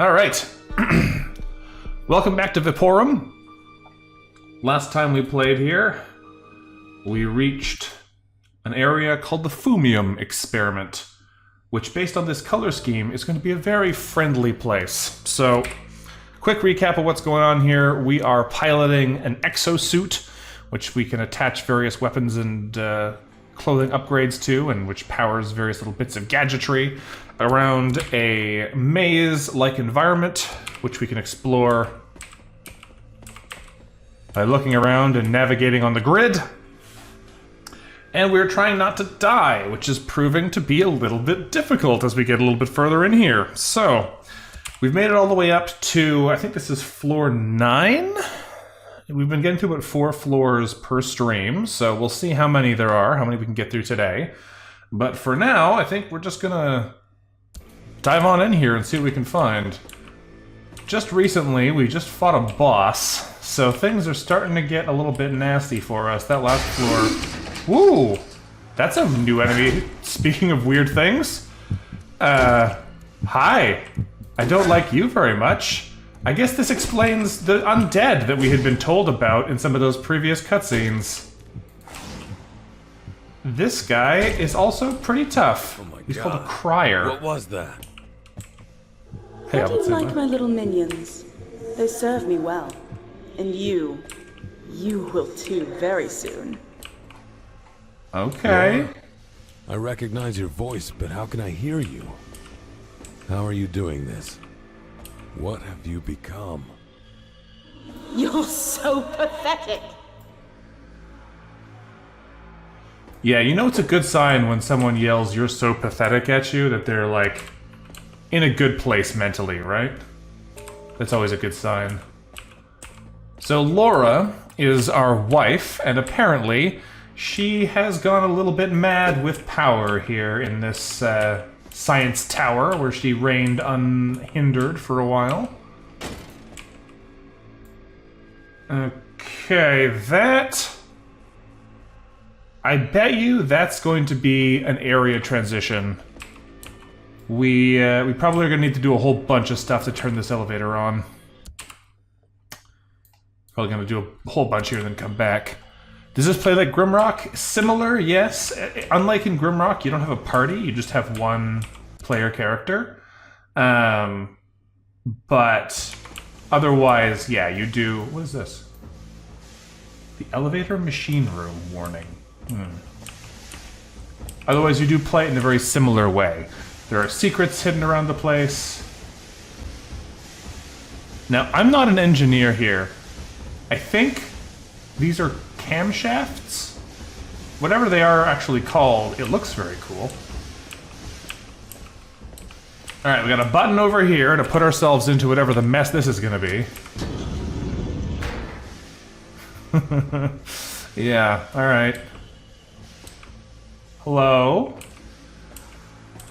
Alright. Welcome back to Vaporum. Last time we played here, we reached an area called the Fumium Experiment, which, based on this color scheme, is going to be a very friendly place. So, quick recap of what's going on here. We are piloting an exosuit, which we can attach various weapons and clothing upgrades to, and which powers various little bits of gadgetry around a maze-like environment, which we can explore by looking around and navigating on the grid. And we're trying not to die, which is proving to be a little bit difficult as we get a little bit further in here. So, we've made it all the way up to, I think this is floor 9? We've been getting to about 4 floors per stream, so we'll see how many there are, how many we can get through today. But for now, I think we're just gonna dive on in here and see what we can find. Just recently, we just fought a boss, so things are starting to get a little bit nasty for us. That last floor... Woo! That's a new enemy. Speaking of weird things. Hi. I don't like you very much. I guess this explains the undead that we had been told about in some of those previous cutscenes. This guy is also pretty tough. Oh my He's God. called a crier. What was that? Hey, I do like my little minions. They serve me well. And you will too very soon. Okay. I recognize your voice, but how can I hear you? How are you doing this? What have you become? You're so pathetic. Yeah, you know it's a good sign when someone yells, "You're so pathetic" at you, that they're, like, in a good place mentally, right? That's always a good sign. So Laura is our wife, and apparently she has gone a little bit mad with power here in this science tower, where she reigned unhindered for a while. Okay, that... I bet you that's going to be an area transition. We probably are going to need to do a whole bunch of stuff to turn this elevator on. Probably going to do a whole bunch here and then come back. Does this play like Grimrock? Similar, yes. Unlike in Grimrock, you don't have a party, you just have one player character. But otherwise, yeah, you do... What is this? The elevator machine room warning. Otherwise, you do play it in a very similar way. There are secrets hidden around the place. Now, I'm not an engineer here. I think these are camshafts? Whatever they are actually called, it looks very cool. Alright, we got a button over here to put ourselves into whatever the mess this is gonna be. Yeah, alright. Hello?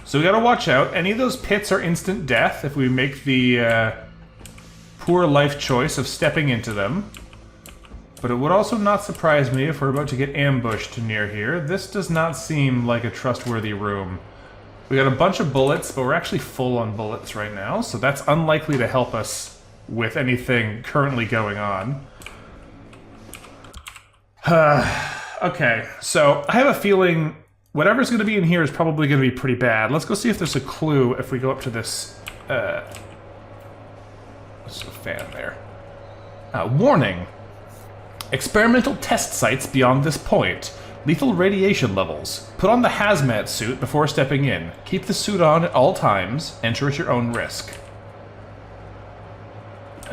So we gotta watch out. Any of those pits are instant death if we make the poor life choice of stepping into them. But it would also not surprise me if we're about to get ambushed near here. This does not seem like a trustworthy room. We got a bunch of bullets, but we're actually full on bullets right now, so that's unlikely to help us with anything currently going on. Okay, so I have a feeling whatever's going to be in here is probably going to be pretty bad. Let's go see if there's a clue if we go up to this, there's a fan there. Warning. Experimental test sites beyond this point. Lethal radiation levels. Put on the hazmat suit before stepping in. Keep the suit on at all times. Enter at your own risk.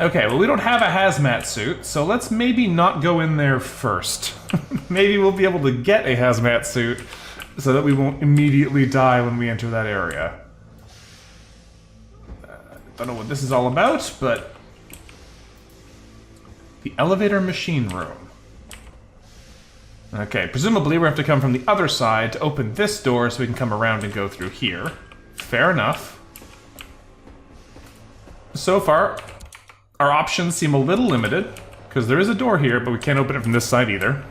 Okay, well we don't have a hazmat suit, so let's maybe not go in there first. Maybe we'll be able to get a hazmat suit so that we won't immediately die when we enter that area. Don't know what this is all about, but... The elevator machine room. Okay, presumably we have to come from the other side to open this door so we can come around and go through here. Fair enough. So far, our options seem a little limited, because there is a door here, but we can't open it from this side either.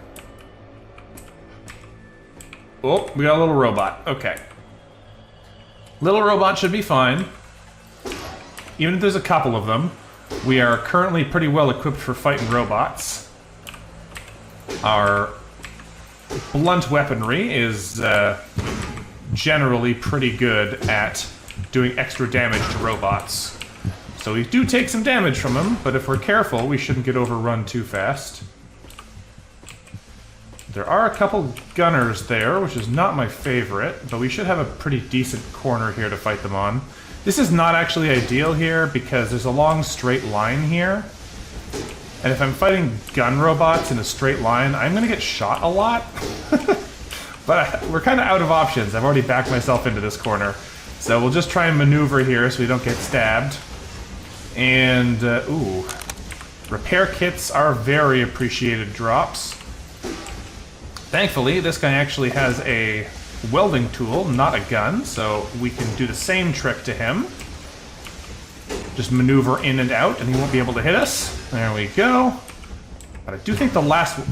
Oh, we got a little robot. Okay. Little robot should be fine. even if there's a couple of them, we are currently pretty well equipped for fighting robots. Our blunt weaponry is generally pretty good at doing extra damage to robots. So we do take some damage from them, but if we're careful, we shouldn't get overrun too fast. There are a couple gunners there, which is not my favorite, but we should have a pretty decent corner here to fight them on. This is not actually ideal here because there's a long straight line here. And if I'm fighting gun robots in a straight line, I'm gonna get shot a lot. But we're kind of out of options. I've already backed myself into this corner. So we'll just try and maneuver here so we don't get stabbed. And, ooh. Repair kits are very appreciated drops. Thankfully, this guy actually has a welding tool, not a gun, so we can do the same trick to him. Just maneuver in and out, and he won't be able to hit us. There we go. But I do think the last one...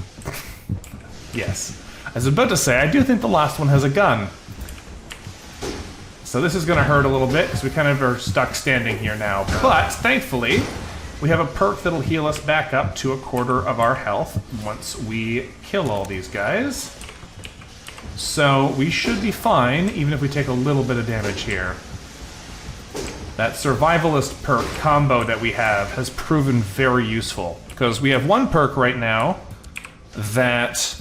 Yes. I was about to say, I do think the last one has a gun. So this is going to hurt a little bit, because we kind of are stuck standing here now. But, thankfully, we have a perk that'll heal us back up to a quarter of our health once we kill all these guys. So we should be fine, even if we take a little bit of damage here. That survivalist perk combo that we have has proven very useful, because we have one perk right now that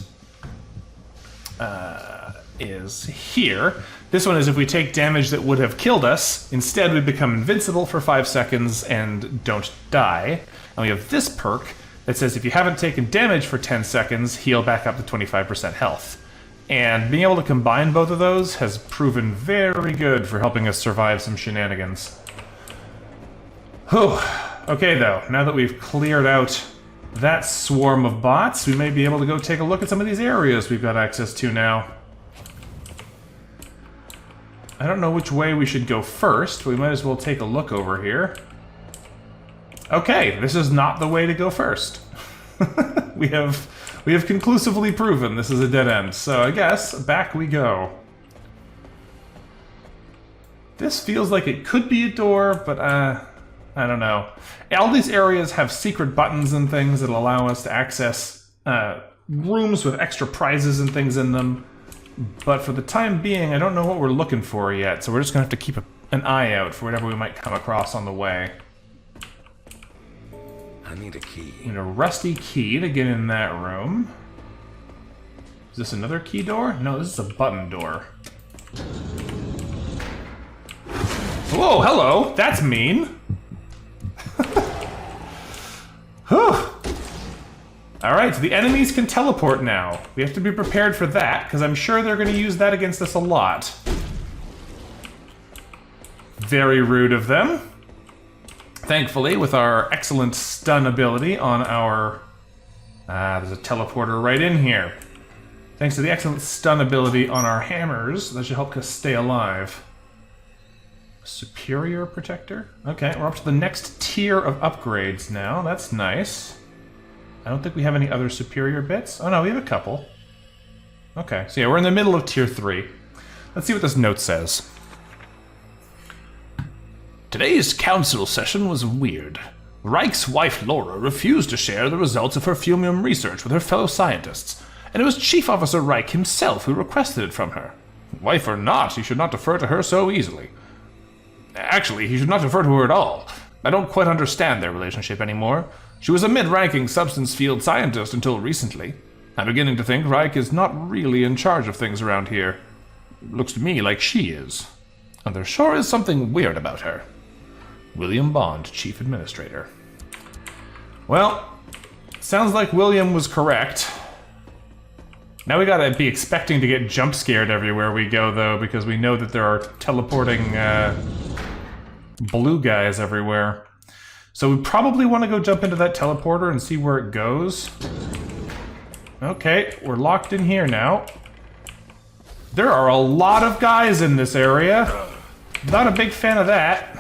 is here. This one is if we take damage that would have killed us, instead we become invincible for 5 seconds and don't die. And we have this perk that says if you haven't taken damage for 10 seconds, heal back up to 25% health. And being able to combine both of those has proven very good for helping us survive some shenanigans. Whew. Okay though, now that we've cleared out that swarm of bots, we may be able to go take a look at some of these areas we've got access to now. I don't know which way we should go first. We might as well take a look over here. Okay, this is not the way to go first. We have conclusively proven this is a dead end. So I guess back we go. This feels like it could be a door, but I don't know. All these areas have secret buttons and things that allow us to access rooms with extra prizes and things in them. But for the time being, I don't know what we're looking for yet, so we're just going to have to keep an eye out for whatever we might come across on the way. I need a key. Need a rusty key to get in that room. Is this another key door? No, this is a button door. Whoa, hello! That's mean! Whew! Alright, so the enemies can teleport now. We have to be prepared for that, because I'm sure they're going to use that against us a lot. Very rude of them. Thankfully, with our excellent stun ability on our... there's a teleporter right in here. Thanks to the excellent stun ability on our hammers, that should help us stay alive. Superior protector? Okay, we're up to the next tier of upgrades now. That's nice. I don't think we have any other superior bits. Oh no, we have a couple. Okay, so yeah, we're in the middle of tier 3. Let's see what this note says. Today's council session was weird. Reich's wife Laura refused to share the results of her fumium research with her fellow scientists, and it was Chief Officer Reich himself who requested it from her. Wife or not, he should not defer to her so easily. Actually, he should not defer to her at all. I don't quite understand their relationship anymore. She was a mid-ranking substance field scientist until recently. I'm beginning to think Reich is not really in charge of things around here. Looks to me like she is. And there sure is something weird about her. William Bond, Chief Administrator. Well, sounds like William was correct. Now we gotta be expecting to get jump scared everywhere we go, though, because we know that there are teleporting blue guys everywhere. So we probably want to go jump into that teleporter and see where it goes. Okay, we're locked in here now. There are a lot of guys in this area. Not a big fan of that.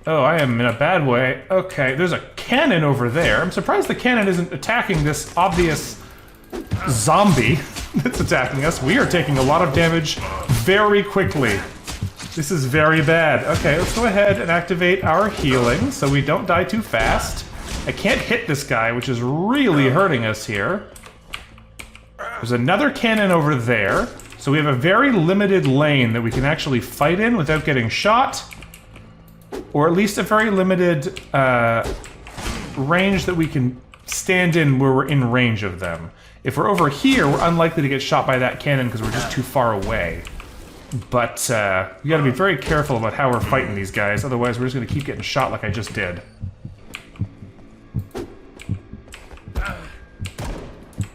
Oh, I am in a bad way. Okay, there's a cannon over there. I'm surprised the cannon isn't attacking this obvious zombie that's attacking us. We are taking a lot of damage very quickly. This is very bad. Okay, let's go ahead and activate our healing so we don't die too fast. I can't hit this guy, which is really hurting us here. There's another cannon over there. So we have a very limited lane that we can actually fight in without getting shot. Or at least a very limited range that we can stand in where we're in range of them. If we're over here, we're unlikely to get shot by that cannon because we're just too far away. But we gotta be very careful about how we're fighting these guys, otherwise we're just gonna keep getting shot like I just did.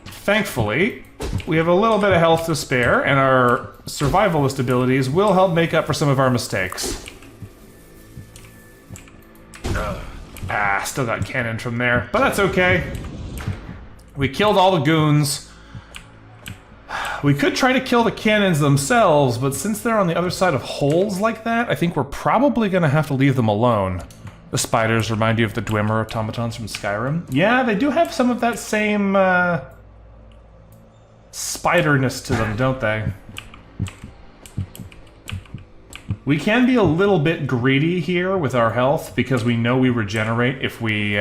Thankfully, we have a little bit of health to spare, and our survivalist abilities will help make up for some of our mistakes. Still got cannon from there, but that's okay. We killed all the goons. We could try to kill the cannons themselves, but since they're on the other side of holes like that, I think we're probably gonna have to leave them alone. The spiders remind you of the Dwemer automatons from Skyrim. Yeah, they do have some of that same, spiderness to them, don't they? We can be a little bit greedy here with our health because we know we regenerate if we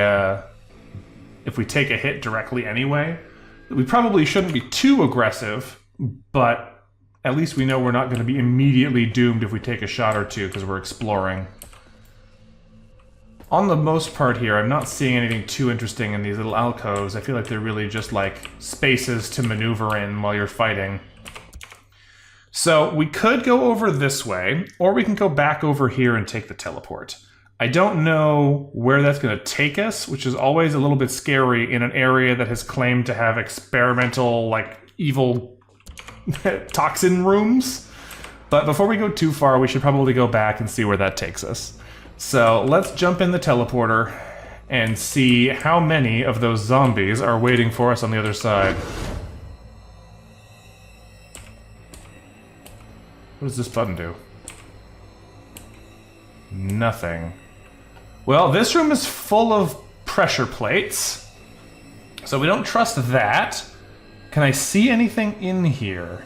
take a hit directly anyway. We probably shouldn't be too aggressive, but at least we know we're not going to be immediately doomed if we take a shot or two because we're exploring. On the most part here, I'm not seeing anything too interesting in these little alcoves. I feel like they're really just like spaces to maneuver in while you're fighting. So we could go over this way, or we can go back over here and take the teleport. I don't know where that's going to take us, which is always a little bit scary in an area that has claimed to have experimental, like, evil toxin rooms. But before we go too far, we should probably go back and see where that takes us. So let's jump in the teleporter and see how many of those zombies are waiting for us on the other side. What does this button do? Nothing. Well, this room is full of pressure plates, so we don't trust that. Can I see anything in here?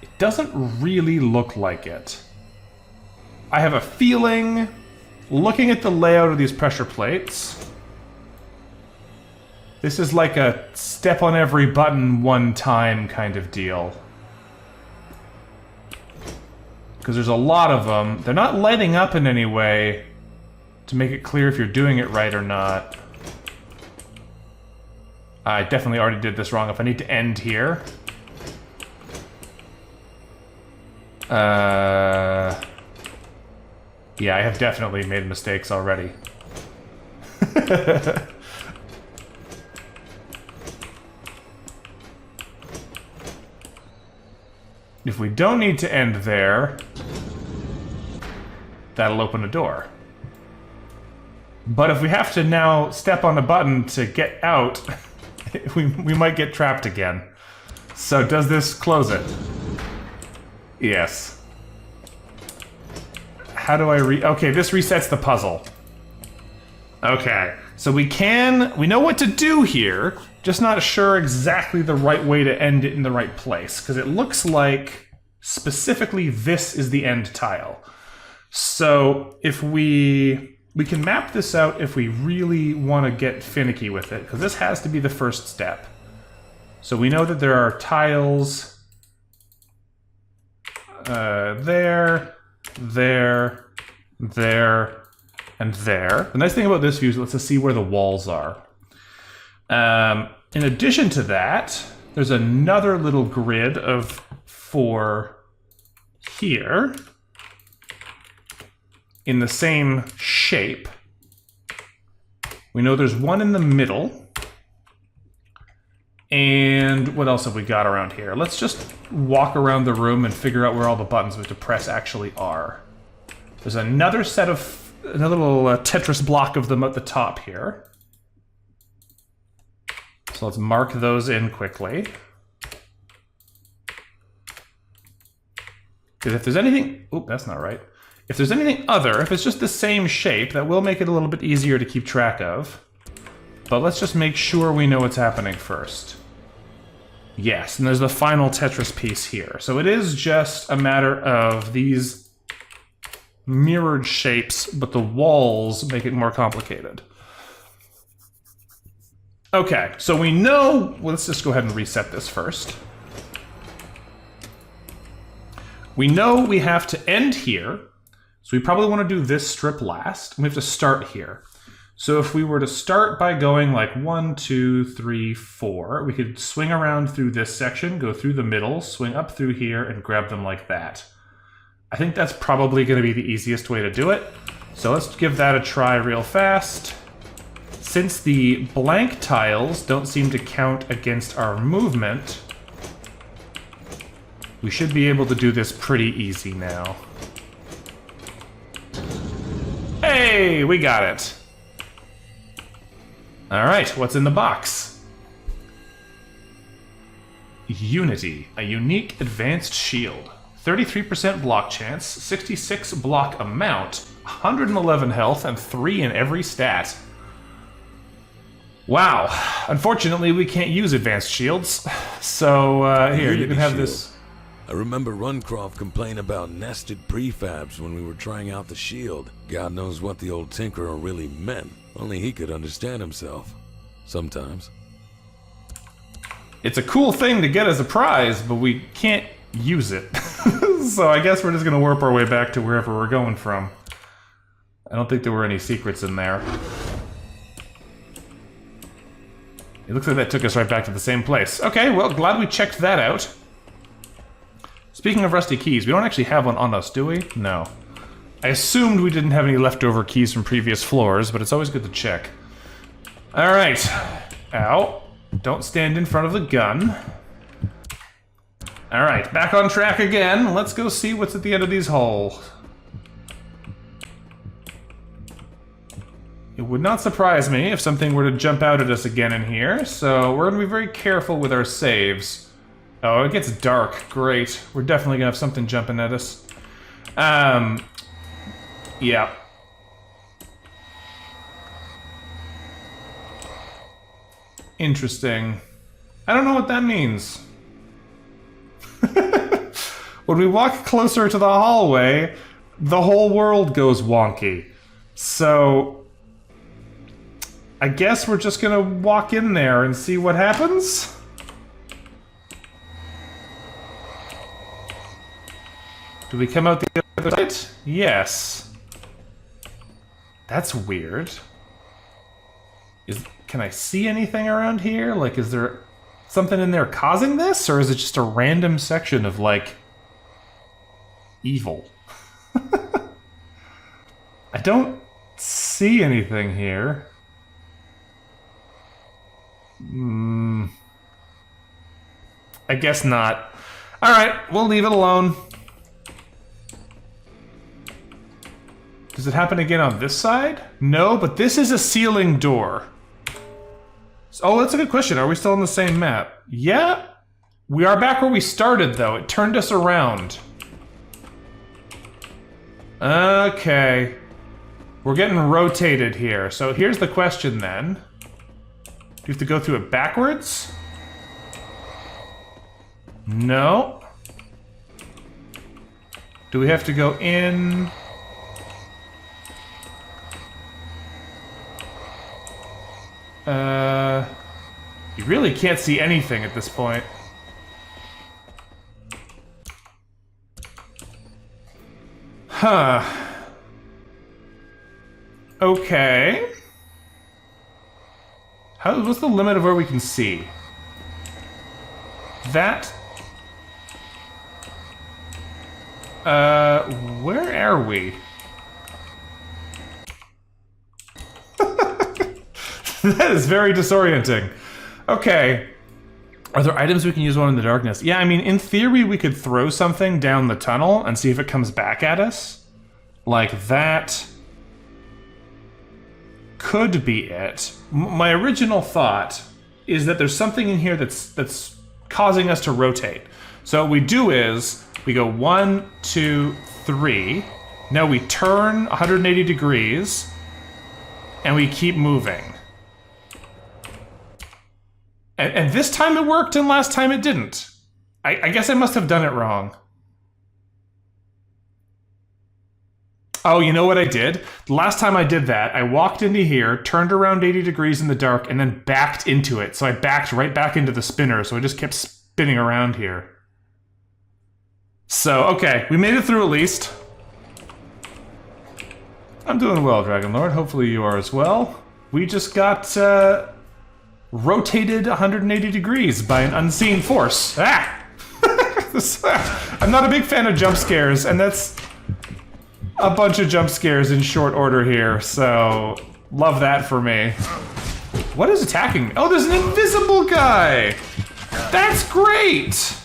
It doesn't really look like it. I have a feeling, looking at the layout of these pressure plates, this is like a step on every button one time kind of deal. Because there's a lot of them. They're not lighting up in any way to make it clear if you're doing it right or not. I definitely already did this wrong. If I need to end here. Yeah, I have definitely made mistakes already. If we don't need to end there, that'll open a door. But if we have to now step on a button to get out, we might get trapped again. So does this close it? Yes. How do I okay, this resets the puzzle. Okay, so we know what to do here, just not sure exactly the right way to end it in the right place, because it looks like specifically this is the end tile. So if we can map this out if we really want to get finicky with it, because this has to be the first step. So we know that there are tiles there, and there. The nice thing about this view is it lets us see where the walls are. In addition to that, there's another little grid of 4 here in the same shape. We know there's one in the middle. And what else have we got around here? Let's just walk around the room and figure out where all the buttons we have to press actually are. There's another set of, another little Tetris block of them at the top here. So let's mark those in quickly. Because if there's anything, oop, that's not right. If there's anything other, if it's just the same shape, that will make it a little bit easier to keep track of. But let's just make sure we know what's happening first. Yes, and there's the final Tetris piece here. So it is just a matter of these mirrored shapes, but the walls make it more complicated. Okay, so we know... Well, let's just go ahead and reset this first. We know we have to end here, so we probably want to do this strip last. We have to start here. So if we were to start by going like 1, 2, 3, 4, we could swing around through this section, go through the middle, swing up through here, and grab them like that. I think that's probably going to be the easiest way to do it. So let's give that a try real fast. Since the blank tiles don't seem to count against our movement, we should be able to do this pretty easy now. Hey, we got it. All right, what's in the box? Unity, a unique advanced shield. 33% block chance, 66 block amount, 111 health, and 3 in every stat. Wow. Unfortunately, we can't use advanced shields. So, here, you can have this... I remember Runcroft complain about nested prefabs when we were trying out the shield. God knows what the old tinkerer really meant. Only he could understand himself. Sometimes. It's a cool thing to get as a prize, but we can't use it. So I guess we're just gonna warp our way back to wherever we're going from. I don't think there were any secrets in there. It looks like that took us right back to the same place. Okay, well, glad we checked that out. Speaking of rusty keys, we don't actually have one on us, do we? No. I assumed we didn't have any leftover keys from previous floors, but it's always good to check. Alright. Ow. Don't stand in front of the gun. Alright, back on track again. Let's go see what's at the end of these holes. It would not surprise me if something were to jump out at us again in here, so we're going to be very careful with our saves. Oh, it gets dark. Great. We're definitely going to have something jumping at us. Yeah. Interesting. I don't know what that means. When we walk closer to the hallway, the whole world goes wonky. So, I guess we're just gonna walk in there and see what happens? Do we come out the other side? Yes. That's weird. Can I see anything around here? Like, is there something in there causing this? Or is it just a random section of, like, evil? I don't see anything here. I guess not. Alright, we'll leave it alone. Does it happen again on this side? No, but this is a ceiling door. Oh, that's a good question. Are we still on the same map? Yeah. We are back where we started, though. It turned us around. Okay. We're getting rotated here. So here's the question, then. Do you have to go through it backwards? No. Do we have to go in... You really can't see anything at this point. Huh. Okay. What's the limit of where we can see? That... where are we? That is very disorienting. Okay. Are there items we can use one in the darkness? Yeah, I mean, in theory, we could throw something down the tunnel and see if it comes back at us. Like that could be it. My original thought is that there's something in here that's causing us to rotate. So what we do is we go 1, 2, 3. Now we turn 180 degrees and we keep moving. And this time it worked and last time it didn't. I guess I must have done it wrong. Oh, you know what I did? The last time I did that, I walked into here, turned around 80 degrees in the dark, and then backed into it. So I backed right back into the spinner, so I just kept spinning around here. So, okay, we made it through at least. I'm doing well, Dragon Lord. Hopefully you are as well. We just got rotated 180 degrees by an unseen force. Ah! I'm not a big fan of jump scares, and that's a bunch of jump scares in short order here, so love that for me. What is attacking me? Oh, there's an invisible guy! That's great!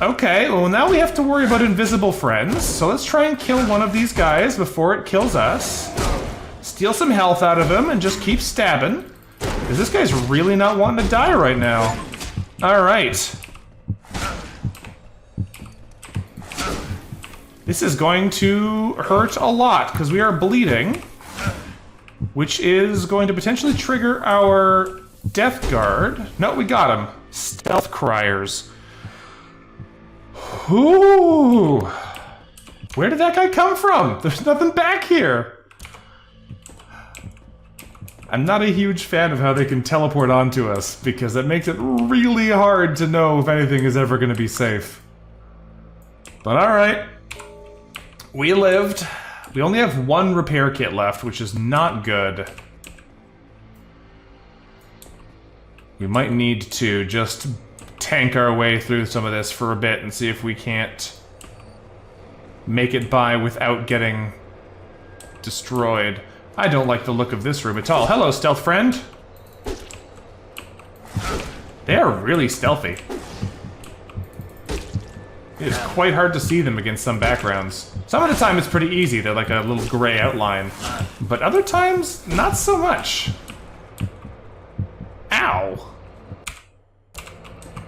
Okay, well now we have to worry about invisible friends, so let's try and kill one of these guys before it kills us. Steal some health out of him and just keep stabbing. Because this guy's really not wanting to die right now. Alright. This is going to hurt a lot, because we are bleeding. Which is going to potentially trigger our Death Guard. No, we got him. Stealth Criers. Ooh! Where did that guy come from? There's nothing back here. I'm not a huge fan of how they can teleport onto us, because that makes it really hard to know if anything is ever going to be safe. But alright. We lived. We only have one repair kit left, which is not good. We might need to just tank our way through some of this for a bit and see if we can't make it by without getting destroyed. I don't like the look of this room at all. Hello, stealth friend. They are really stealthy. It is quite hard to see them against some backgrounds. Some of the time it's pretty easy, they're like a little gray outline. But other times, not so much. Ow!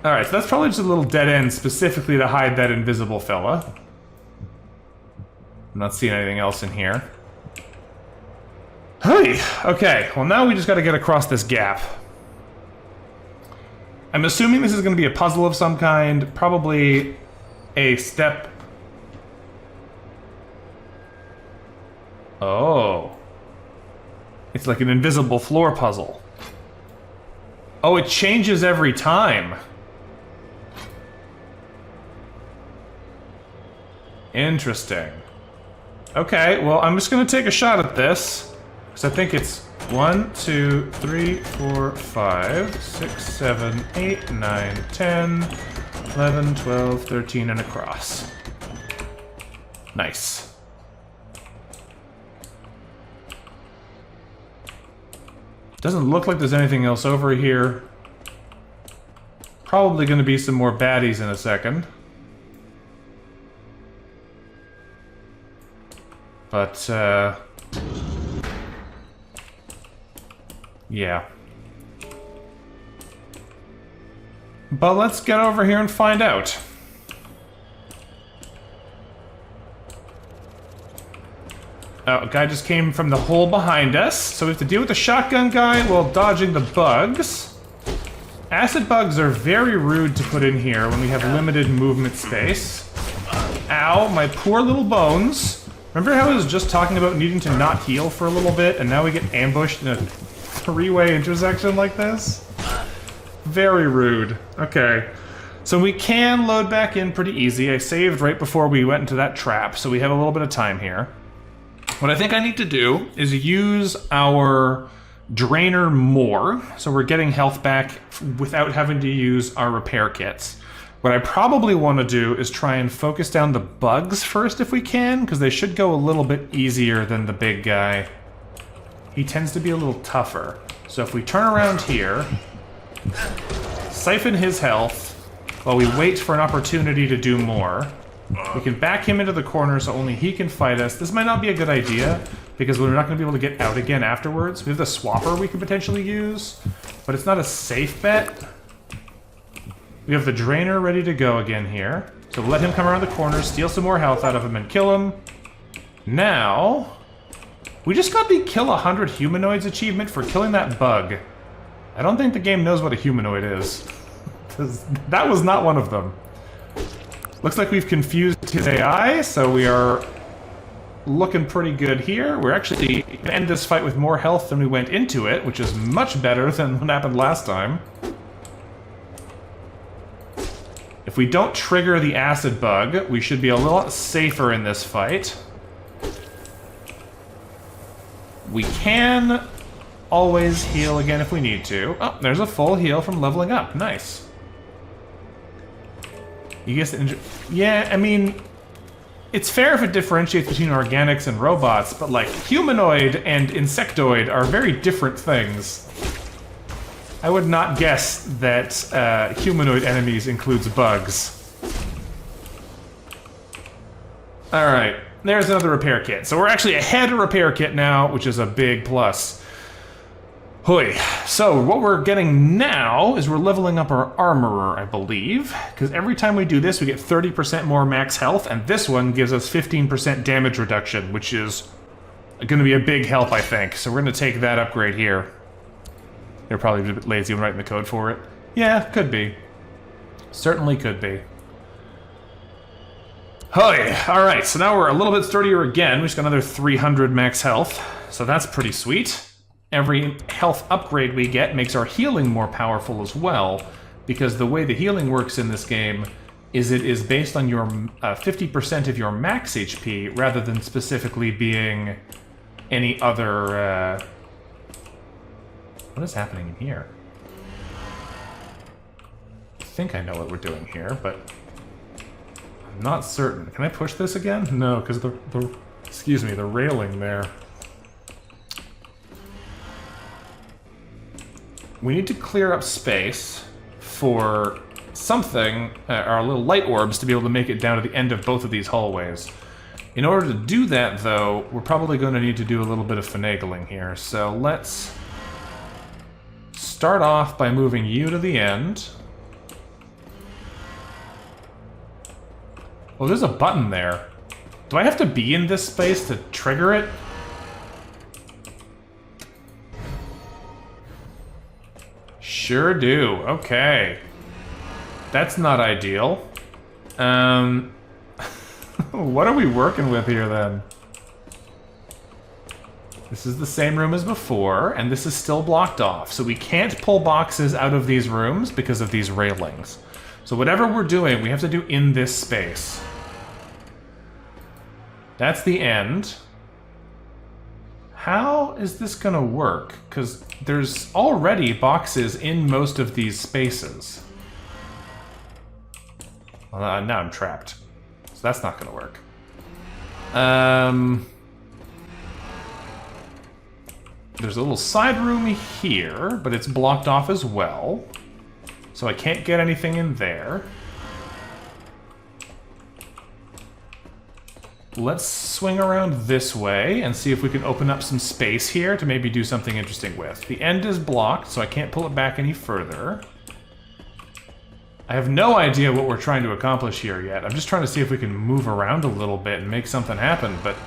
Alright, so that's probably just a little dead end specifically to hide that invisible fella. I'm not seeing anything else in here. Hey! Okay, well now we just gotta get across this gap. I'm assuming this is gonna be a puzzle of some kind, probably a step... Oh. It's like an invisible floor puzzle. Oh, it changes every time. Interesting. Okay, well, I'm just gonna take a shot at this. Because I think it's 1, 2, 3, 4, 5, 6, 7, 8, 9, 10, 11, 12, 13, and across. Nice. Doesn't look like there's anything else over here. Probably gonna be some more baddies in a second. But, yeah. But let's get over here and find out. Oh, a guy just came from the hole behind us, so we have to deal with the shotgun guy while dodging the bugs. Acid bugs are very rude to put in here when we have limited movement space. Ow, my poor little bones. Remember how I was just talking about needing to not heal for a little bit, and now we get ambushed in a three-way intersection like this? Very rude. Okay. So we can load back in pretty easy. I saved right before we went into that trap, so we have a little bit of time here. What I think I need to do is use our drainer more, so we're getting health back without having to use our repair kits. What I probably want to do is try and focus down the bugs first if we can, because they should go a little bit easier than the big guy. He tends to be a little tougher. So if we turn around here, siphon his health, while we wait for an opportunity to do more, we can back him into the corner so only he can fight us. This might not be a good idea, because we're not going to be able to get out again afterwards. We have the swapper we could potentially use, but it's not a safe bet. We have the drainer ready to go again here. So we'll let him come around the corner, steal some more health out of him, and kill him. Now, we just got the Kill 100 Humanoids achievement for killing that bug. I don't think the game knows what a humanoid is. 'Cause that was not one of them. Looks like we've confused his AI, so we are looking pretty good here. We're actually going to end this fight with more health than we went into it, which is much better than what happened last time. If we don't trigger the acid bug, we should be a lot safer in this fight. We can always heal again if we need to. Oh, there's a full heal from leveling up. Nice. You guess, yeah, I mean, it's fair if it differentiates between organics and robots, but like humanoid and insectoid are very different things. I would not guess that humanoid enemies includes bugs. Alright, there's another repair kit. So we're actually ahead of repair kit now, which is a big plus. Hoi. So what we're getting now is we're leveling up our armorer, I believe. Because every time we do this, we get 30% more max health, and this one gives us 15% damage reduction, which is going to be a big help, I think. So we're going to take that upgrade here. They're probably a bit lazy when writing the code for it. Yeah, could be. Certainly could be. Hoi! Alright, so now we're a little bit sturdier again. We just got another 300 max health. So that's pretty sweet. Every health upgrade we get makes our healing more powerful as well. Because the way the healing works in this game is it is based on your 50% of your max HP rather than specifically being any other... What is happening in here? I think I know what we're doing here, but I'm not certain. Can I push this again? No, because the railing there. We need to clear up space for something, our little light orbs, to be able to make it down to the end of both of these hallways. In order to do that, though, we're probably going to need to do a little bit of finagling here. So let's start off by moving you to the end. Oh, there's a button there. Do I have to be in this space to trigger it? Sure do. Okay. That's not ideal. What are we working with here, then? This is the same room as before, and this is still blocked off. So we can't pull boxes out of these rooms because of these railings. So whatever we're doing, we have to do in this space. That's the end. How is this gonna work? Because there's already boxes in most of these spaces. Well, now I'm trapped. So that's not gonna work. There's a little side room here, but it's blocked off as well. So I can't get anything in there. Let's swing around this way and see if we can open up some space here to maybe do something interesting with. The end is blocked, so I can't pull it back any further. I have no idea what we're trying to accomplish here yet. I'm just trying to see if we can move around a little bit and make something happen, but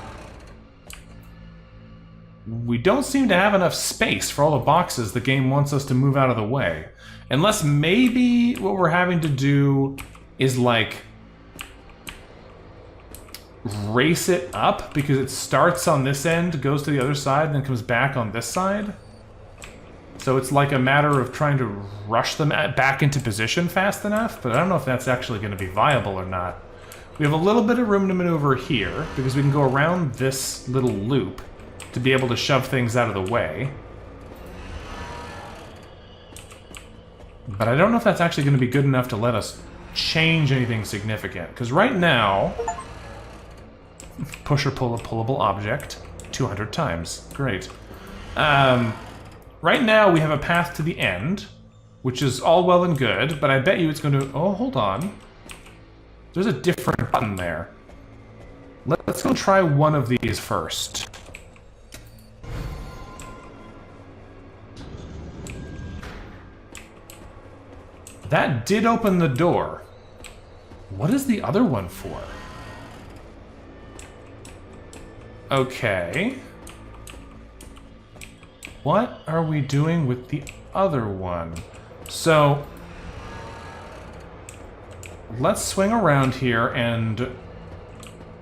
we don't seem to have enough space for all the boxes the game wants us to move out of the way. Unless maybe what we're having to do is, like, race it up, because it starts on this end, goes to the other side, then comes back on this side. So it's like a matter of trying to rush them back into position fast enough, but I don't know if that's actually going to be viable or not. We have a little bit of room to maneuver here, because we can go around this little loop to be able to shove things out of the way. But I don't know if that's actually going to be good enough to let us change anything significant. Because right now, push or pull a pullable object 200 times. Great. Right now we have a path to the end, which is all well and good, but I bet you it's going to... Oh, hold on. There's a different button there. Let's go try one of these first. That did open the door. What is the other one for? Okay. What are we doing with the other one. So let's swing around here and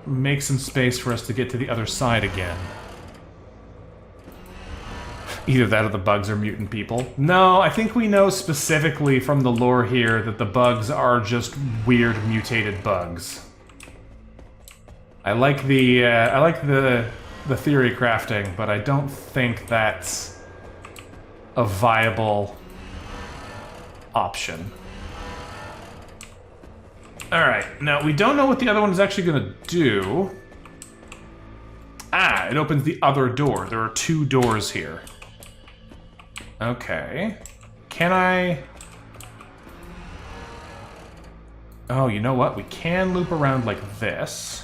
make some space for us to get to the other side again. Either that or the bugs are mutant people. No, I think we know specifically from the lore here that the bugs are just weird mutated bugs. I like the theory crafting, but I don't think that's a viable option. Alright, now we don't know what the other one is actually gonna do. Ah, it opens the other door. There are 2 doors here. Okay. Can I... Oh, you know what? We can loop around like this.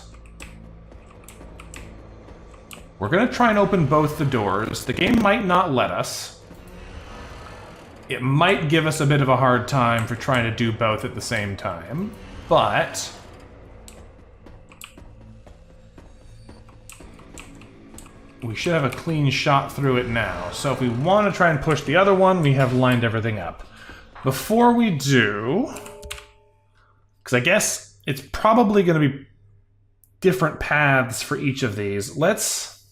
We're gonna try and open both the doors. The game might not let us. It might give us a bit of a hard time for trying to do both at the same time, but... we should have a clean shot through it now. So if we want to try and push the other one, we have lined everything up. Before we do... because I guess it's probably going to be different paths for each of these. Let's...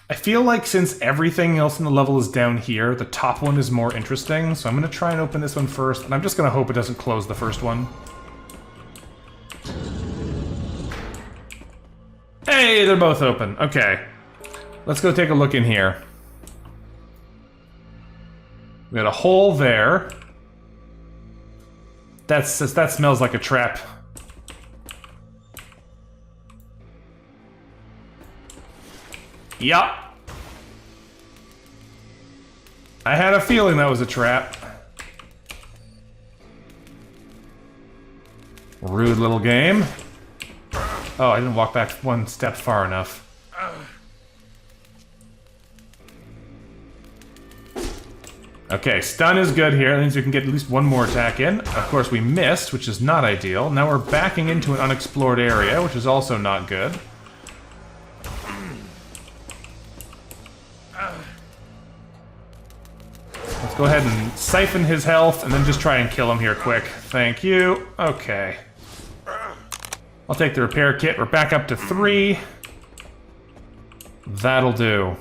I feel like since everything else in the level is down here, the top one is more interesting, so I'm going to try and open this one first, and I'm just going to hope it doesn't close the first one. Hey, they're both open. Okay. Let's go take a look in here. We got a hole there. That smells like a trap. Yup. I had a feeling that was a trap. Rude little game. Oh, I didn't walk back one step far enough. Okay, stun is good here. That means we can get at least one more attack in. Of course, we missed, which is not ideal. Now we're backing into an unexplored area, which is also not good. Let's go ahead and siphon his health, and then just try and kill him here quick. Thank you. Okay. I'll take the repair kit. We're back up to 3. That'll do.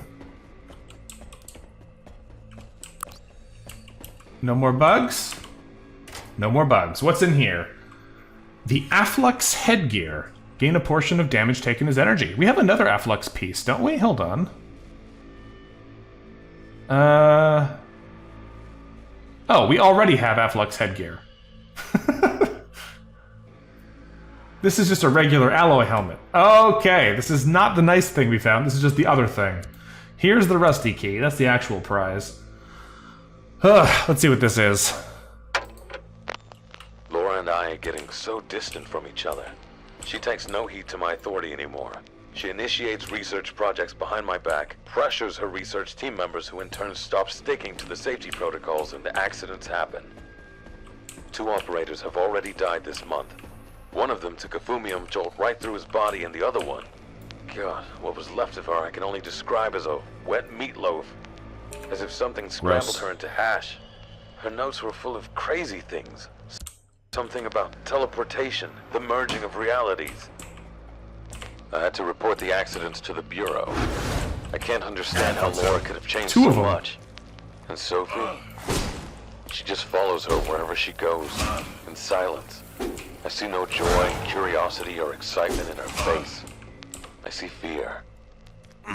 No more bugs? No more bugs. What's in here? The Afflux headgear. Gain a portion of damage taken as energy. We have another Afflux piece, don't we? Hold on. Oh, we already have Afflux headgear. This is just a regular alloy helmet. Okay, this is not the nice thing we found. This is just the other thing. Here's the rusty key. That's the actual prize. Let's see what this is. Laura and I are getting so distant from each other. She takes no heed to my authority anymore. She initiates research projects behind my back, pressures her research team members who in turn stop sticking to the safety protocols, and the accidents happen. 2 operators have already died this month. One of them took a fumium jolt right through his body, and the other one... God, what was left of her I can only describe as a wet meatloaf. As if something scrambled her into hash. Her notes were full of crazy things. Something about teleportation, the merging of realities. I had to report the accidents to the Bureau. I can't understand how Laura could have changed so much. And Sophie? She just follows her wherever she goes, in silence. I see no joy, curiosity, or excitement in her face. I see fear.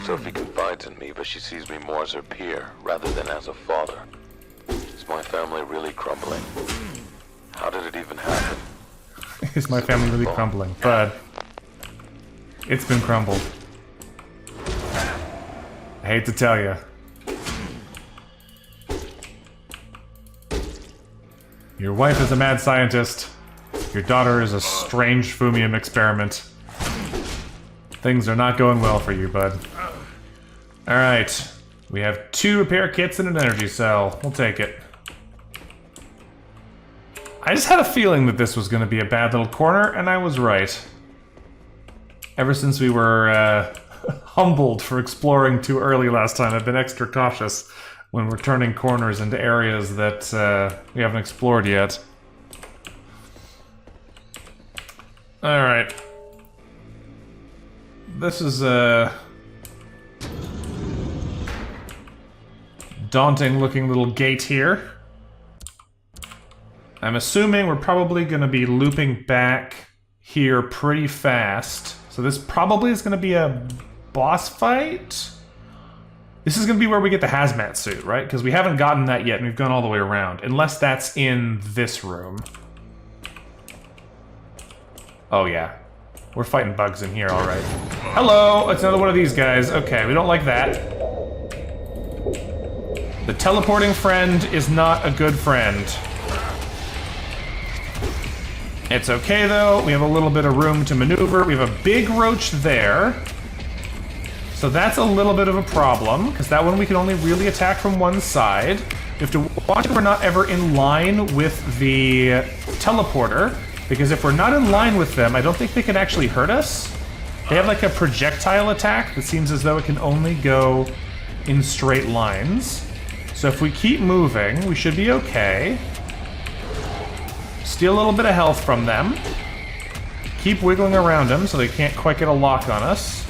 Sophie confides in me, but she sees me more as her peer, rather than as a father. Is my family really crumbling? How did it even happen? Is my family really crumbling? Bud. It's been crumbled. I hate to tell you. Your wife is a mad scientist. Your daughter is a strange fumium experiment. Things are not going well for you, bud. Alright. We have 2 repair kits and an energy cell. We'll take it. I just had a feeling that this was going to be a bad little corner, and I was right. Ever since we were humbled for exploring too early last time. I've been extra cautious when we're turning corners into areas that we haven't explored yet. Alright. This is a daunting looking little gate here. I'm assuming we're probably going to be looping back here pretty fast. So this probably is going to be a boss fight? This is going to be where we get the hazmat suit, right? Because we haven't gotten that yet and we've gone all the way around. Unless that's in this room. Oh yeah. We're fighting bugs in here, alright. Hello! It's another one of these guys. Okay, we don't like that. The teleporting friend is not a good friend. It's okay though, we have a little bit of room to maneuver. We have a big roach there. So that's a little bit of a problem, because that one we can only really attack from one side. We have to watch if we're not ever in line with the teleporter. Because if we're not in line with them, I don't think they can actually hurt us. They have like a projectile attack that seems as though it can only go in straight lines. So if we keep moving, we should be okay. Steal a little bit of health from them. Keep wiggling around them so they can't quite get a lock on us.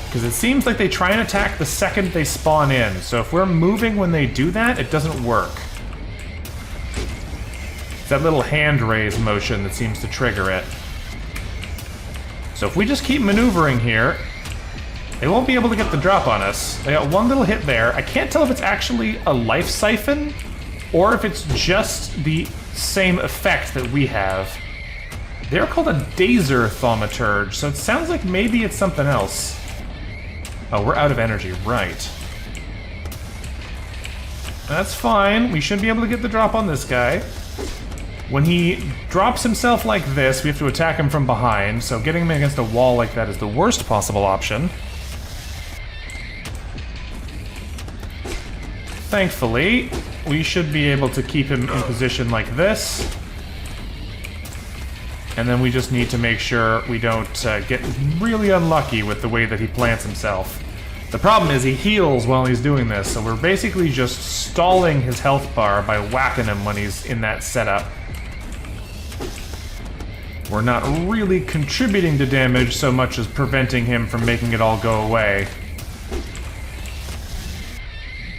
Because it seems like they try and attack the second they spawn in. So if we're moving when they do that, it doesn't work. That little hand raise motion that seems to trigger it. So if we just keep maneuvering here, they won't be able to get the drop on us. They got one little hit there. I can't tell if it's actually a life siphon or if it's just the same effect that we have. They're called a Dazer Thaumaturge, so it sounds like maybe it's something else. Oh, we're out of energy, right. That's fine. We should be able to get the drop on this guy. When he drops himself like this, we have to attack him from behind, so getting him against a wall like that is the worst possible option. Thankfully, we should be able to keep him in position like this. And then we just need to make sure we don't get really unlucky with the way that he plants himself. The problem is he heals while he's doing this, so we're basically just stalling his health bar by whacking him when he's in that setup. We're not really contributing to damage so much as preventing him from making it all go away.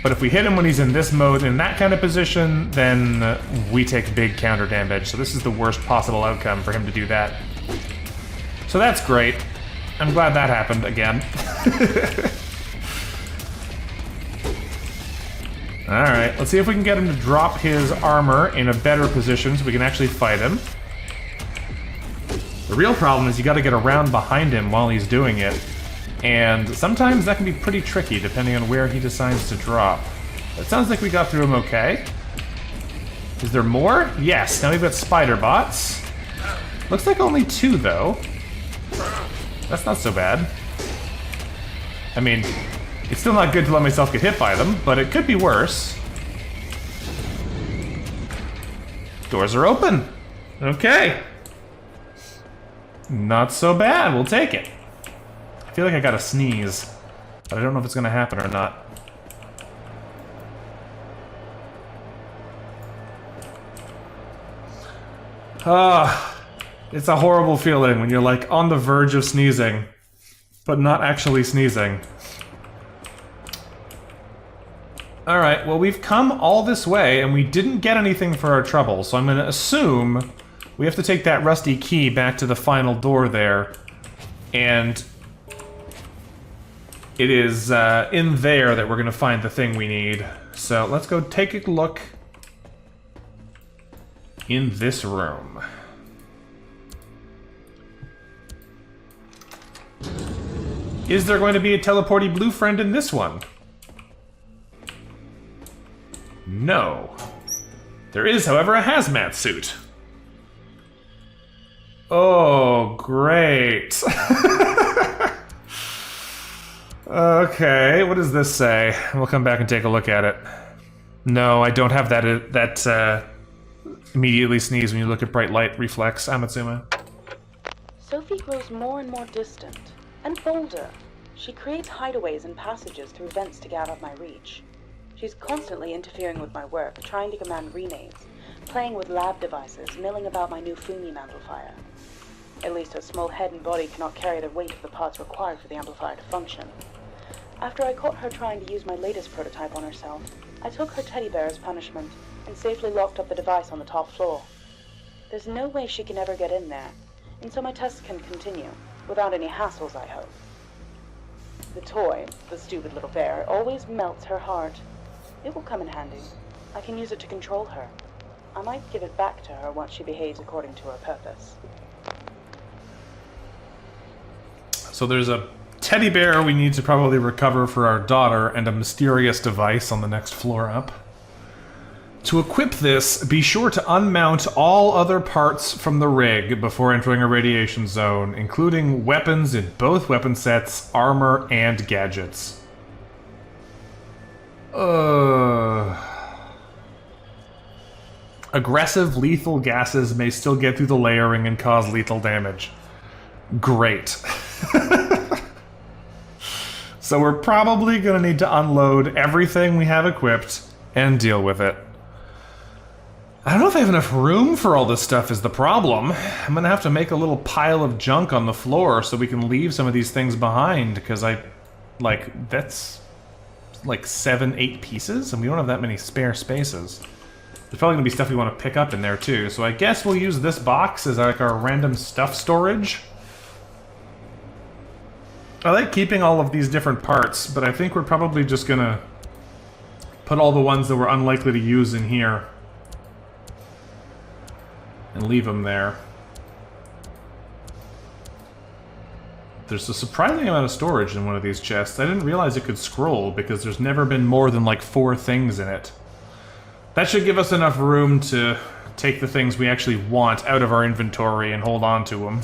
But if we hit him when he's in this mode, in that kind of position, then we take big counter damage. So this is the worst possible outcome for him to do that. So that's great. I'm glad that happened again. Alright, let's see if we can get him to drop his armor in a better position so we can actually fight him. The real problem is you gotta get around behind him while he's doing it. And sometimes that can be pretty tricky depending on where he decides to drop. It sounds like we got through him okay. Is there more? Yes, now we've got spider bots. Looks like only 2 though. That's not so bad. I mean, it's still not good to let myself get hit by them, but it could be worse. Doors are open. Okay. Not so bad, we'll take it. I feel like I gotta sneeze, but I don't know if it's gonna happen or not. It's a horrible feeling when you're like on the verge of sneezing, but not actually sneezing. Alright, well we've come all this way and we didn't get anything for our trouble, so I'm gonna assume we have to take that rusty key back to the final door there, and it is in there that we're gonna find the thing we need. So let's go take a look in this room. Is there going to be a teleporty blue friend in this one? No. There is, however, a hazmat suit. Oh, great. Okay, what does this say? We'll come back and take a look at it. No, I don't have that immediately sneeze when you look at bright light reflex, I'm assuming. Sophie grows more and more distant, and bolder. She creates hideaways and passages through vents to get out of my reach. She's constantly interfering with my work, trying to command renames, playing with lab devices, milling about my new Fumine amplifier. At least her small head and body cannot carry the weight of the parts required for the amplifier to function. After I caught her trying to use my latest prototype on herself, I took her teddy bear as punishment and safely locked up the device on the top floor. There's no way she can ever get in there, and so my tests can continue, without any hassles, I hope. The toy, the stupid little bear, always melts her heart. It will come in handy. I can use it to control her. I might give it back to her once she behaves according to her purpose. So there's a teddy bear we need to probably recover for our daughter, and a mysterious device on the next floor up. To equip this, be sure to unmount all other parts from the rig before entering a radiation zone, including weapons in both weapon sets, armor, and gadgets. Aggressive, lethal gases may still get through the layering and cause lethal damage. Great. So we're probably going to need to unload everything we have equipped and deal with it. I don't know if I have enough room for all this stuff is the problem. I'm going to have to make a little pile of junk on the floor so we can leave some of these things behind, because that's like 7, 8 pieces, and we don't have that many spare spaces. There's probably going to be stuff we want to pick up in there too, so I guess we'll use this box as like our random stuff storage. I like keeping all of these different parts, but I think we're probably just going to put all the ones that we're unlikely to use in here. And leave them there. There's a surprising amount of storage in one of these chests. I didn't realize it could scroll because there's never been more than like 4 things in it. That should give us enough room to take the things we actually want out of our inventory and hold on to them.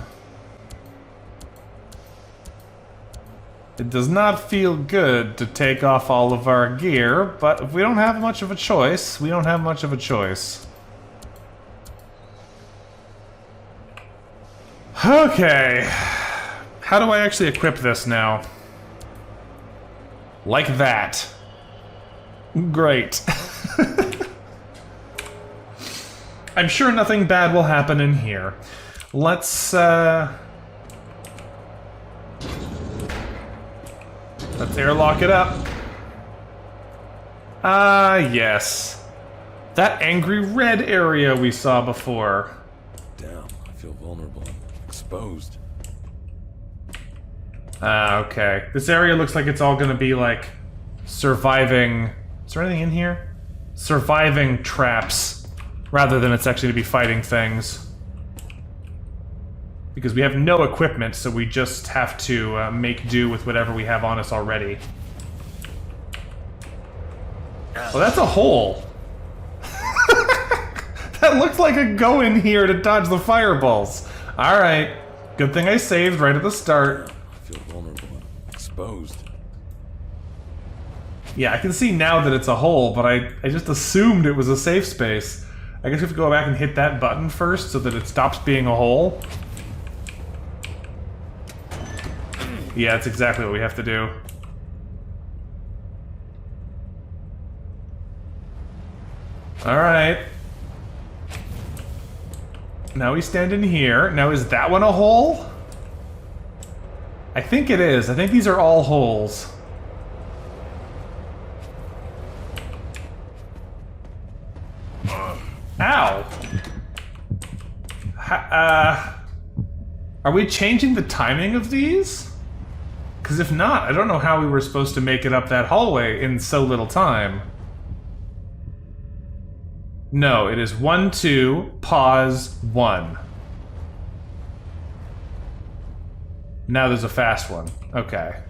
It does not feel good to take off all of our gear, but if we don't have much of a choice, we don't have much of a choice. Okay, how do I actually equip this now? Like that. Great. I'm sure nothing bad will happen in here. Let's airlock it up. Ah, yes. That angry red area we saw before. Damn, I feel vulnerable. Exposed. Ah, okay. This area looks like it's all gonna be like surviving. Is there anything in here? Surviving traps, rather than it's actually to be fighting things. Because we have no equipment, so we just have to make do with whatever we have on us already. Well, that's a hole. That looks like a go in here to dodge the fireballs. Alright, good thing I saved right at the start. I feel vulnerable. Exposed. Yeah, I can see now that it's a hole, but I just assumed it was a safe space. I guess we have to go back and hit that button first so that it stops being a hole. Yeah, that's exactly what we have to do. Alright. Now we stand in here. Now, is that one a hole? I think it is. I think these are all holes. Ow! Are we changing the timing of these? Because if not, I don't know how we were supposed to make it up that hallway in so little time. No, it is 1, 2, pause, 1. Now there's a fast one. Okay.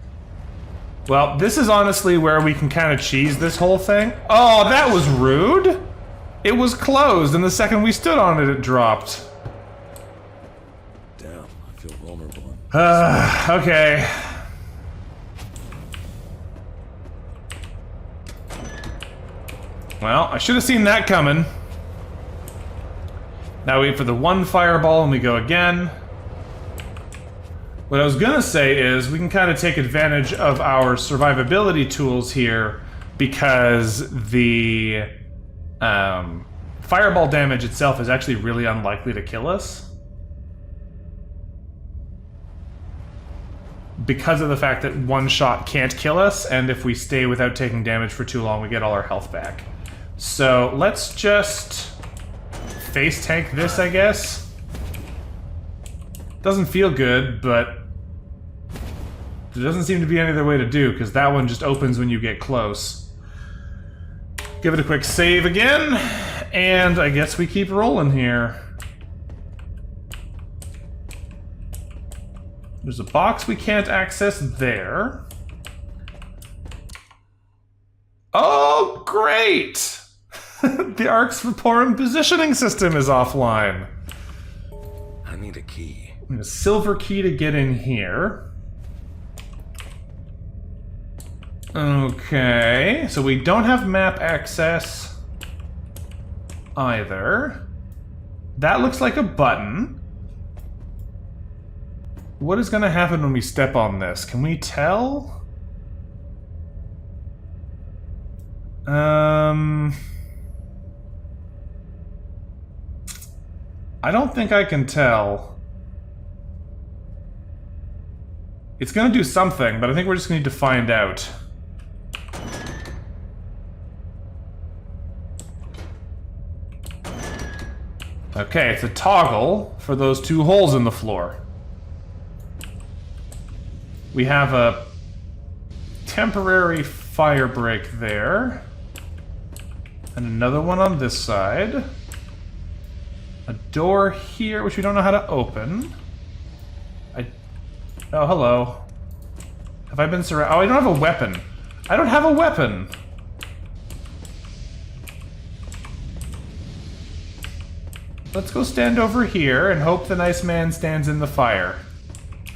Well, this is honestly where we can kind of cheese this whole thing. Oh, that was rude! It was closed, and the second we stood on it, it dropped. Damn, I feel vulnerable. Okay. Well, I should have seen that coming. Now wait for the one fireball and we go again. What I was gonna say is we can kind of take advantage of our survivability tools here because the fireball damage itself is actually really unlikely to kill us. Because of the fact that one shot can't kill us, and if we stay without taking damage for too long, we get all our health back. So let's just face tank this, I guess. Doesn't feel good, but there doesn't seem to be any other way to do, because that one just opens when you get close. Give it a quick save again, and I guess we keep rolling here. There's a box we can't access there. Oh, great! The Arx Vaporum positioning system is offline. I need a key. A silver key to get in here. Okay, so we don't have map access either. That looks like a button. What is going to happen when we step on this? Can we tell? I don't think I can tell. It's going to do something, but I think we're just going to need to find out. Okay, it's a toggle for those two holes in the floor. We have a temporary fire break there. And another one on this side. A door here, which we don't know how to open. Oh, hello. Have I been surrounded? Oh, I don't have a weapon. I don't have a weapon. Let's go stand over here and hope the nice man stands in the fire.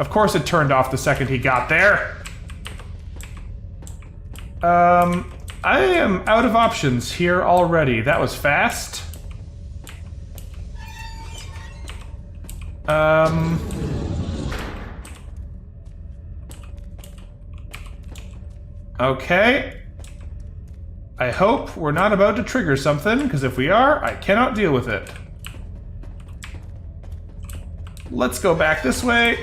Of course it turned off the second he got there. I am out of options here already. That was fast. Okay. I hope we're not about to trigger something, because if we are, I cannot deal with it. Let's go back this way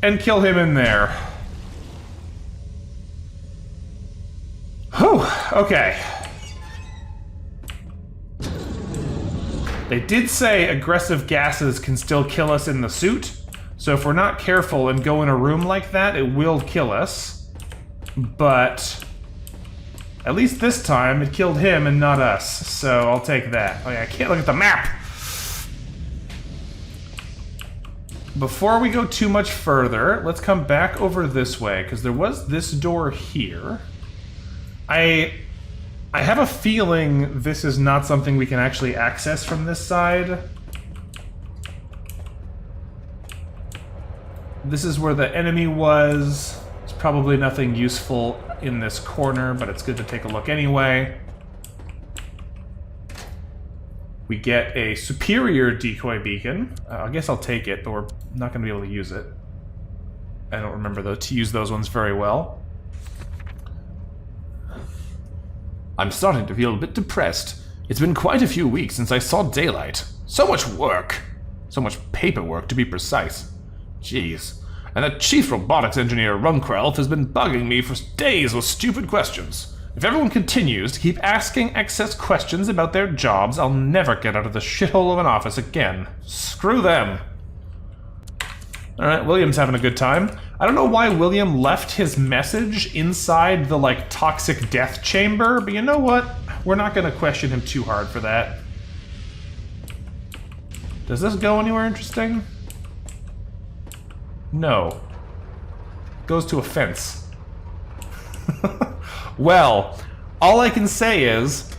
and kill him in there. Whew, okay. They did say aggressive gases can still kill us in the suit, so if we're not careful and go in a room like that, it will kill us. But at least this time it killed him and not us, so I'll take that. Oh yeah, I can't look at the map! Before we go too much further, let's come back over this way, because there was this door here. I have a feeling this is not something we can actually access from this side. This is where the enemy was. There's probably nothing useful in this corner, but it's good to take a look anyway. We get a superior decoy beacon. I guess I'll take it, but we're not going to be able to use it. I don't remember to use those ones very well. I'm starting to feel a bit depressed. It's been quite a few weeks since I saw daylight. So much work. So much paperwork, to be precise. Jeez. And that chief robotics engineer, Runkrelf, has been bugging me for days with stupid questions. If everyone continues to keep asking excess questions about their jobs, I'll never get out of the shithole of an office again. Screw them. Alright, William's having a good time. I don't know why William left his message inside the, like, toxic death chamber, but you know what? We're not gonna question him too hard for that. Does this go anywhere interesting? No. Goes to a fence. Well, all I can say is...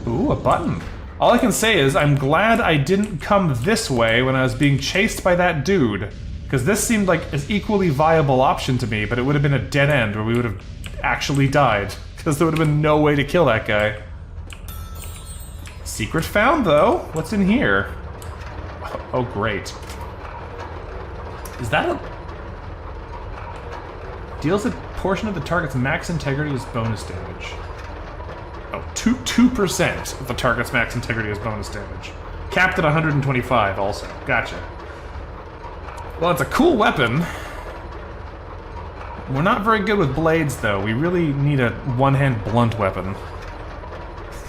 Ooh, a button. All I can say is I'm glad I didn't come this way when I was being chased by that dude. Because this seemed like an equally viable option to me, but it would have been a dead end where we would have actually died. Because there would have been no way to kill that guy. Secret found, though. What's in here? Oh, great. Is that a... Deals a portion of the target's max integrity as bonus damage. Oh, 2% of the target's max integrity as bonus damage. Capped at 125 also. Gotcha. Well, it's a cool weapon. We're not very good with blades, though. We really need a one-hand blunt weapon.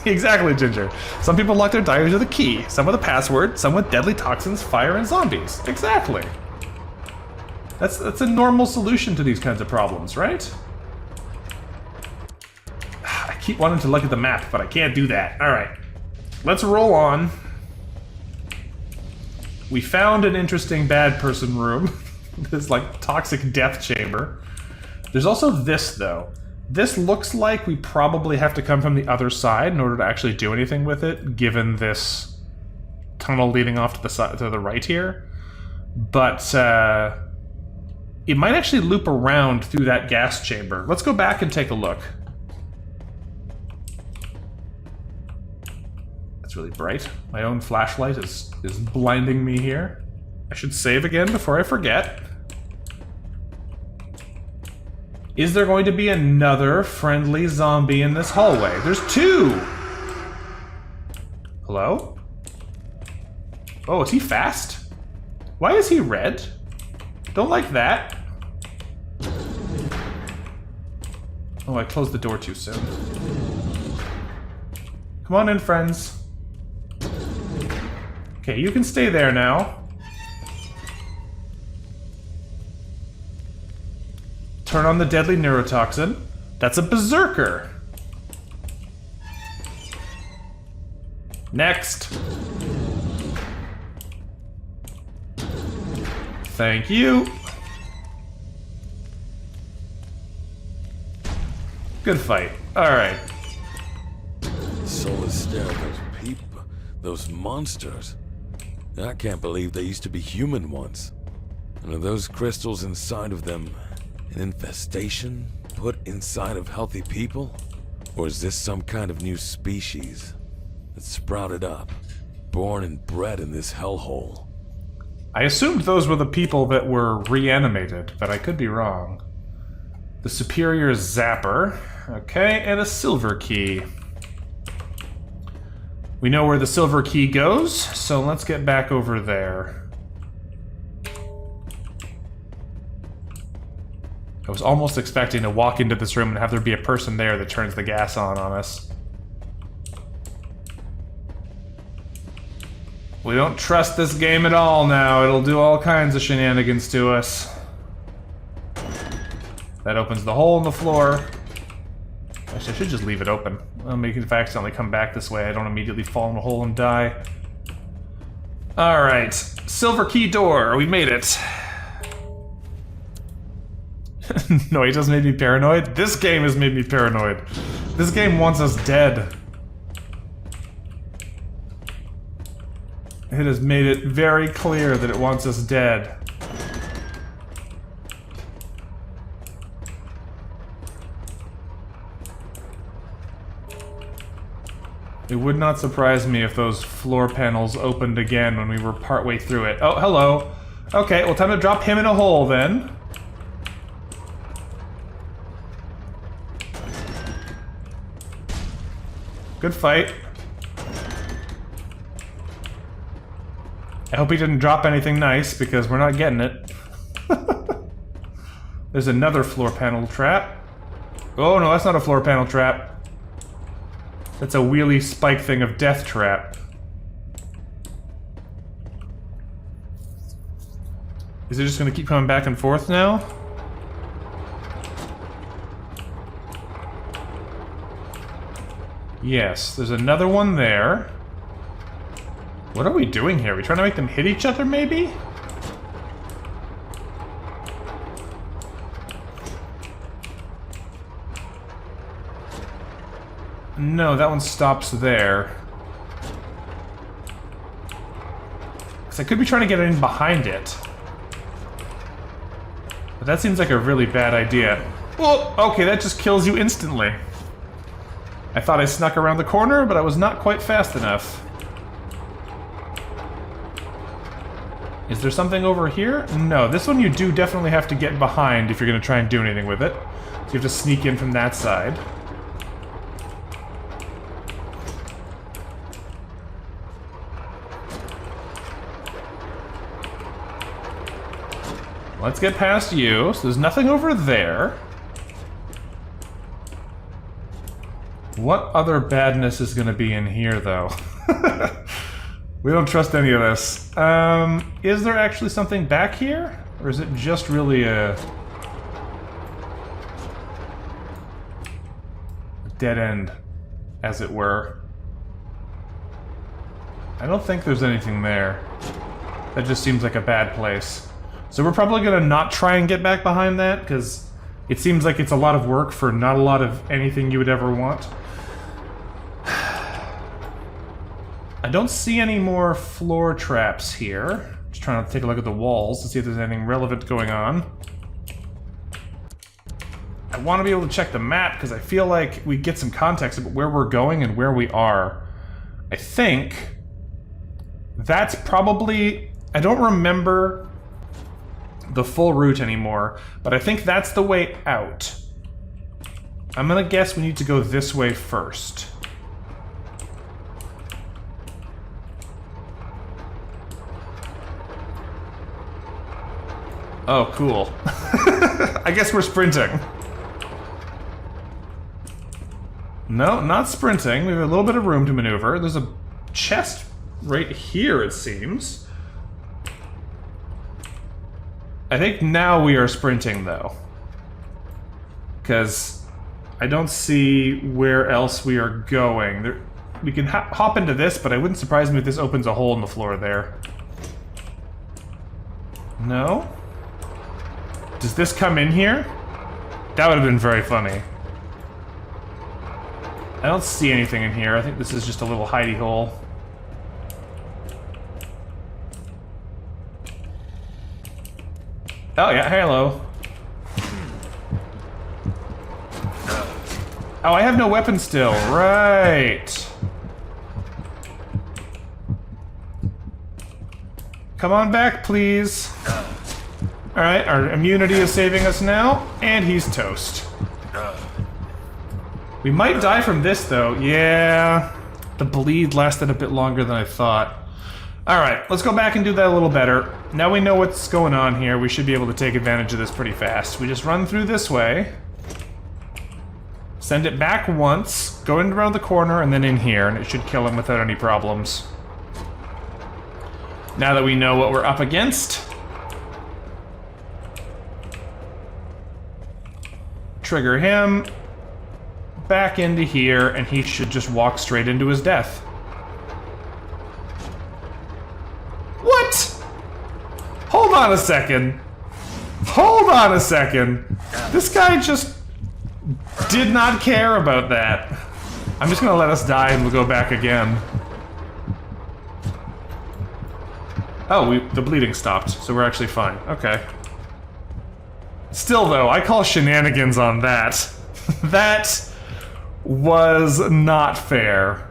Exactly, Ginger. Some people lock their diaries with a key, some with a password, some with deadly toxins, fire, and zombies. Exactly. That's a normal solution to these kinds of problems, right? I keep wanting to look at the map, but I can't do that. Alright. Let's roll on. We found an interesting bad person room. This, like, toxic death chamber. There's also this, though. This looks like we probably have to come from the other side in order to actually do anything with it, given this tunnel leading off to the side, to the right here. But it might actually loop around through that gas chamber. Let's go back and take a look. That's really bright. My own flashlight is blinding me here. I should save again before I forget. Is there going to be another friendly zombie in this hallway? There's two! Hello? Oh, is he fast? Why is he red? Don't like that. Oh, I closed the door too soon. Come on in, friends. Okay, you can stay there now. Turn on the deadly neurotoxin. That's a berserker. Next. Thank you. Good fight. Alright. Soulless stare, those people, those monsters. I can't believe they used to be human once. And are those crystals inside of them an infestation put inside of healthy people? Or is this some kind of new species that sprouted up, born and bred in this hellhole? I assumed those were the people that were reanimated, but I could be wrong. The superior zapper. Okay, and a silver key. We know where the silver key goes, so let's get back over there. I was almost expecting to walk into this room and have there be a person there that turns the gas on us. We don't trust this game at all now. It'll do all kinds of shenanigans to us. That opens the hole in the floor. Actually, I should just leave it open. Maybe if I accidentally come back this way, I don't immediately fall in the hole and die. Alright. Silver key door. We made it. No, it doesn't make me paranoid. This game has made me paranoid. This game wants us dead. It has made it very clear that it wants us dead. It would not surprise me if those floor panels opened again when we were partway through it. Oh, hello. Okay, well, time to drop him in a hole then. Good fight. I hope he didn't drop anything nice, because we're not getting it. There's another floor panel trap. Oh no, that's not a floor panel trap. That's a wheelie spike thing of death trap. Is it just gonna keep coming back and forth now? Yes, there's another one there. What are we doing here? Are we trying to make them hit each other, maybe? No, that one stops there. Because I could be trying to get in behind it. But that seems like a really bad idea. Well, okay, that just kills you instantly. I thought I snuck around the corner, but I was not quite fast enough. Is there something over here? No, this one you do definitely have to get behind if you're going to try and do anything with it. So you have to sneak in from that side. Let's get past you. So there's nothing over there. What other badness is going to be in here, though? We don't trust any of this. Is there actually something back here? Or is it just really a dead end, as it were? I don't think there's anything there. That just seems like a bad place. So we're probably gonna not try and get back behind that, because it seems like it's a lot of work for not a lot of anything you would ever want. I don't see any more floor traps here. Just trying to take a look at the walls to see if there's anything relevant going on. I want to be able to check the map, because I feel like we get some context about where we're going and where we are. I think that's probably... I don't remember the full route anymore, but I think that's the way out. I'm gonna guess we need to go this way first. Oh, cool. I guess we're sprinting. No, not sprinting. We have a little bit of room to maneuver. There's a chest right here, it seems. I think now we are sprinting, though. Because I don't see where else we are going. We can hop into this, but it wouldn't surprise me if this opens a hole in the floor there. No? Does this come in here? That would have been very funny. I don't see anything in here. I think this is just a little hidey hole. Oh yeah, hello. Oh, I have no weapon still. Right. Come on back, please. Alright, our immunity is saving us now, and he's toast. We might die from this, though. Yeah, the bleed lasted a bit longer than I thought. Alright, let's go back and do that a little better. Now we know what's going on here, we should be able to take advantage of this pretty fast. We just run through this way. Send it back once, go in around the corner, and then in here, and it should kill him without any problems. Now that we know what we're up against... trigger him, back into here, and he should just walk straight into his death. What? Hold on a second. Hold on a second. This guy just did not care about that. I'm just gonna let us die and we'll go back again. Oh, the bleeding stopped, so we're actually fine. Okay. Still, though, I call shenanigans on that. That was not fair.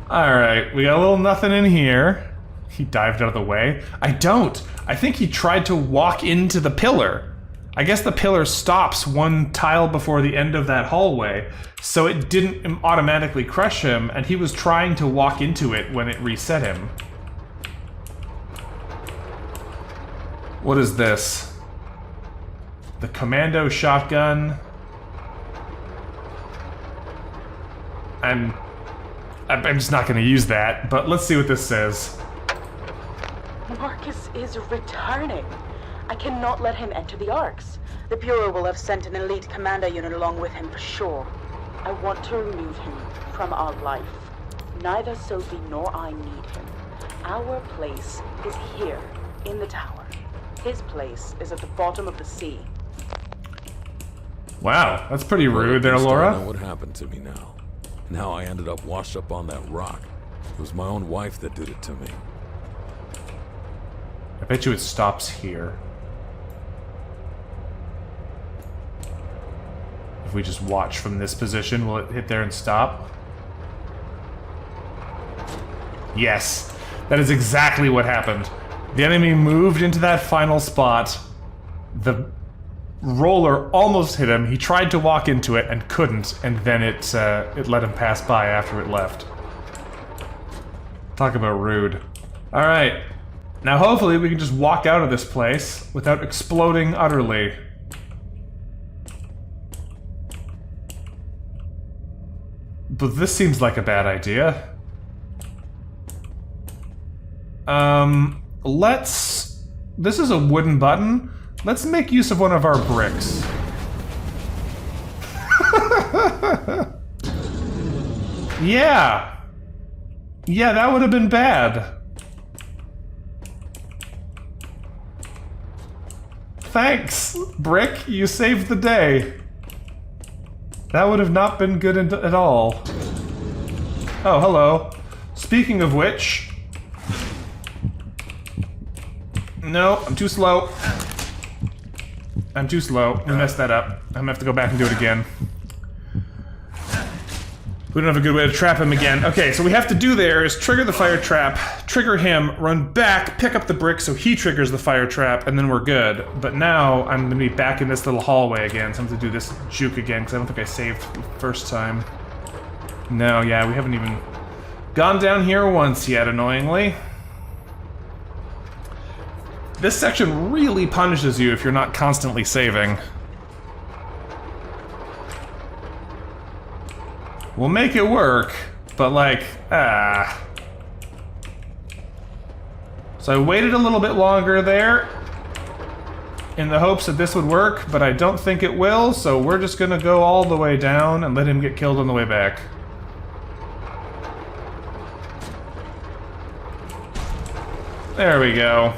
Alright, we got a little nothing in here. He dived out of the way. I don't. I think he tried to walk into the pillar. I guess the pillar stops one tile before the end of that hallway, so it didn't automatically crush him, and he was trying to walk into it when it reset him. What is this? The commando shotgun. I'm just not going to use that, but let's see what this says. Marcus is returning. I cannot let him enter the Arx. The Bureau will have sent an elite commando unit along with him for sure. I want to remove him from our life. Neither Sophie nor I need him. Our place is here, in the tower. His place is at the bottom of the sea. Wow, that's pretty rude there, Laura. I don't know what happened to me now. And how I ended up washed up on that rock. It was my own wife that did it to me. I bet you it stops here. If we just watch from this position, will it hit there and stop? Yes. That is exactly what happened. The enemy moved into that final spot. The roller almost hit him. He tried to walk into it and couldn't, and then it let him pass by after it left. Talk about rude. Alright. Now hopefully we can just walk out of this place without exploding utterly. But this seems like a bad idea. This is a wooden button. Let's make use of one of our bricks. Yeah. Yeah, that would have been bad. Thanks, Brick. You saved the day. That would have not been good at all. Oh, hello. Speaking of which... No, I'm too slow. I'm too slow. I messed that up. I'm gonna have to go back and do it again. We don't have a good way to trap him again. Okay, so what we have to do there is trigger the fire trap, trigger him, run back, pick up the brick so he triggers the fire trap, and then we're good. But now I'm gonna be back in this little hallway again, so I'm gonna do this juke again, because I don't think I saved the first time. No, yeah, we haven't even gone down here once yet, annoyingly. This section really punishes you if you're not constantly saving. We'll make it work, but like, So I waited a little bit longer there in the hopes that this would work, but I don't think it will, so we're just gonna go all the way down and let him get killed on the way back. There we go.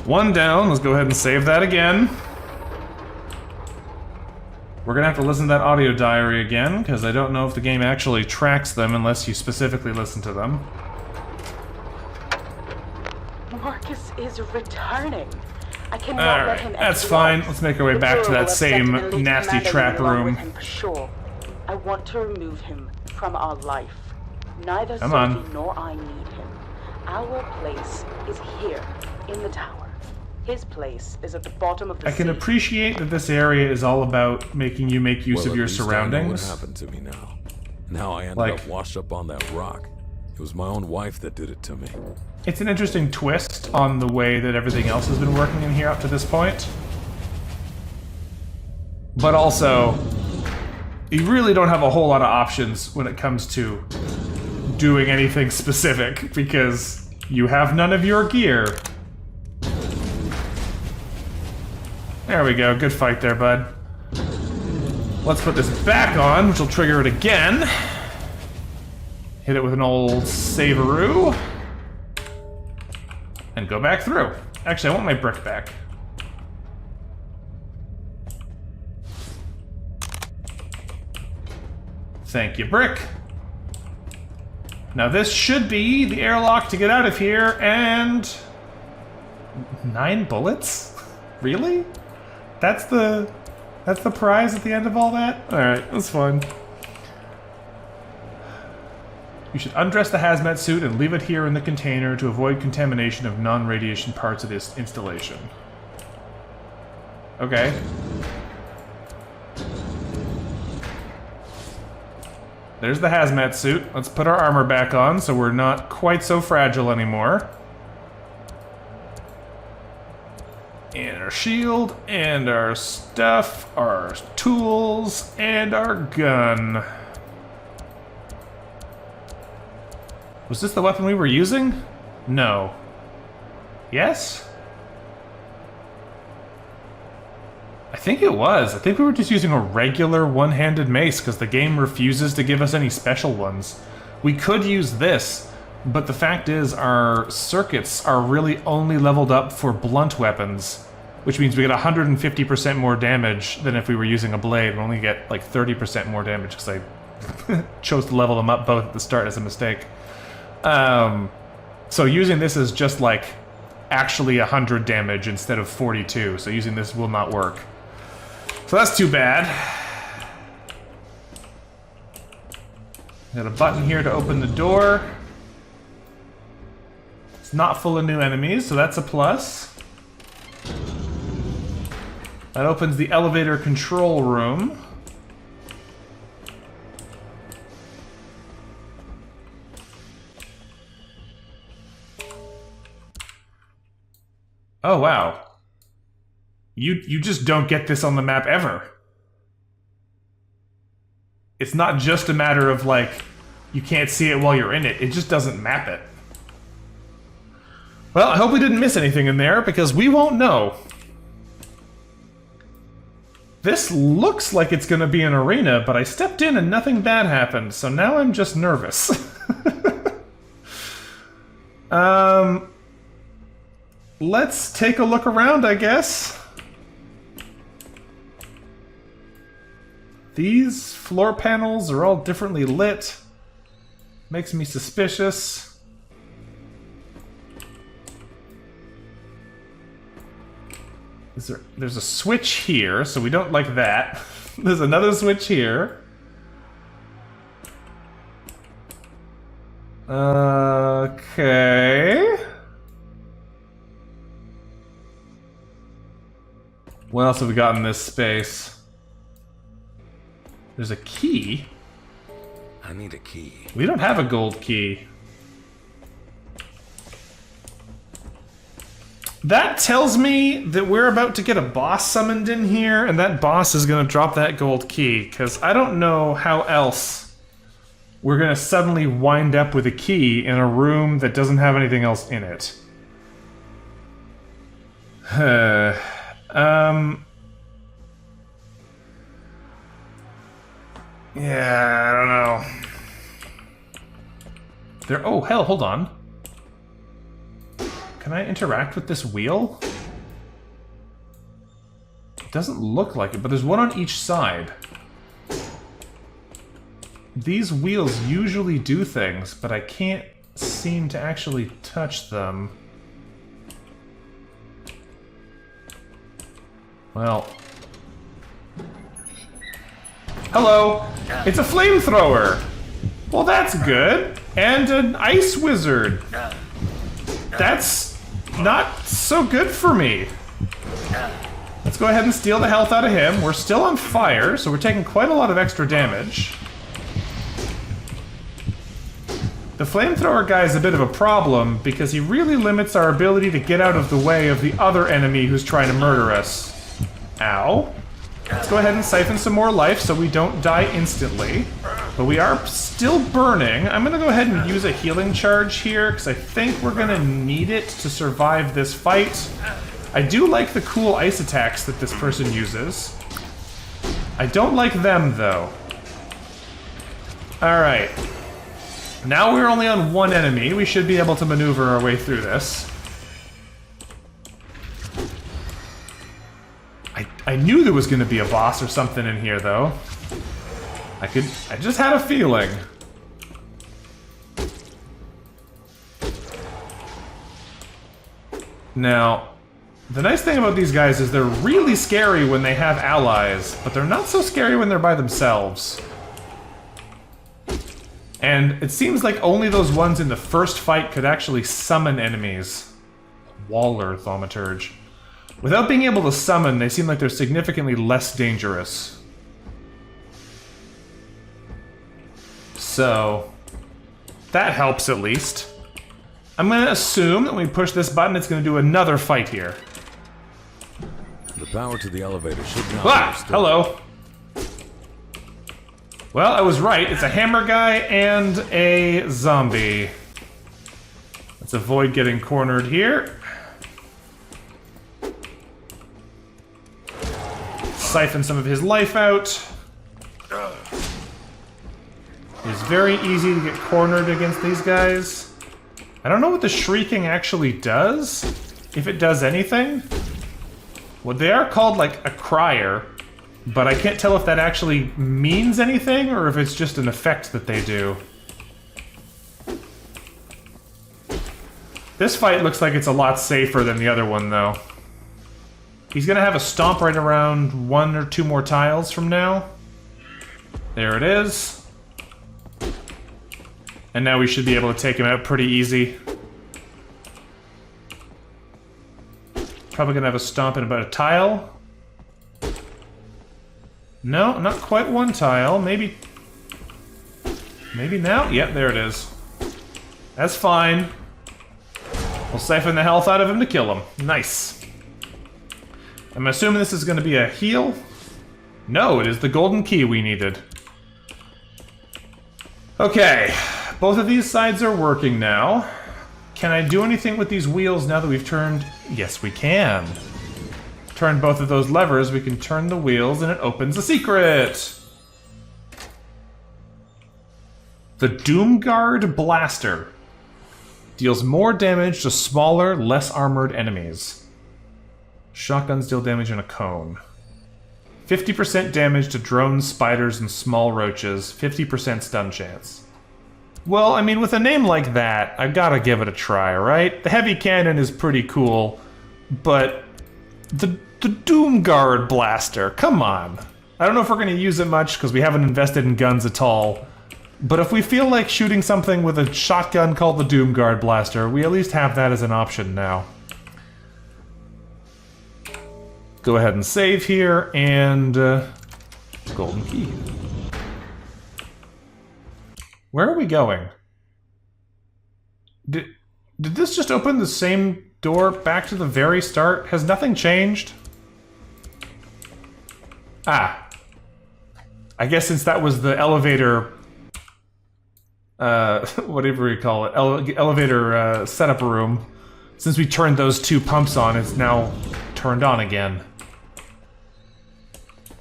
One down, let's go ahead and save that again. We're gonna have to listen to that audio diary again, because I don't know if the game actually tracks them unless you specifically listen to them. Marcus is returning. I cannot let him enter. That's fine. Let's make our way back to that same nasty trap room. For sure. I want to remove him from our life. Neither Come Sophie on. nor I need him. Our place is here, in the tower. His place is at the bottom of the sea. I can appreciate that this area is all about making you make use of your surroundings. What happened to me now? Now I ended Like- up washed up on that rock. It was my own wife that did it to me. It's an interesting twist on the way that everything else has been working in here up to this point. But also, you really don't have a whole lot of options when it comes to doing anything specific, because you have none of your gear. There we go, good fight there, bud. Let's put this back on, which will trigger it again. Hit it with an old saveroo. And go back through. Actually, I want my brick back. Thank you, brick. Now this should be the airlock to get out of here, and... 9 bullets? Really? That's the prize at the end of all that? Alright, that's fine. You should undress the hazmat suit and leave it here in the container to avoid contamination of non-radiation parts of this installation. Okay. There's the hazmat suit. Let's put our armor back on so we're not quite so fragile anymore. And our shield, and our stuff, our tools, and our gun. Was this the weapon we were using? No. Yes? I think it was. I think we were just using a regular one-handed mace because the game refuses to give us any special ones. We could use this, but the fact is our circuits are really only leveled up for blunt weapons, which means we get 150% more damage than if we were using a blade. We only get like 30% more damage because I chose to level them up both at the start as a mistake. So using this is just like actually 100 damage instead of 42, so using this will not work. So that's too bad. Got a button here to open the door. It's not full of new enemies, so that's a plus. That opens the elevator control room. Oh, wow. You just don't get this on the map ever. It's not just a matter of, like, you can't see it while you're in it. It just doesn't map it. Well, I hope we didn't miss anything in there, because we won't know. This looks like it's going to be an arena, but I stepped in and nothing bad happened, so now I'm just nervous. Let's take a look around, I guess. These floor panels are all differently lit. Makes me suspicious. There's a switch here, so we don't like that. There's another switch here. Okay. What else have we got in this space? There's a key. I need a key. We don't have a gold key. That tells me that we're about to get a boss summoned in here, and that boss is going to drop that gold key, because I don't know how else we're going to suddenly wind up with a key in a room that doesn't have anything else in it. Yeah, I don't know. Oh, hell, hold on. Can I interact with this wheel? It doesn't look like it, but there's one on each side. These wheels usually do things, but I can't seem to actually touch them. Well... Hello! It's a flamethrower! Well, that's good. And an ice wizard. That's not so good for me. Let's go ahead and steal the health out of him. We're still on fire, so we're taking quite a lot of extra damage. The flamethrower guy is a bit of a problem because he really limits our ability to get out of the way of the other enemy who's trying to murder us. Ow. Let's go ahead and siphon some more life so we don't die instantly. But we are still burning. I'm gonna go ahead and use a healing charge here because I think we're gonna need it to survive this fight. I do like the cool ice attacks that this person uses. I don't like them though. Alright. Now we're only on one enemy. We should be able to maneuver our way through this. I knew there was going to be a boss or something in here, though. I just had a feeling. Now, the nice thing about these guys is they're really scary when they have allies, but they're not so scary when they're by themselves. And it seems like only those ones in the first fight could actually summon enemies. Waller Thaumaturge. Without being able to summon, they seem like they're significantly less dangerous. So, that helps at least. I'm going to assume that when we push this button, it's going to do another fight here. The power to the elevator should not Ah! be restored. Hello. Well, I was right. It's a hammer guy and a zombie. Let's avoid getting cornered here. Siphon some of his life out. It's very easy to get cornered against these guys. I don't know what the shrieking actually does. If it does anything. Well, they are called like a crier, but I can't tell if that actually means anything or if it's just an effect that they do. This fight looks like it's a lot safer than the other one, though. He's gonna have a stomp right around 1 or 2 more tiles from now. There it is. And now we should be able to take him out pretty easy. Probably gonna have a stomp in about a tile. No, not quite one tile. Maybe now? Yep, there it is. That's fine. We'll siphon the health out of him to kill him. Nice. I'm assuming this is gonna be a heal. No, it is the golden key we needed. Okay, both of these sides are working now. Can I do anything with these wheels now that we've turned... Yes, we can. Turn both of those levers, we can turn the wheels and it opens a secret! The Doomguard Blaster. Deals more damage to smaller, less armored enemies. Shotguns deal damage in a cone. 50% damage to drones, spiders, and small roaches. 50% stun chance. Well, I mean, with a name like that, I've gotta give it a try, right? The heavy cannon is pretty cool, but the Doomguard Blaster, come on. I don't know if we're gonna use it much because we haven't invested in guns at all, but if we feel like shooting something with a shotgun called the Doomguard Blaster, we at least have that as an option now. Go ahead and save here, and golden key. Where are we going? Did this just open the same door back to the very start? Has nothing changed? Ah. I guess since that was the elevator... whatever you call it, elevator setup room, since we turned those two pumps on, it's now turned on again.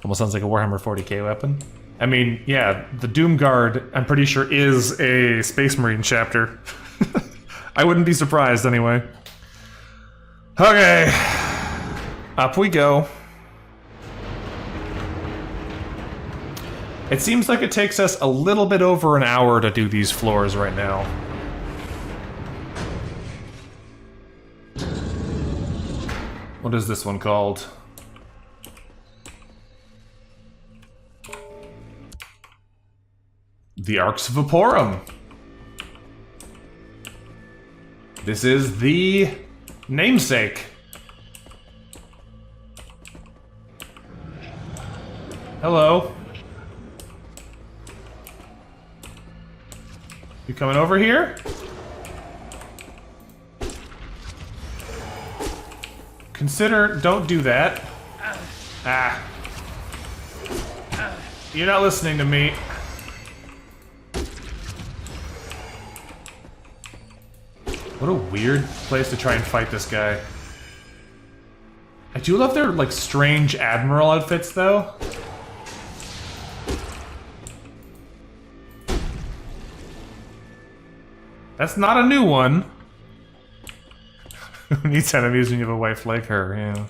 Almost sounds like a Warhammer 40k weapon. I mean, yeah, the Doomguard, I'm pretty sure, is a Space Marine chapter. I wouldn't be surprised, anyway. Okay. Up we go. It seems like it takes us a little bit over an hour to do these floors right now. What is this one called? The Arx Vaporum. This is the namesake. Hello. You coming over here? Consider, don't do that. Ah. You're not listening to me. What a weird place to try and fight this guy. I do love their, like, strange admiral outfits, though. That's not a new one. Who needs enemies when you have a wife like her? Yeah.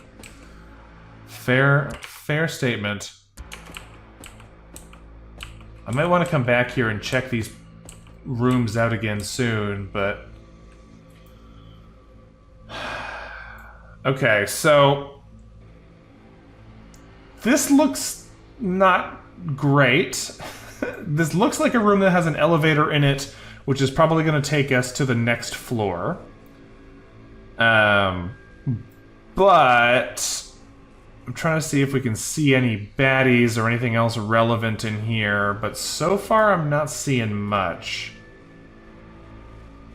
Fair statement. I might want to come back here and check these rooms out again soon, but... Okay, so... This looks not great. This looks like a room that has an elevator in it, which is probably going to take us to the next floor. But... I'm trying to see if we can see any baddies or anything else relevant in here, but so far I'm not seeing much.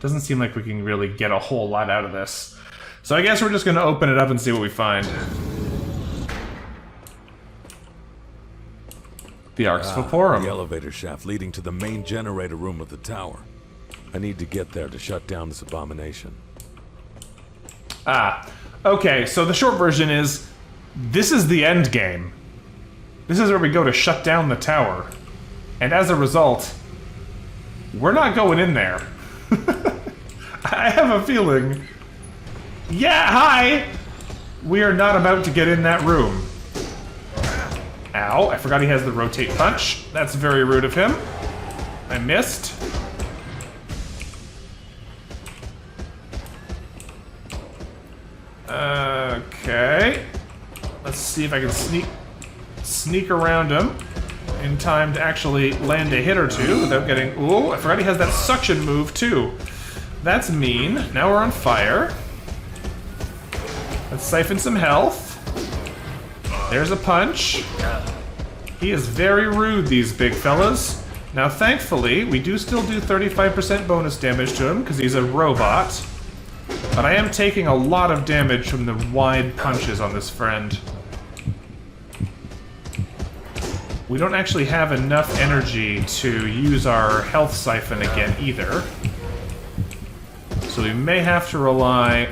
Doesn't seem like we can really get a whole lot out of this. So I guess we're just going to open it up and see what we find. The Arx Vaporum. The elevator shaft leading to the main generator room of the tower. I need to get there to shut down this abomination. Ah, okay, so the short version is, this is the end game. This is where we go to shut down the tower. And as a result, we're not going in there. I have a feeling... Yeah, hi! We are not about to get in that room. Ow, I forgot he has the rotate punch. That's very rude of him. I missed. Okay. Let's see if I can sneak around him. in time to actually land a hit or two without getting... Ooh, I forgot he has that suction move, too. That's mean. Now we're on fire. Let's siphon some health. There's a punch. He is very rude, these big fellas. Now, thankfully, we do still do 35% bonus damage to him, because he's a robot. But I am taking a lot of damage from the wide punches on this friend. We don't actually have enough energy to use our health siphon again, either. So we may have to rely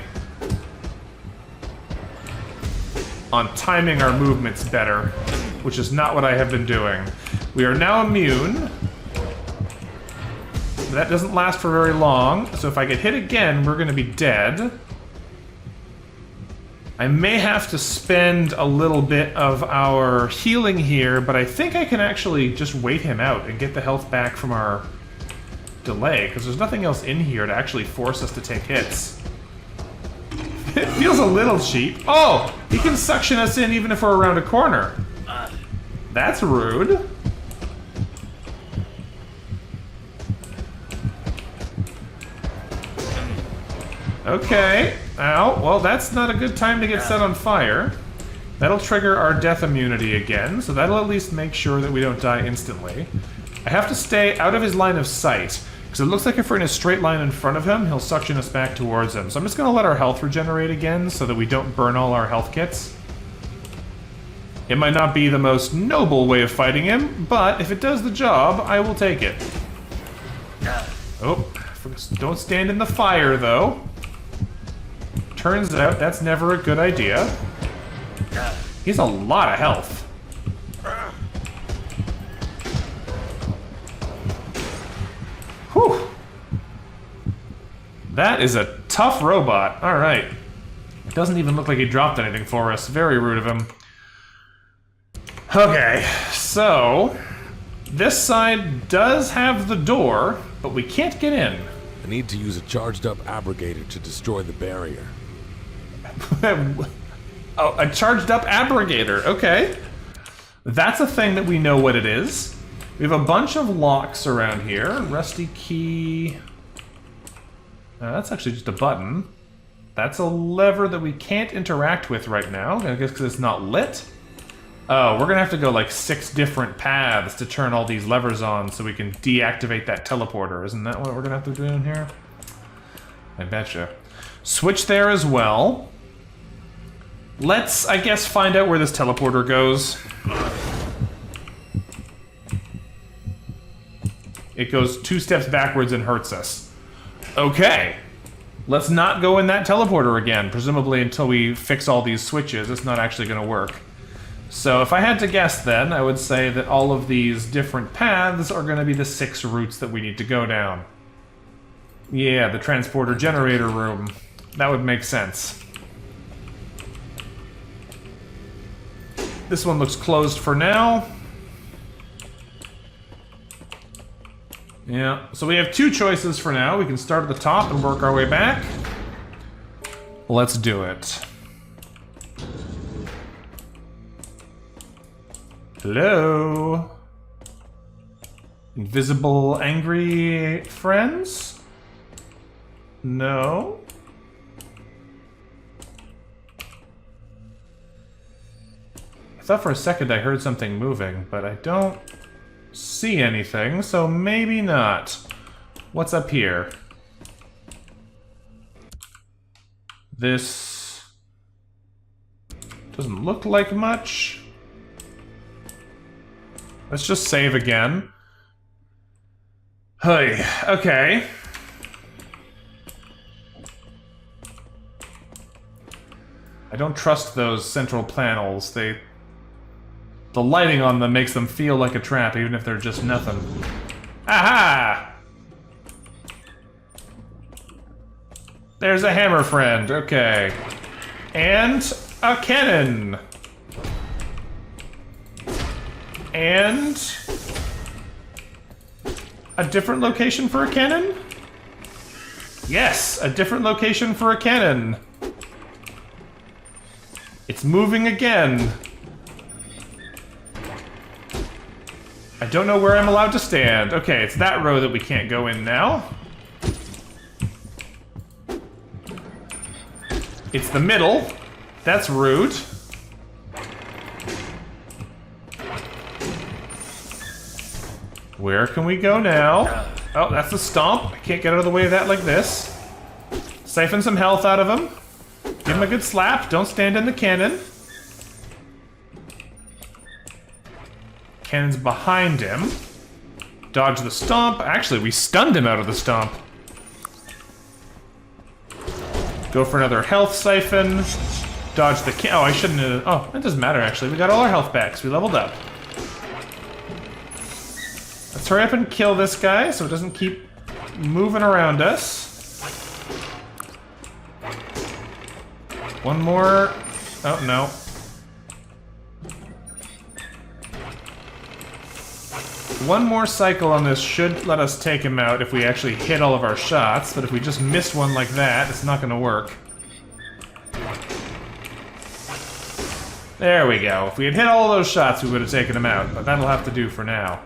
on timing our movements better, which is not what I have been doing. We are now immune. That doesn't last for very long, so if I get hit again, we're going to be dead. I may have to spend a little bit of our healing here, but I think I can actually just wait him out and get the health back from our delay, because there's nothing else in here to actually force us to take hits. It feels a little cheap. Oh! He can suction us in even if we're around a corner. That's rude. Okay. Ow. Well, that's not a good time to get set on fire. That'll trigger our death immunity again, so that'll at least make sure that we don't die instantly. I have to stay out of his line of sight, because it looks like if we're in a straight line in front of him, he'll suction us back towards him. So I'm just going to let our health regenerate again so that we don't burn all our health kits. It might not be the most noble way of fighting him, but if it does the job, I will take it. Oh, don't stand in the fire, though. Turns out that's never a good idea. He's a lot of health. Whew. That is a tough robot. Alright. It doesn't even look like he dropped anything for us. Very rude of him. Okay, so... this side does have the door, but we can't get in. I need to use a charged-up abrogator to destroy the barrier. Oh, a charged-up abrogator. Okay. That's a thing that we know what it is. We have a bunch of locks around here. Rusty key. That's actually just a button. That's a lever that we can't interact with right now. I guess because it's not lit. Oh, we're gonna have to go like 6 different paths to turn all these levers on so we can deactivate that teleporter. Isn't that what we're gonna have to do in here? I betcha. Switch there as well. Let's, I guess, find out where this teleporter goes. It goes 2 steps backwards and hurts us. Okay. Let's not go in that teleporter again, presumably until we fix all these switches. It's not actually going to work. So if I had to guess then, I would say that all of these different paths are going to be the 6 routes that we need to go down. Yeah, the transporter generator room. That would make sense. This one looks closed for now. Yeah, so we have 2 choices for now. We can start at the top and work our way back. Let's do it. Hello? Invisible angry friends? No? I thought for a second I heard something moving, but I don't see anything, so maybe not. What's up here? This doesn't look like much. Let's just save again. Hey, okay. I don't trust those central panels. The lighting on them makes them feel like a trap, even if they're just nothing. Aha! There's a hammer friend, okay. And a cannon! And a different location for a cannon? Yes, a different location for a cannon. It's moving again. don't know where I'm allowed to stand. Okay, it's that row that we can't go in now. It's the middle. That's rude. Where can we go now? Oh, that's the stomp. I can't get out of the way of that like this. Siphon some health out of him. Give him a good slap. Don't stand in the cannon. Cannon's behind him. Dodge the stomp. Actually, we stunned him out of the stomp. Go for another health siphon. Dodge the oh, I shouldn't have. Oh, it doesn't matter actually. We got all our health back, so we leveled up. Let's hurry up and kill this guy so it doesn't keep moving around us. One more. Oh, no. One more cycle on this should let us take him out if we actually hit all of our shots, but if we just missed one like that, it's not going to work. There we go. If we had hit all of those shots, we would have taken him out, but that'll have to do for now.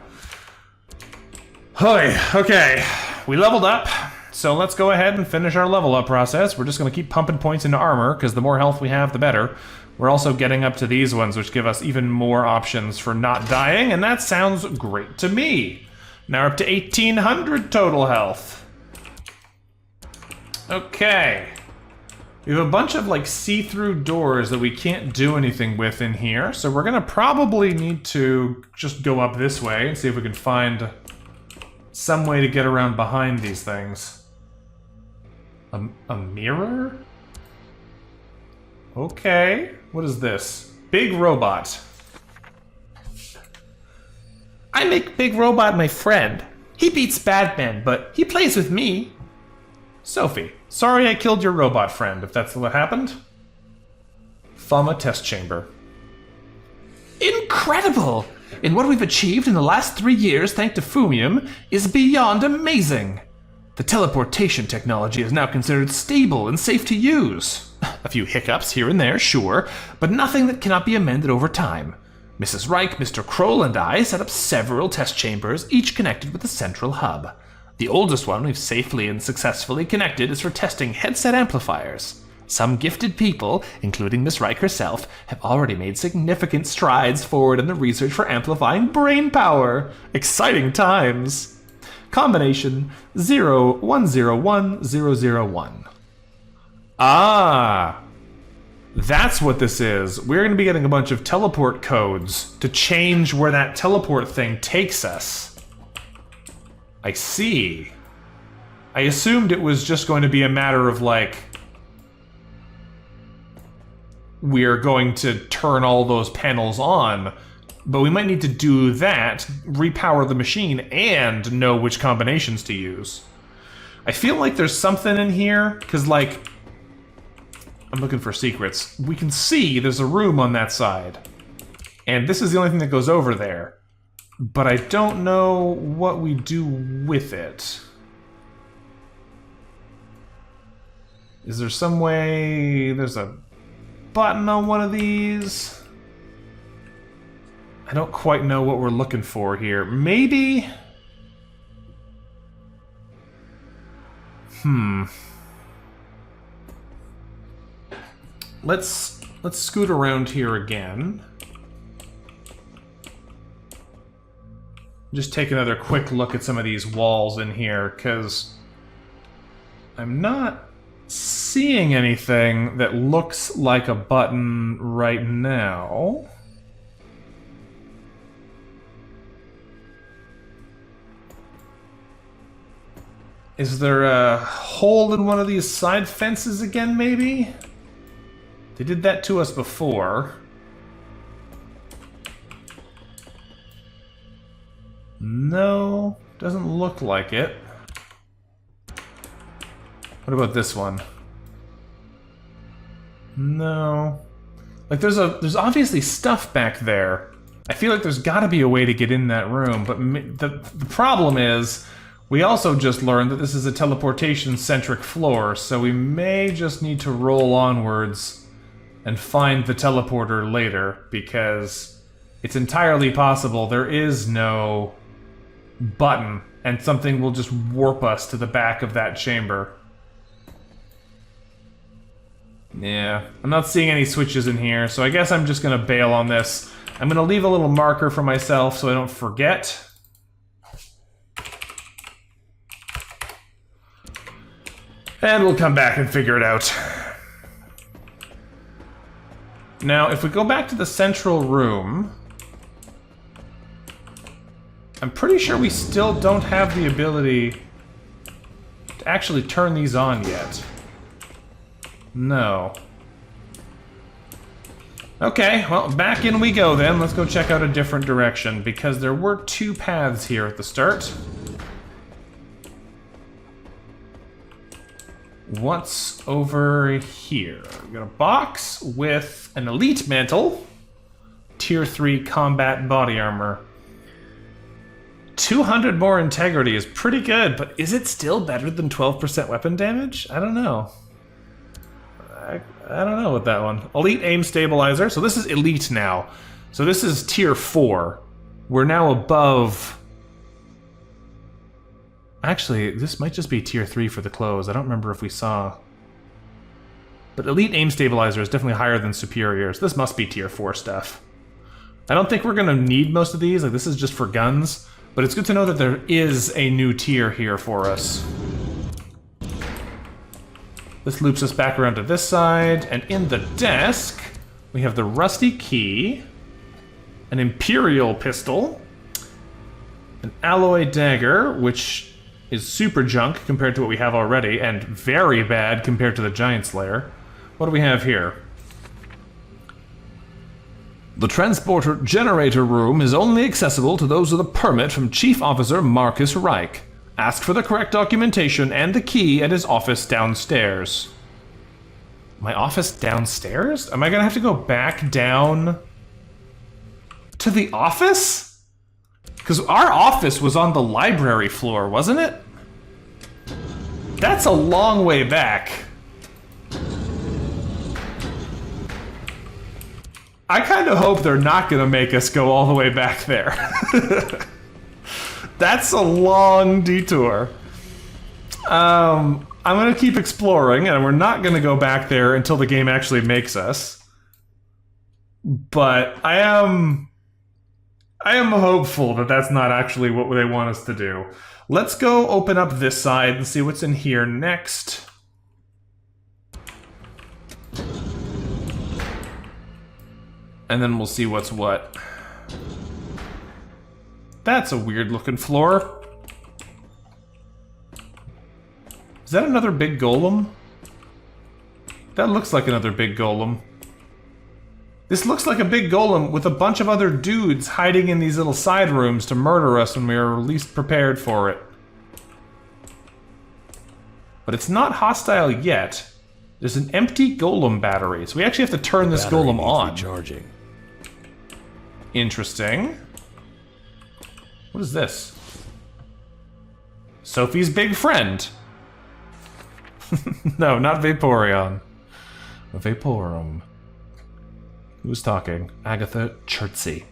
Hoy, okay, we leveled up, so let's go ahead and finish our level up process. We're just going to keep pumping points into armor, because the more health we have, the better. We're also getting up to these ones, which give us even more options for not dying, and that sounds great to me. Now we're up to 1,800 total health. Okay. We have a bunch of, like, see-through doors that we can't do anything with in here, so we're going to probably need to just go up this way and see if we can find some way to get around behind these things. A mirror? Okay. What is this? Big Robot. I make Big Robot my friend. He beats Batman, but he plays with me. Sophie, sorry I killed your robot friend, if that's what happened. Fama test chamber. Incredible! And what we've achieved in the last 3 years, thanks to Fumium, is beyond amazing. The teleportation technology is now considered stable and safe to use. A few hiccups here and there, sure, but nothing that cannot be amended over time. Mrs. Reich, Mr. Kroll, and I set up several test chambers, each connected with a central hub. The oldest one we've safely and successfully connected is for testing headset amplifiers. Some gifted people, including Miss Reich herself, have already made significant strides forward in the research for amplifying brain power. Exciting times! Combination 0101001. Ah! That's what this is. We're going to be getting a bunch of teleport codes to change where that teleport thing takes us. I see. I assumed it was just going to be a matter of, like, we're going to turn all those panels on, but we might need to do that, repower the machine, and know which combinations to use. I feel like there's something in here, because, like, I'm looking for secrets. We can see there's a room on that side, and this is the only thing that goes over there, but I don't know what we do with it. Is there some way... There's a button on one of these? I don't quite know what we're looking for here. Maybe? Let's scoot around here again. Just take another quick look at some of these walls in here, because I'm not seeing anything that looks like a button right now. Is there a hole in one of these side fences again, maybe? They did that to us before. No, doesn't look like it. What about this one? No. Like, there's obviously stuff back there. I feel like there's gotta be a way to get in that room, but the problem is, we also just learned that this is a teleportation-centric floor, so we may just need to roll onwards and find the teleporter later, because it's entirely possible there is no button, and something will just warp us to the back of that chamber. Yeah, I'm not seeing any switches in here, so I guess I'm just gonna bail on this. I'm gonna leave a little marker for myself so I don't forget. And we'll come back and figure it out. Now, if we go back to the central room, I'm pretty sure we still don't have the ability to actually turn these on yet. No. Okay, well, back in we go then. Let's go check out a different direction, because there were 2 paths here at the start. What's over here? We got a box with an elite mantle, tier 3 combat body armor. 200 more integrity is pretty good, but is it still better than 12% weapon damage? I don't know. I don't know with that one. Elite aim stabilizer. So this is elite now. So this is tier 4. We're now above... Actually, this might just be tier 3 for the clothes. I don't remember if we saw... But elite aim stabilizer is definitely higher than superior, so this must be tier 4 stuff. I don't think we're going to need most of these. Like, this is just for guns. But it's good to know that there is a new tier here for us. This loops us back around to this side, and in the desk, we have the rusty key, an imperial pistol, an alloy dagger, which is super junk compared to what we have already, and very bad compared to the Giant Slayer. What do we have here? The transporter generator room is only accessible to those with a permit from Chief Officer Marcus Reich. Ask for the correct documentation and the key at his office downstairs. My office downstairs? Am I gonna have to go back down to the office? Because our office was on the library floor, wasn't it? That's a long way back. I kind of hope they're not gonna make us go all the way back there. That's a long detour. I'm gonna keep exploring, and we're not gonna go back there until the game actually makes us. But I am hopeful that that's not actually what they want us to do. Let's go open up this side and see what's in here next. And then we'll see what's what. That's a weird looking floor. Is that another big golem? That looks like another big golem. This looks like a big golem with a bunch of other dudes hiding in these little side rooms to murder us when we are least prepared for it. But it's not hostile yet. There's an empty golem battery, so we actually have to turn this golem on. Recharging. Interesting. What is this? Sophie's big friend. No, not Vaporeon. Vaporum. Who's talking? Agatha Chertsey.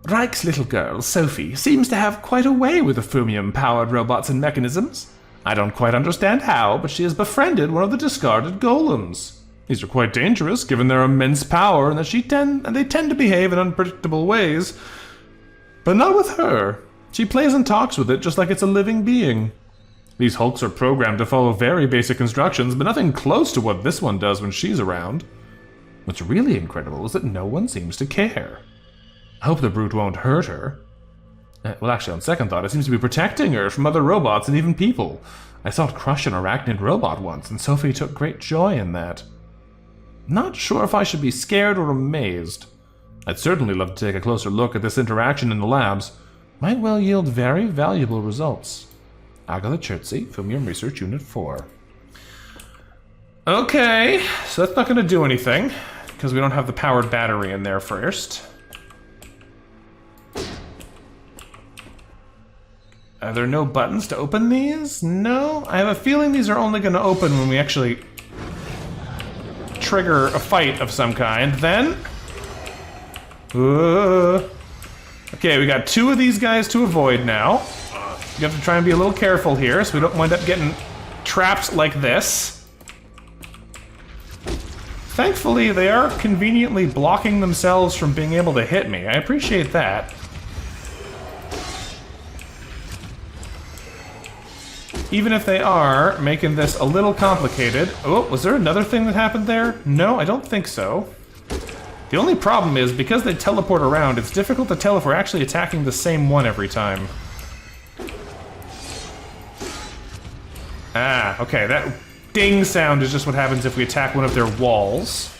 Reich's little girl, Sophie, seems to have quite a way with the Fumium-powered robots and mechanisms. I don't quite understand how, but she has befriended one of the discarded golems. These are quite dangerous, given their immense power, and they tend to behave in unpredictable ways. But not with her. She plays and talks with it just like it's a living being. These hulks are programmed to follow very basic instructions, but nothing close to what this one does when she's around. What's really incredible is that no one seems to care. I hope the brute won't hurt her. Well, actually, on second thought, it seems to be protecting her from other robots and even people. I saw it crush an arachnid robot once, and Sophie took great joy in that. Not sure if I should be scared or amazed. I'd certainly love to take a closer look at this interaction in the labs. Might well yield very valuable results. Agatha Chertsey, Fumium Research Unit 4. Okay, so that's not going to do anything, because we don't have the powered battery in there first. Are there no buttons to open these? No? I have a feeling these are only going to open when we actually trigger a fight of some kind. Then Okay, we got 2 of these guys to avoid now. You have to try and be a little careful here so we don't wind up getting trapped like this. Thankfully, they are conveniently blocking themselves from being able to hit me. I appreciate that. Even if they are making this a little complicated. Oh, was there another thing that happened there? No, I don't think so. The only problem is, because they teleport around, it's difficult to tell if we're actually attacking the same one every time. Ah, okay, that ding sound is just what happens if we attack one of their walls.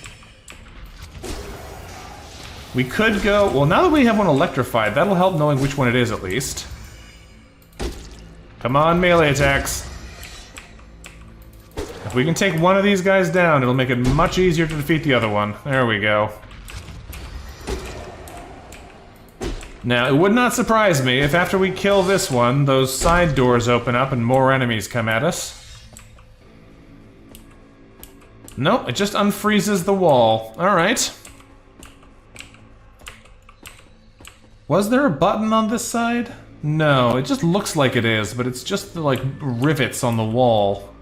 We could go... Well, now that we have one electrified, that'll help knowing which one it is, at least. Come on, melee attacks. If we can take one of these guys down, it'll make it much easier to defeat the other one. There we go. Now, it would not surprise me if after we kill this one, those side doors open up and more enemies come at us. Nope, it just unfreezes the wall. Alright. Was there a button on this side? No, it just looks like it is, but it's just like rivets on the wall.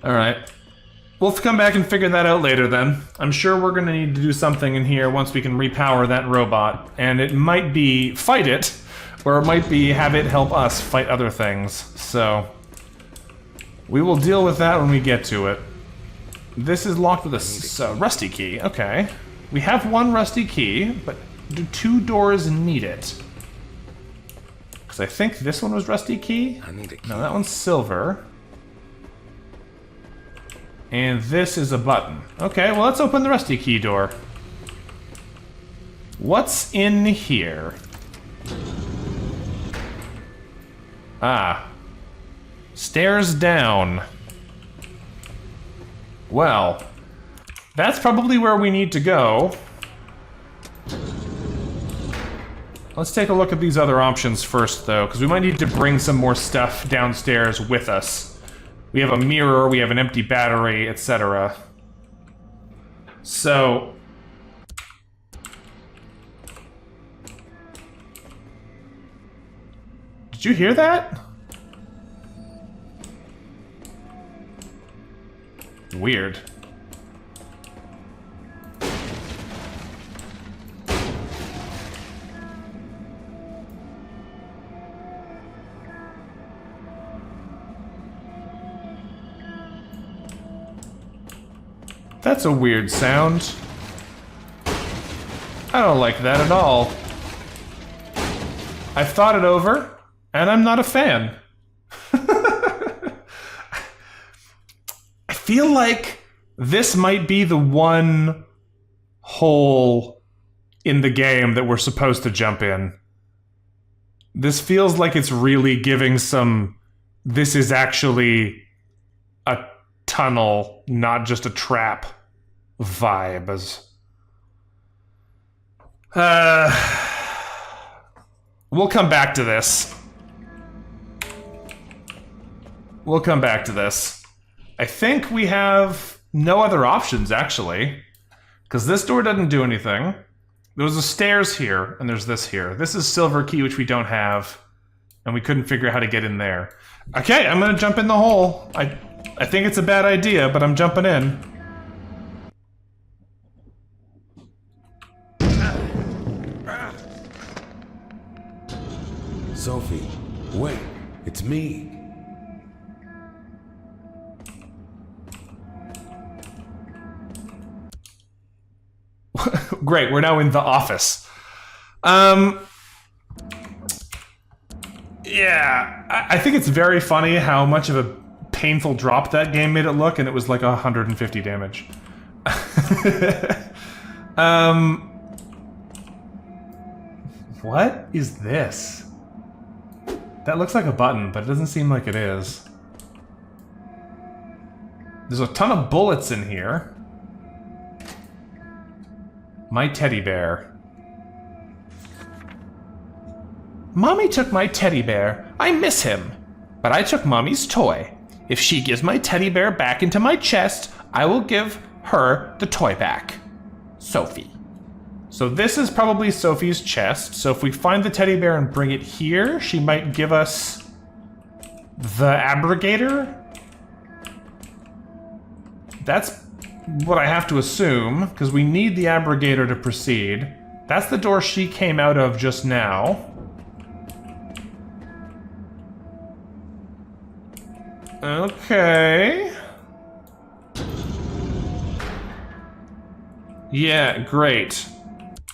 Alright. We'll come back and figure that out later then. I'm sure we're gonna need to do something in here once we can repower that robot. And it might be fight it, or it might be have it help us fight other things. So, we will deal with that when we get to it. This is locked with a rusty key, okay. We have one rusty key, but do 2 doors need it? Because I think this one was rusty key. I need a key. No, that one's silver. And this is a button. Okay, well, let's open the rusty key door. What's in here? Ah. Stairs down. Well, that's probably where we need to go. Let's take a look at these other options first, though, because we might need to bring some more stuff downstairs with us. We have a mirror, we have an empty battery, etc. So... Did you hear that? Weird. That's a weird sound. I don't like that at all. I've thought it over, and I'm not a fan. I feel like this might be the one hole in the game that we're supposed to jump in. This feels like it's really giving some... This is actually a tunnel, not just a trap vibes. We'll come back to this. We'll come back to this. I think we have no other options, actually. Because this door doesn't do anything. There's a stairs here, and there's this here. This is silver key, which we don't have. And we couldn't figure out how to get in there. Okay, I'm gonna jump in the hole. I think it's a bad idea, but I'm jumping in. Sophie, wait, it's me. Great, we're now in the office. Yeah, I think it's very funny how much of a painful drop that game made it look, and it was like 150 damage. What is this? That looks like a button, but it doesn't seem like it is. There's a ton of bullets in here. My teddy bear. Mommy took my teddy bear. I miss him. But I took Mommy's toy. If she gives my teddy bear back into my chest, I will give her the toy back. Sophie. So this is probably Sophie's chest. So if we find the teddy bear and bring it here, she might give us the abrogator. That's what I have to assume, because we need the abrogator to proceed. That's the door she came out of just now. Okay. Yeah, great.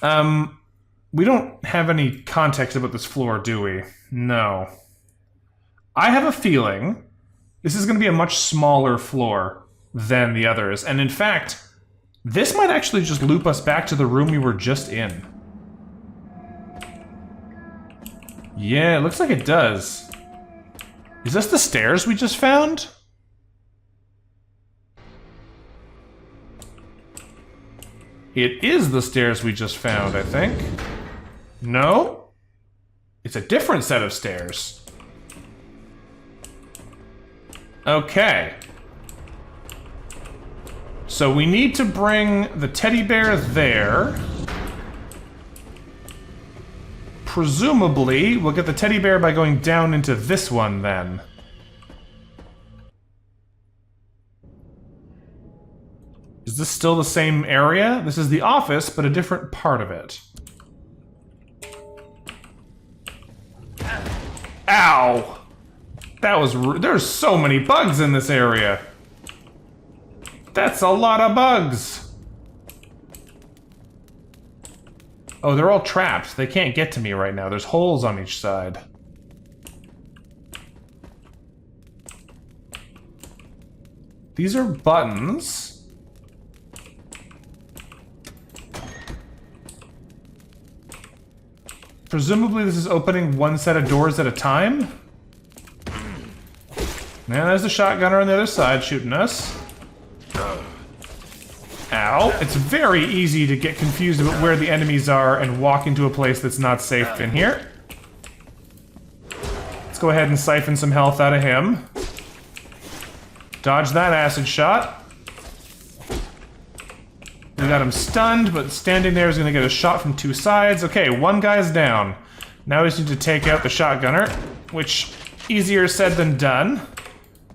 We don't have any context about this floor, do we? No. I have a feeling this is going to be a much smaller floor than the others. And in fact, this might actually just loop us back to the room we were just in. Yeah, it looks like it does. Is this the stairs we just found? It is the stairs we just found, I think. No? It's a different set of stairs. Okay. So we need to bring the teddy bear there. Presumably, we'll get the teddy bear by going down into this one, then. Is this still the same area? This is the office, but a different part of it. Ow! That was there's so many bugs in this area. That's a lot of bugs. Oh, they're all trapped. They can't get to me right now. There's holes on each side. These are buttons. Presumably this is opening one set of doors at a time. Now there's the shotgunner on the other side shooting us. Ow. It's very easy to get confused about where the enemies are and walk into a place that's not safe in here. Let's go ahead and siphon some health out of him. Dodge that acid shot. We got him stunned, but standing there is going to get a shot from two sides. Okay, one guy's down. Now we just need to take out the shotgunner, which easier said than done,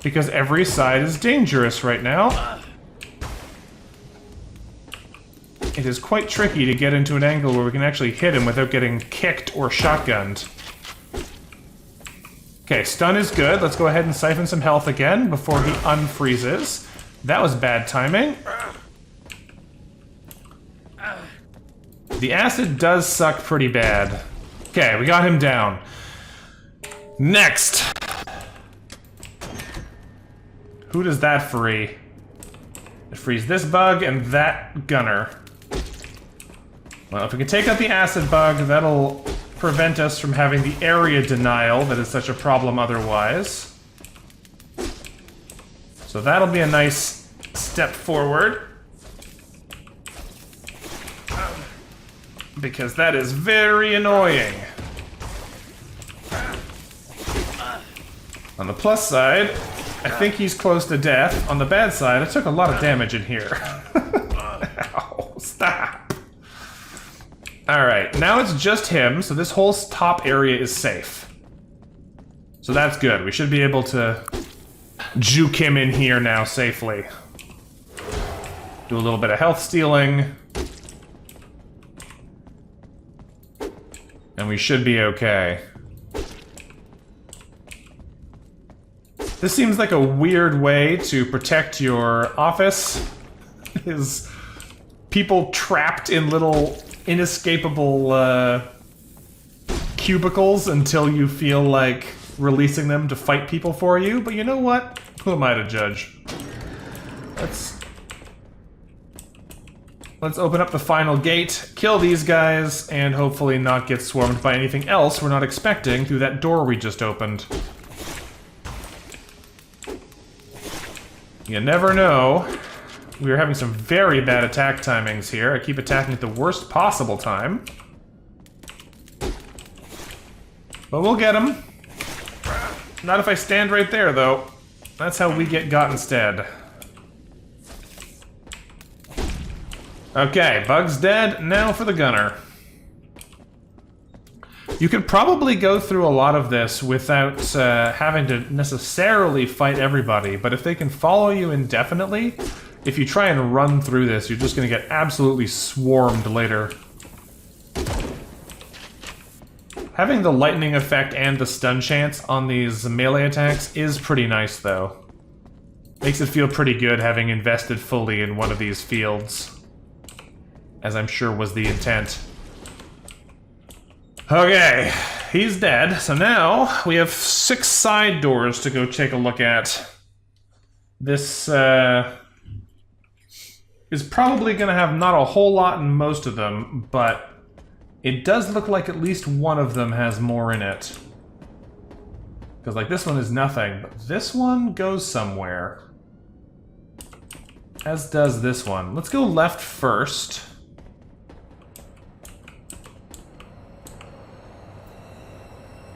because every side is dangerous right now. It is quite tricky to get into an angle where we can actually hit him without getting kicked or shotgunned. Okay, stun is good. Let's go ahead and siphon some health again before he unfreezes. That was bad timing. The acid does suck pretty bad. Okay, we got him down. Next! Who does that free? It frees this bug and that gunner. Well, if we can take out the acid bug, that'll prevent us from having the area denial that is such a problem otherwise. So that'll be a nice step forward. Because that is very annoying. On the plus side, I think he's close to death. On the bad side, I took a lot of damage in here. Ow, stop. Alright, now it's just him, so this whole top area is safe. So that's good. We should be able to juke him in here now safely. Do a little bit of health stealing. And we should be okay. This seems like a weird way to protect your office. Is people trapped in little inescapable cubicles until you feel like releasing them to fight people for you. But you know what? Who am I to judge? Let's open up the final gate, kill these guys, and hopefully not get swarmed by anything else we're not expecting through that door we just opened. You never know. We are having some very bad attack timings here. I keep attacking at the worst possible time. But we'll get him. Not if I stand right there, though. That's how we get got instead. Okay, Bug's dead. Now for the gunner. You could probably go through a lot of this without having to necessarily fight everybody, but if they can follow you indefinitely, if you try and run through this, you're just going to get absolutely swarmed later. Having the lightning effect and the stun chance on these melee attacks is pretty nice, though. Makes it feel pretty good having invested fully in one of these fields, as I'm sure was the intent. Okay, he's dead, so now we have 6 side doors to go take a look at. This is probably going to have not a whole lot in most of them, but it does look like at least one of them has more in it. Because, like, this one is nothing, but this one goes somewhere. As does this one. Let's go left first.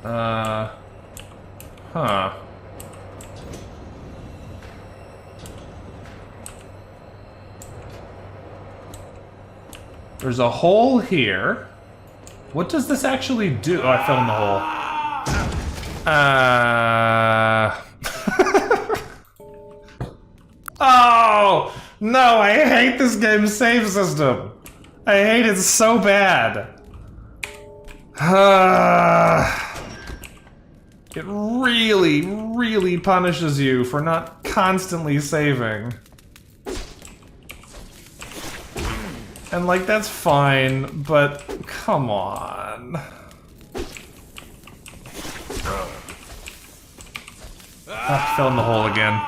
Huh. There's a hole here. What does this actually do? Oh, I fell in the hole. Oh! No, I hate this game's save system. I hate it so bad. It really, really punishes you for not constantly saving. And, like, that's fine, but come on. Fell in the hole again.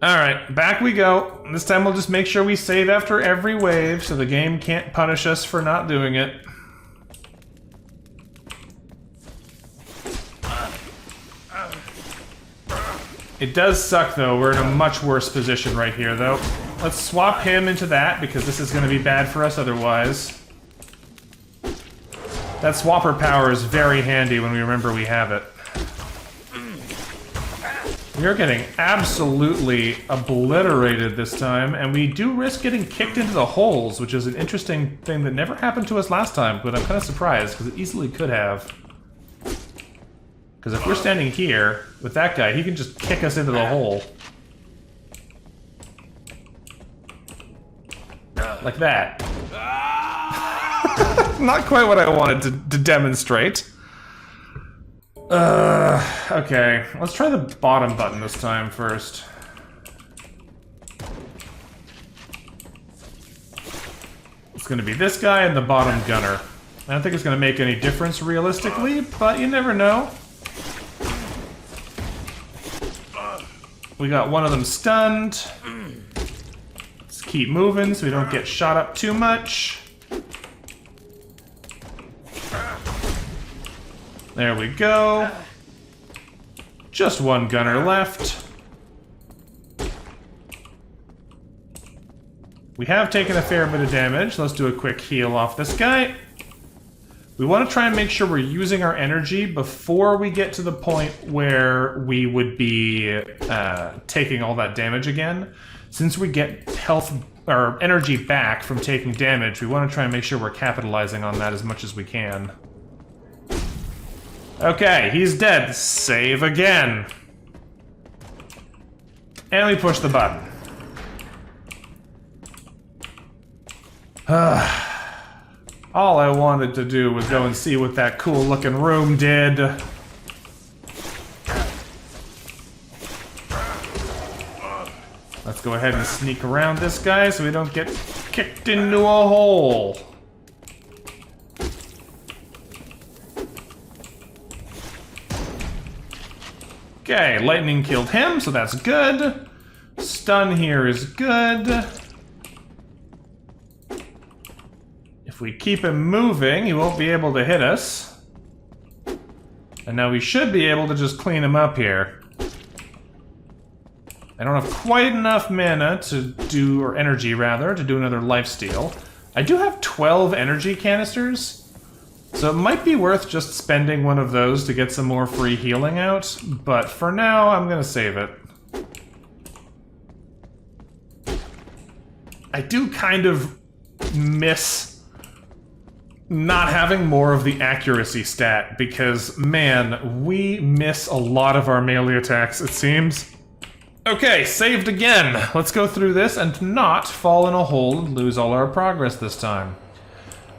Alright, back we go. This time we'll just make sure we save after every wave so the game can't punish us for not doing it. It does suck, though. We're in a much worse position right here, though. Let's swap him into that, because this is going to be bad for us otherwise. That swapper power is very handy when we remember we have it. We are getting absolutely obliterated this time, and we do risk getting kicked into the holes, which is an interesting thing that never happened to us last time, but I'm kind of surprised, because it easily could have. Because if we're standing here with that guy, he can just kick us into the hole. Like that. Not quite what I wanted to demonstrate. Okay, let's try the bottom button this time first. It's gonna be this guy and the bottom gunner. I don't think it's gonna make any difference realistically, but you never know. We got one of them stunned. Let's keep moving so we don't get shot up too much. There we go. Just one gunner left. We have taken a fair bit of damage. Let's do a quick heal off this guy. We want to try and make sure we're using our energy before we get to the point where we would be taking all that damage again. Since we get health or energy back from taking damage, we want to try and make sure we're capitalizing on that as much as we can. Okay, he's dead. Save again. And we push the button. All I wanted to do was go and see what that cool looking room did. Let's go ahead and sneak around this guy so we don't get kicked into a hole. Okay, lightning killed him, so that's good. Stun here is good. If we keep him moving, he won't be able to hit us. And now we should be able to just clean him up here. I don't have quite enough mana to do, or energy rather, to do another lifesteal. I do have 12 energy canisters, so it might be worth just spending one of those to get some more free healing out, but for now, I'm gonna save it. I do kind of miss not having more of the accuracy stat, because, man, we miss a lot of our melee attacks, it seems. Okay, saved again. Let's go through this and not fall in a hole and lose all our progress this time.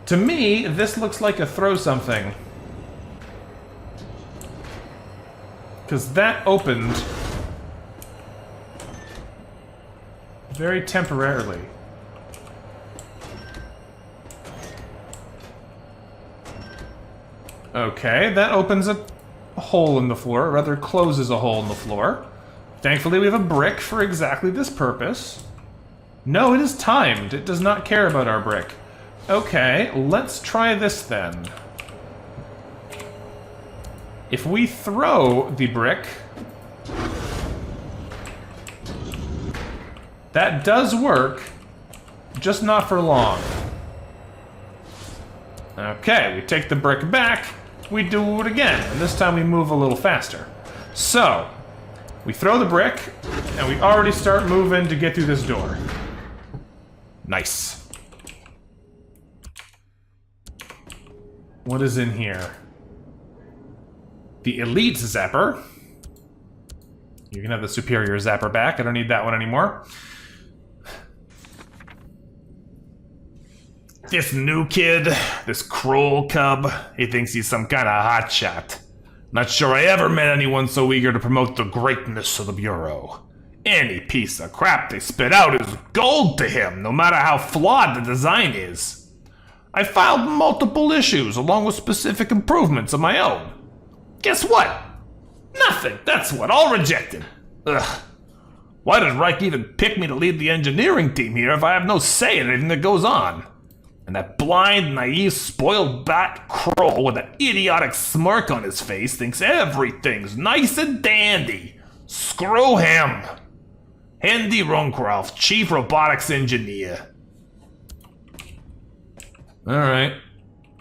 To me, this looks like a throw something. Because that opened very temporarily. Okay, that opens a hole in the floor, or rather closes a hole in the floor. Thankfully we have a brick for exactly this purpose. No, it is timed. It does not care about our brick. Okay, let's try this then. If we throw the brick, that does work, just not for long. Okay, we take the brick back, we do it again, and this time we move a little faster. So, we throw the brick, and we already start moving to get through this door. Nice. What is in here? The Elite Zapper. You can have the Superior Zapper back, I don't need that one anymore. This new kid, this Kroll cub, he thinks he's some kind of hotshot. Not sure I ever met anyone so eager to promote the greatness of the Bureau. Any piece of crap they spit out is gold to him, no matter how flawed the design is. I filed multiple issues along with specific improvements of my own. Guess what? Nothing, that's what, all rejected. Ugh. Why does Reich even pick me to lead the engineering team here if I have no say in anything that goes on? And that blind, naive, spoiled bat Kroll with an idiotic smirk on his face thinks everything's nice and dandy. Screw him. Andy Runcroft, Chief Robotics Engineer. Alright.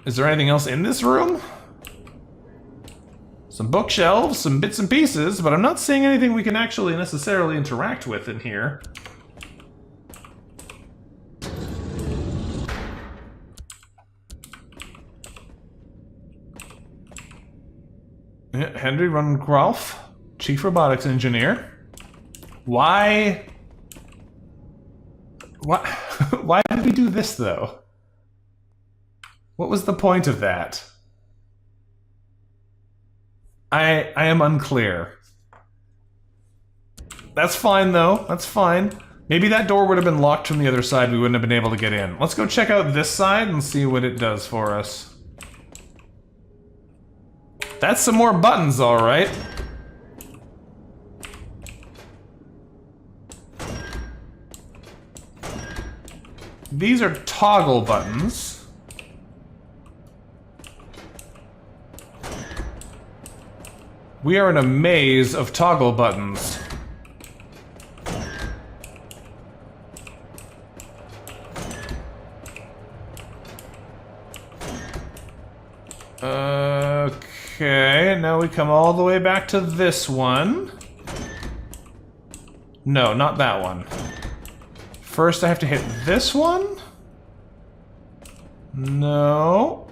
Is there anything else in this room? Some bookshelves, some bits and pieces, but I'm not seeing anything we can actually necessarily interact with in here. Henry Runcroft, Chief Robotics Engineer. Why did we do this, though? What was the point of that? I am unclear. That's fine, though. That's fine. Maybe that door would have been locked from the other side. We wouldn't have been able to get in. Let's go check out this side and see what it does for us. That's some more buttons, all right. These are toggle buttons. We are in a maze of toggle buttons. Okay, now we come all the way back to this one. No, not that one. First I have to hit this one. No.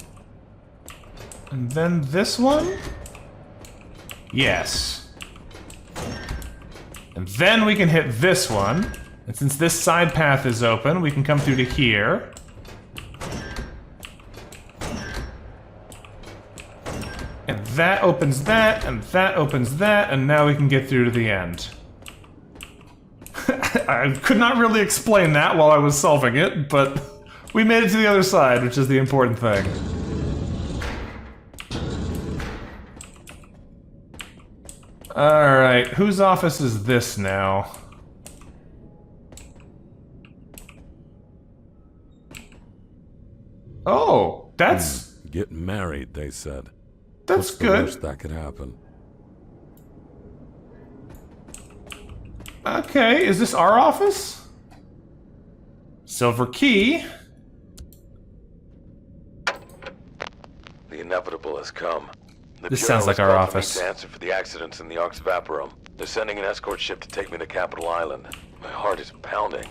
And then this one. Yes. And then we can hit this one. And since this side path is open, we can come through to here. And that opens that, and that opens that, and now we can get through to the end. I could not really explain that while I was solving it, but we made it to the other side, which is the important thing. Alright, whose office is this now? Oh, that's... Get married, they said. That's What's the good. worst that could happen? Okay, is this our office? Silver key. The inevitable has come. The This Bureau sounds like has our called for me office. to answer for the accidents in the Arx Vaporum. They're sending an escort ship to take me to Capital Island. My heart is pounding.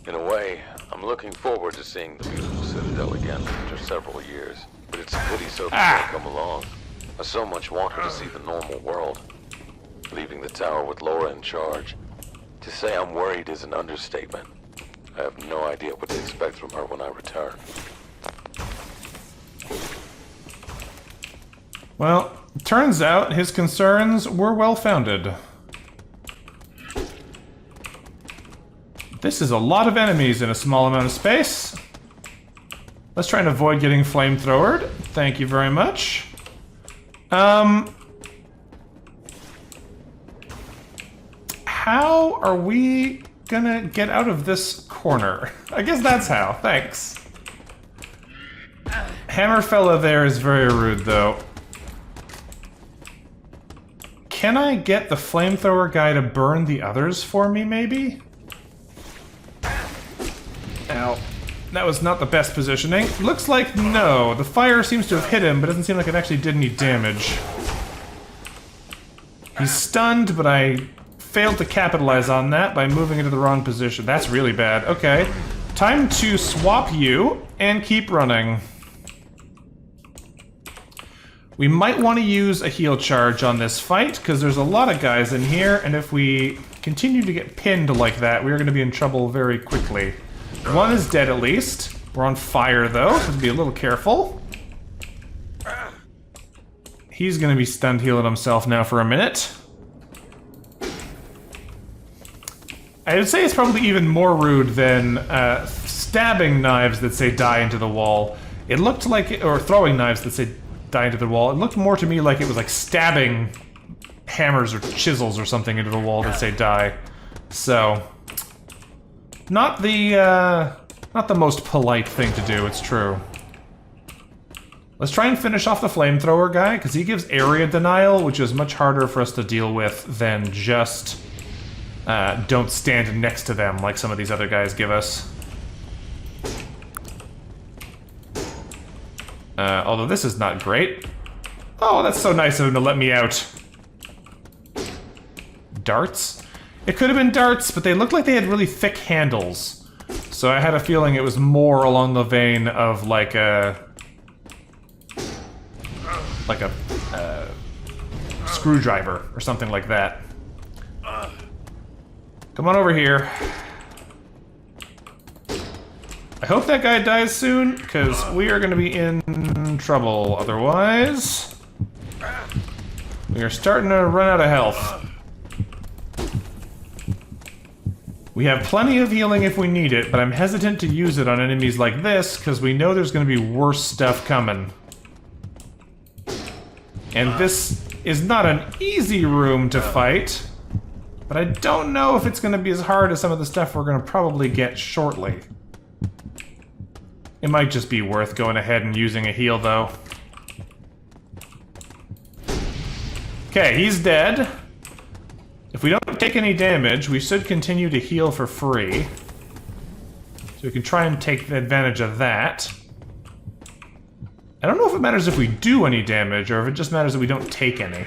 In a way, I'm looking forward to seeing the beautiful Citadel again after several years. But it's a pity Sophie can't come along. I so much want her to see the normal world. Leaving the tower with Laura in charge. To say I'm worried is an understatement. I have no idea what to expect from her when I return. Well, it turns out his concerns were well-founded. This is a lot of enemies in a small amount of space. Let's try and avoid getting flamethrowered. Thank you very much. How are we gonna get out of this corner? I guess that's how. Thanks. Hammerfella there is very rude, though. Can I get the flamethrower guy to burn the others for me, maybe? Ow. That was not the best positioning. Looks like no. The fire seems to have hit him, but doesn't seem like it actually did any damage. He's stunned, but I failed to capitalize on that by moving into the wrong position. That's really bad. Okay. Time to swap you and keep running. We might want to use a heal charge on this fight, because there's a lot of guys in here, and if we continue to get pinned like that, we're going to be in trouble very quickly. One is dead at least. We're on fire though, so be a little careful. He's going to be stunned healing himself now for a minute. I would say it's probably even more rude than stabbing knives that say die into the wall. It looked like it, or throwing knives that say die into the wall. It looked more to me like it was like stabbing hammers or chisels or something into the wall that say die. So, not the most polite thing to do, it's true. Let's try and finish off the flamethrower guy, because he gives area denial, which is much harder for us to deal with than just don't stand next to them like some of these other guys give us. Although this is not great. Oh, that's so nice of him to let me out. Darts? It could have been darts, but they looked like they had really thick handles. So I had a feeling it was more along the vein of like a screwdriver or something like that. Come on over here. I hope that guy dies soon, because we are going to be in trouble otherwise. We are starting to run out of health. We have plenty of healing if we need it, but I'm hesitant to use it on enemies like this, because we know there's going to be worse stuff coming. And this is not an easy room to fight, but I don't know if it's going to be as hard as some of the stuff we're going to probably get shortly. It might just be worth going ahead and using a heal, though. Okay, he's dead. If we don't take any damage, we should continue to heal for free. So we can try and take advantage of that. I don't know if it matters if we do any damage, or if it just matters that we don't take any.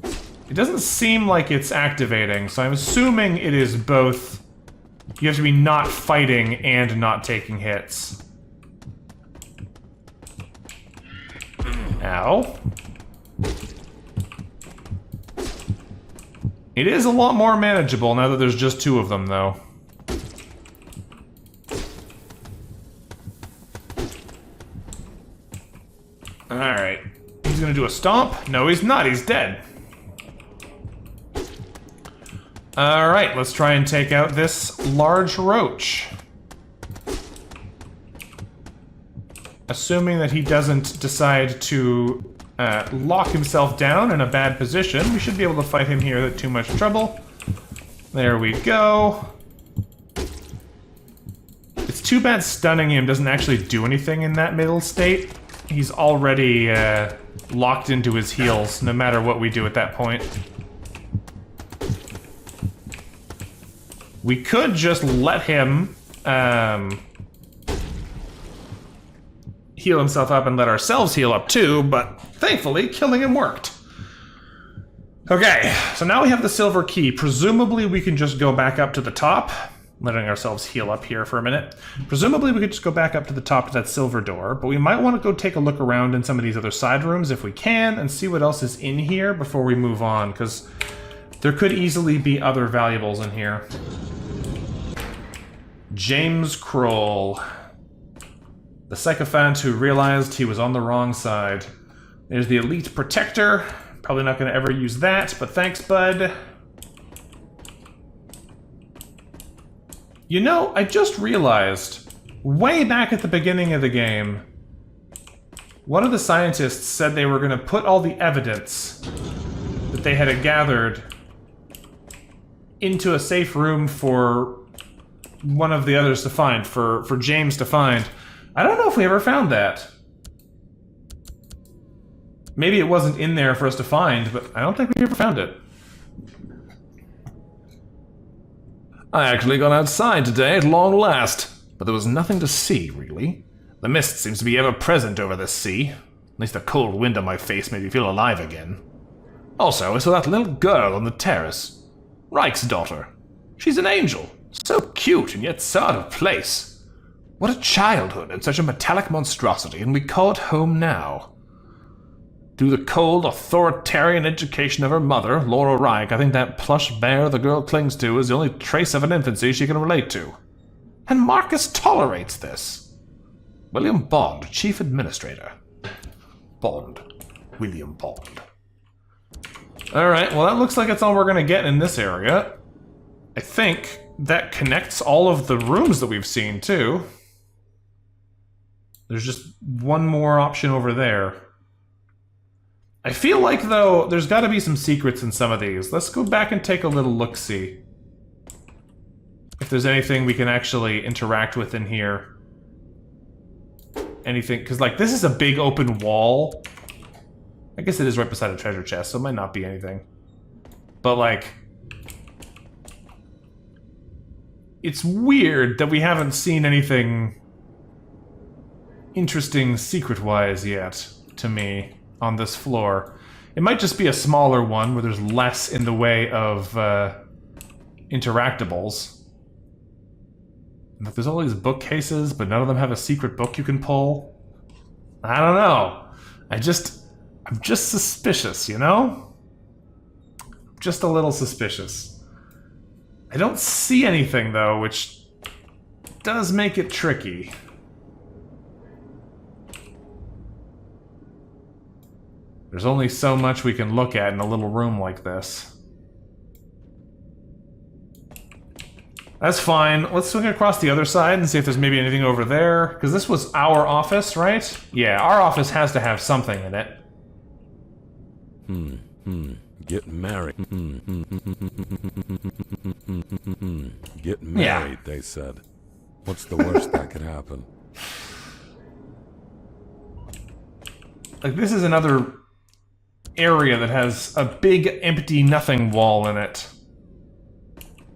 It doesn't seem like it's activating, so I'm assuming it is both. You have to be not fighting and not taking hits. Ow. It is a lot more manageable now that there's just two of them, though. Alright. He's gonna do a stomp? No, he's not. He's dead. Alright, let's try and take out this large roach. Assuming that he doesn't decide to lock himself down in a bad position, we should be able to fight him here without too much trouble. There we go. It's too bad stunning him doesn't actually do anything in that middle state. He's already locked into his heals, no matter what we do at that point. We could just let him heal himself up and let ourselves heal up too, but thankfully, killing him worked. Okay, so now we have the silver key. Presumably we can just go back up to the top. Letting ourselves heal up here for a minute. Presumably we could just go back up to the top of that silver door, but we might want to go take a look around in some of these other side rooms if we can, and see what else is in here before we move on, because there could easily be other valuables in here. James Kroll. The sycophant who realized he was on the wrong side. There's the Elite Protector. Probably not going to ever use that, but thanks, bud. You know, I just realized, way back at the beginning of the game, one of the scientists said they were going to put all the evidence that they had gathered into a safe room for one of the others to find, for James to find. I don't know if we ever found that. Maybe it wasn't in there for us to find, but I don't think we ever found it. I actually got outside today at long last, but there was nothing to see, really. The mist seems to be ever present over this sea. At least the cold wind on my face made me feel alive again. Also, I saw that little girl on the terrace. Reich's daughter. She's an angel. So cute and yet so out of place. What a childhood and such a metallic monstrosity, and we call it home now. Through the cold, authoritarian education of her mother, Laura Reich, I think that plush bear the girl clings to is the only trace of an infancy she can relate to. And Marcus tolerates this. William Bond, Chief Administrator. Bond. William Bond. Alright, well that looks like it's all we're gonna get in this area. I think that connects all of the rooms that we've seen, too. There's just one more option over there. I feel like, though, there's got to be some secrets in some of these. Let's go back and take a little look-see. If there's anything we can actually interact with in here. Anything, because, like, this is a big open wall. I guess it is right beside a treasure chest, so it might not be anything. But, like, it's weird that we haven't seen anything interesting secret-wise yet, to me. On this floor. It might just be a smaller one where there's less in the way of interactables. Look, there's all these bookcases, but none of them have a secret book you can pull. I don't know. I'm just suspicious, you know? Just a little suspicious. I don't see anything, though, which does make it tricky. There's only so much we can look at in a little room like this. That's fine. Let's swing across the other side and see if there's maybe anything over there. Because this was our office, right? Yeah, our office has to have something in it. Get married. Get married, they said. What's the worst that could happen? Like, this is another area that has a big empty nothing wall in it.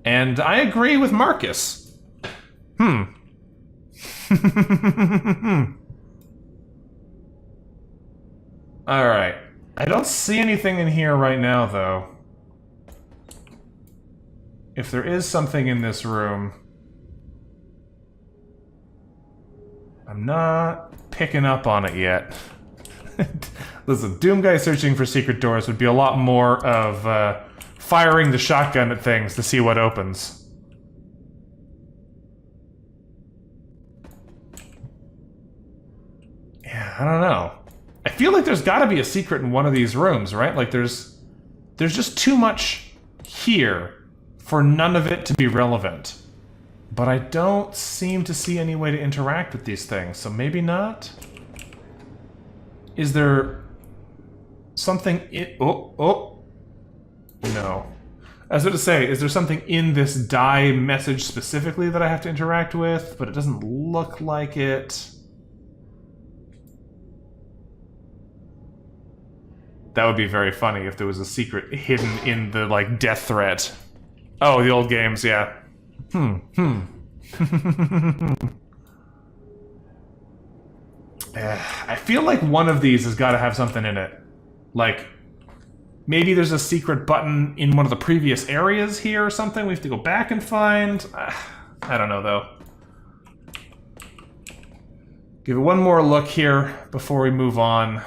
And I agree with Marcus. Alright. I don't see anything in here right now, though. If there is something in this room, I'm not picking up on it yet. Listen, Doom Guy searching for secret doors would be a lot more of firing the shotgun at things to see what opens. Yeah, I don't know. I feel like there's got to be a secret in one of these rooms, right? Like there's just too much here for none of it to be relevant. But I don't seem to see any way to interact with these things, so maybe not? Is there something in... Oh. No. I was going to say, is there something in this die message specifically that I have to interact with? But it doesn't look like it. That would be very funny if there was a secret hidden in the, like, death threat. Oh, the old games, yeah. I feel like one of these has got to have something in it. Like, Maybe there's a secret button in one of the previous areas here or something we have to go back and find. I don't know, though. Give it one more look here before we move on.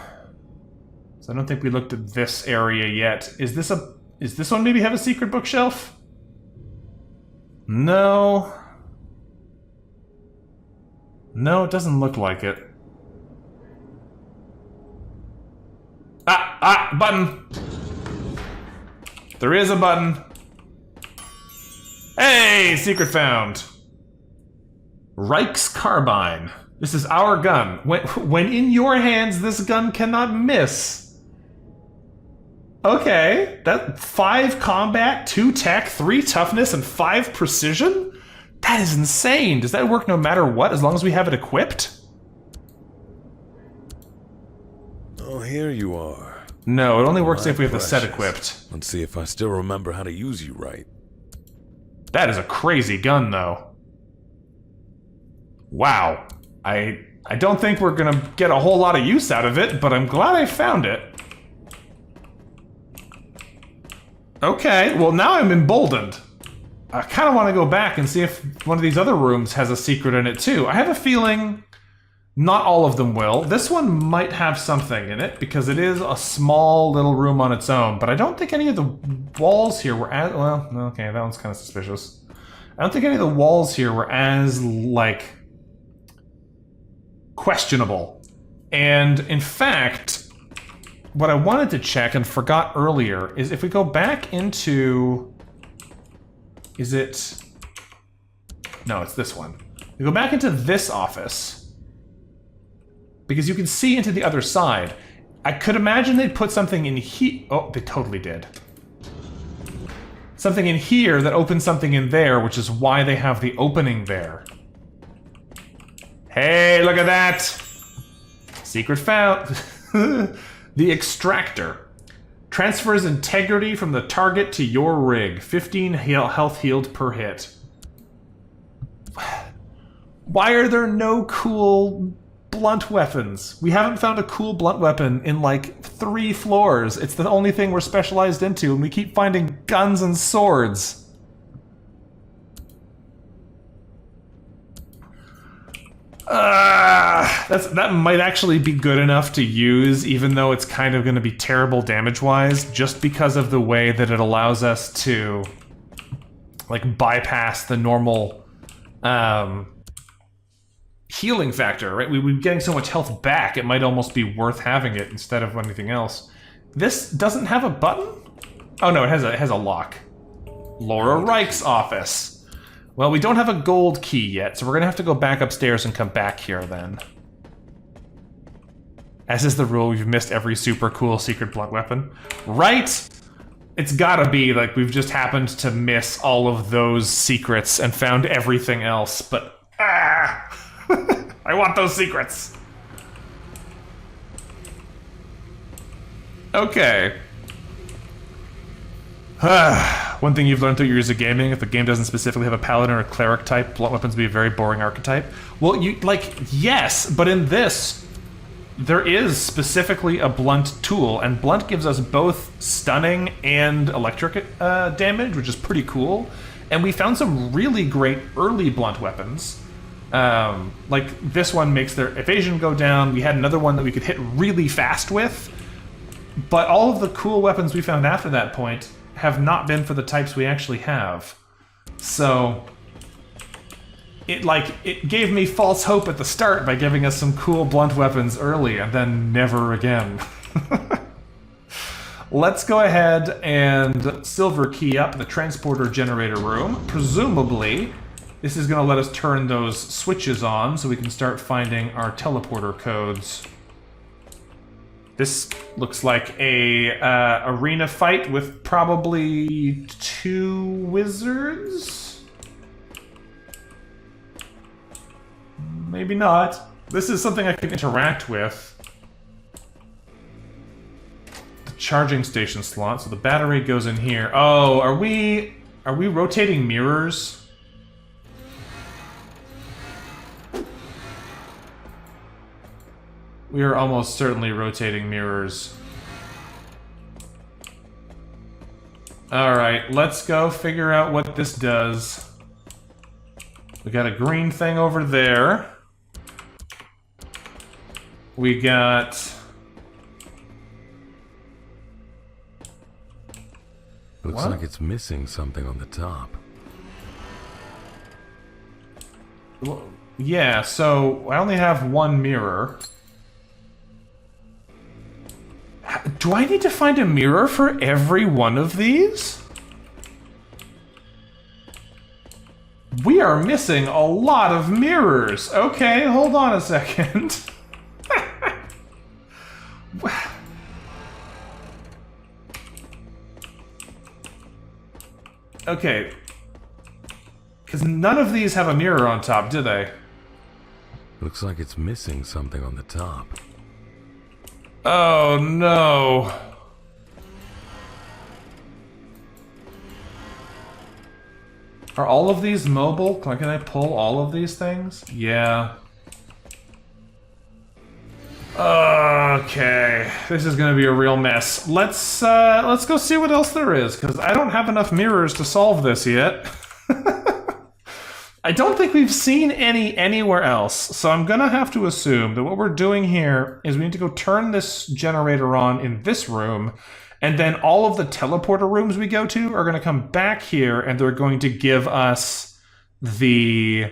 So I don't think we looked at this area yet. Is this one maybe have a secret bookshelf? No. No, it doesn't look like it. Button! There is a button. Hey, secret found. Arx carbine. This is our gun. When in your hands, this gun cannot miss. Okay, that 5 combat, 2 tech, 3 toughness, and 5 precision? That is insane. Does that work no matter what, as long as we have it equipped? Oh, here you are. No, it only works My if we have the set precious. equipped. Let's see if I still remember how to use you right. That is a crazy gun, though. Wow. I don't think we're gonna get a whole lot of use out of it, but I'm glad I found it. Okay, well now I'm emboldened. I kind of want to go back and see if one of these other rooms has a secret in it too. I have a feeling not all of them will. This one might have something in it because it is a small little room on its own, but I don't think any of the walls here were as... Well, okay, that one's kind of suspicious. I don't think any of the walls here were as, like, questionable. And in fact, what I wanted to check and forgot earlier is if we go back into... Is it... No, it's this one. We go back into this office, because you can see into the other side. I could imagine they'd put something in here. Oh, they totally did. Something in here that opens something in there, which is why they have the opening there. Hey, look at that! Secret found. The extractor. Transfers integrity from the target to your rig. 15 health healed per hit. Why are there no cool blunt weapons? We haven't found a cool blunt weapon in like 3 floors. It's the only thing we're specialized into, and we keep finding guns and swords. That might actually be good enough to use, even though it's kind of going to be terrible damage-wise, just because of the way that it allows us to, like, bypass the normal healing factor, right? We'd be getting so much health back, it might almost be worth having it instead of anything else. This doesn't have a button? Oh no, it has a lock. Laura Reich's office. Well, we don't have a gold key yet, so we're gonna have to go back upstairs and come back here then. As is the rule, we've missed every super cool secret blunt weapon. Right? It's gotta be like we've just happened to miss all of those secrets and found everything else, but I want those secrets. Okay. One thing you've learned through your years of gaming, if the game doesn't specifically have a paladin or a cleric type, blunt weapons would be a very boring archetype. Well, yes, but in this, there is specifically a blunt tool, and blunt gives us both stunning and electric damage, which is pretty cool. And we found some really great early blunt weapons. Like this one makes their evasion go down. We had another one that we could hit really fast with. But all of the cool weapons we found after that point have not been for the types we actually have. So it gave me false hope at the start by giving us some cool blunt weapons early and then never again. Let's go ahead and silver key up the transporter generator room. Presumably, this is going to let us turn those switches on so we can start finding our teleporter codes. This looks like a arena fight with probably 2 wizards? Maybe not. This is something I can interact with. The charging station slot, so the battery goes in here. Oh, are we rotating mirrors? We are almost certainly rotating mirrors. Alright, let's go figure out what this does. We got a green thing over there. We got... Looks like it's missing something on the top. Well, yeah, so I only have one mirror. Do I need to find a mirror for every one of these? We are missing a lot of mirrors. Okay, hold on a second. Okay. Because none of these have a mirror on top, do they? Looks like it's missing something on the top. Oh no. Are all of these mobile? Can I pull all of these things? Yeah. Okay, this is gonna be a real mess. Let's go see what else there is, because I don't have enough mirrors to solve this yet. I don't think we've seen any anywhere else, so I'm gonna have to assume that what we're doing here is we need to go turn this generator on in this room, and then all of the teleporter rooms we go to are gonna come back here, and they're going to give us the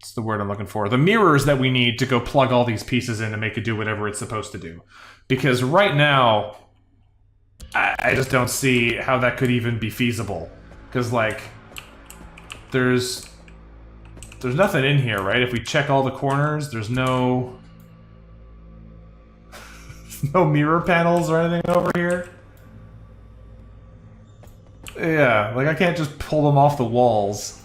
what's the word I'm looking for? The mirrors that we need to go plug all these pieces in to make it do whatever it's supposed to do. Because right now, I just don't see how that could even be feasible. Because, like, there's nothing in here, right? If we check all the corners, there's no... no mirror panels or anything over here. Yeah, like I can't just pull them off the walls.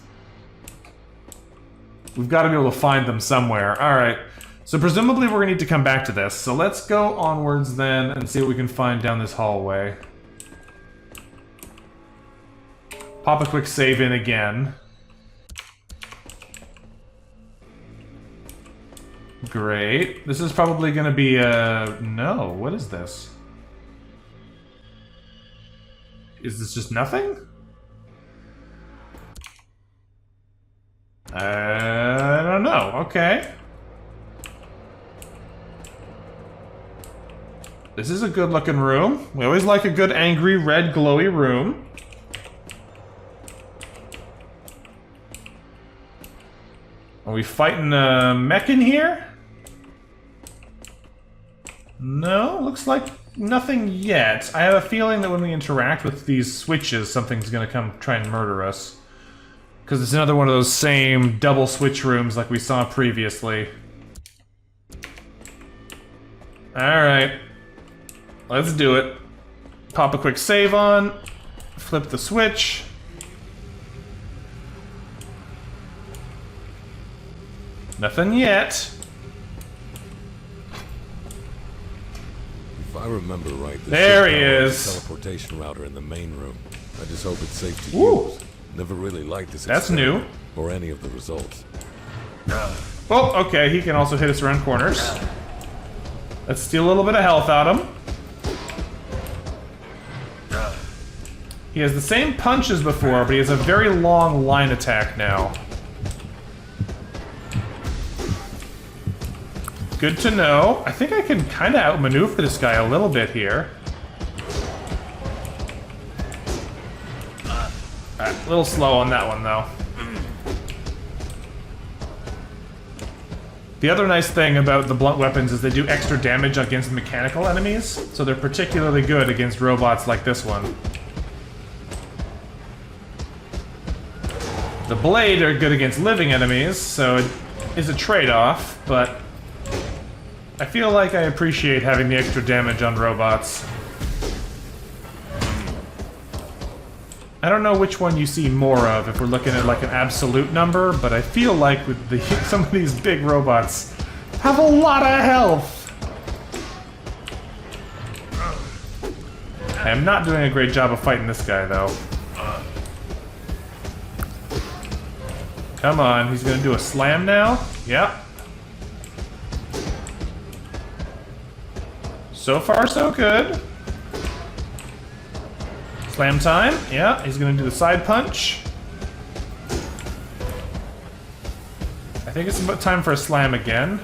We've got to be able to find them somewhere. Alright, so presumably we're going to need to come back to this. So let's go onwards then and see what we can find down this hallway. Pop a quick save in again. Great. This is probably going to be a... No, what is this? Is this just nothing? I don't know. Okay. This is a good looking room. We always like a good angry red glowy room. Are we fighting a mech in here? No, looks like nothing yet. I have a feeling that when we interact with these switches, something's gonna come try and murder us. Because it's another one of those same double switch rooms like we saw previously. Alright. Let's do it. Pop a quick save on. Flip the switch. Nothing yet. If I remember right, There he is. Teleportation router in the main room. I just hope it's safe to Ooh. use. Never really liked this. That's new. Or any of the results. Oh, okay, he can also hit us around corners. Let's steal a little bit of health out of him. He has the same punch as before, but he has a very long line attack now. Good to know. I think I can kind of outmaneuver this guy a little bit here. Alright, a little slow on that one, though. The other nice thing about the blunt weapons is they do extra damage against mechanical enemies, so they're particularly good against robots like this one. The blade are good against living enemies, so it is a trade-off, but I feel like I appreciate having the extra damage on robots. I don't know which one you see more of if we're looking at like an absolute number, but I feel like with some of these big robots have a lot of health. I am not doing a great job of fighting this guy though. Come on, he's gonna do a slam now? Yep. So far, so good. Slam time. Yeah, he's gonna do the side punch. I think it's about time for a slam again.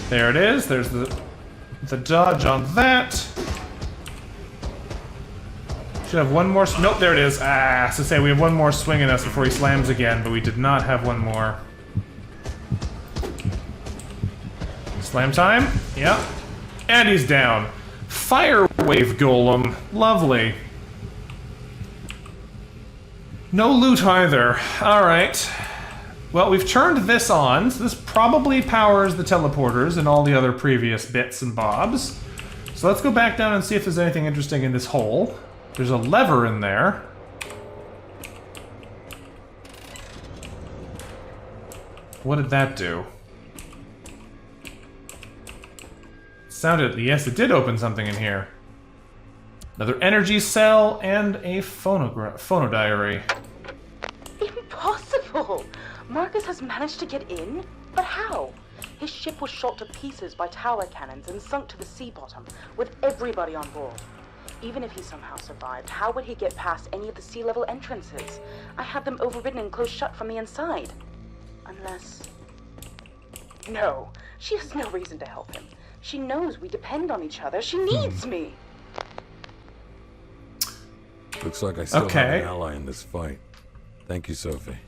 There it is. There's the dodge on that. Should have one more. Nope, there it is. Ah, so say we have one more swing in us before he slams again, but we did not have one more. Slam time. Yep. And he's down. Fire wave golem. Lovely. No loot either. Alright. Well, we've turned this on, so this probably powers the teleporters and all the other previous bits and bobs. So let's go back down and see if there's anything interesting in this hole. There's a lever in there. What did that do? Sounded, yes, it did open something in here. Another energy cell and a phonodiary. Impossible! Marcus has managed to get in? But how? His ship was shot to pieces by tower cannons and sunk to the sea bottom, with everybody on board. Even if he somehow survived, how would he get past any of the sea level entrances? I had them overridden and closed shut from the inside. Unless... No, she has no reason to help him. She knows we depend on each other. She needs me! Looks like I still have an ally in this fight. Thank you, Sophie.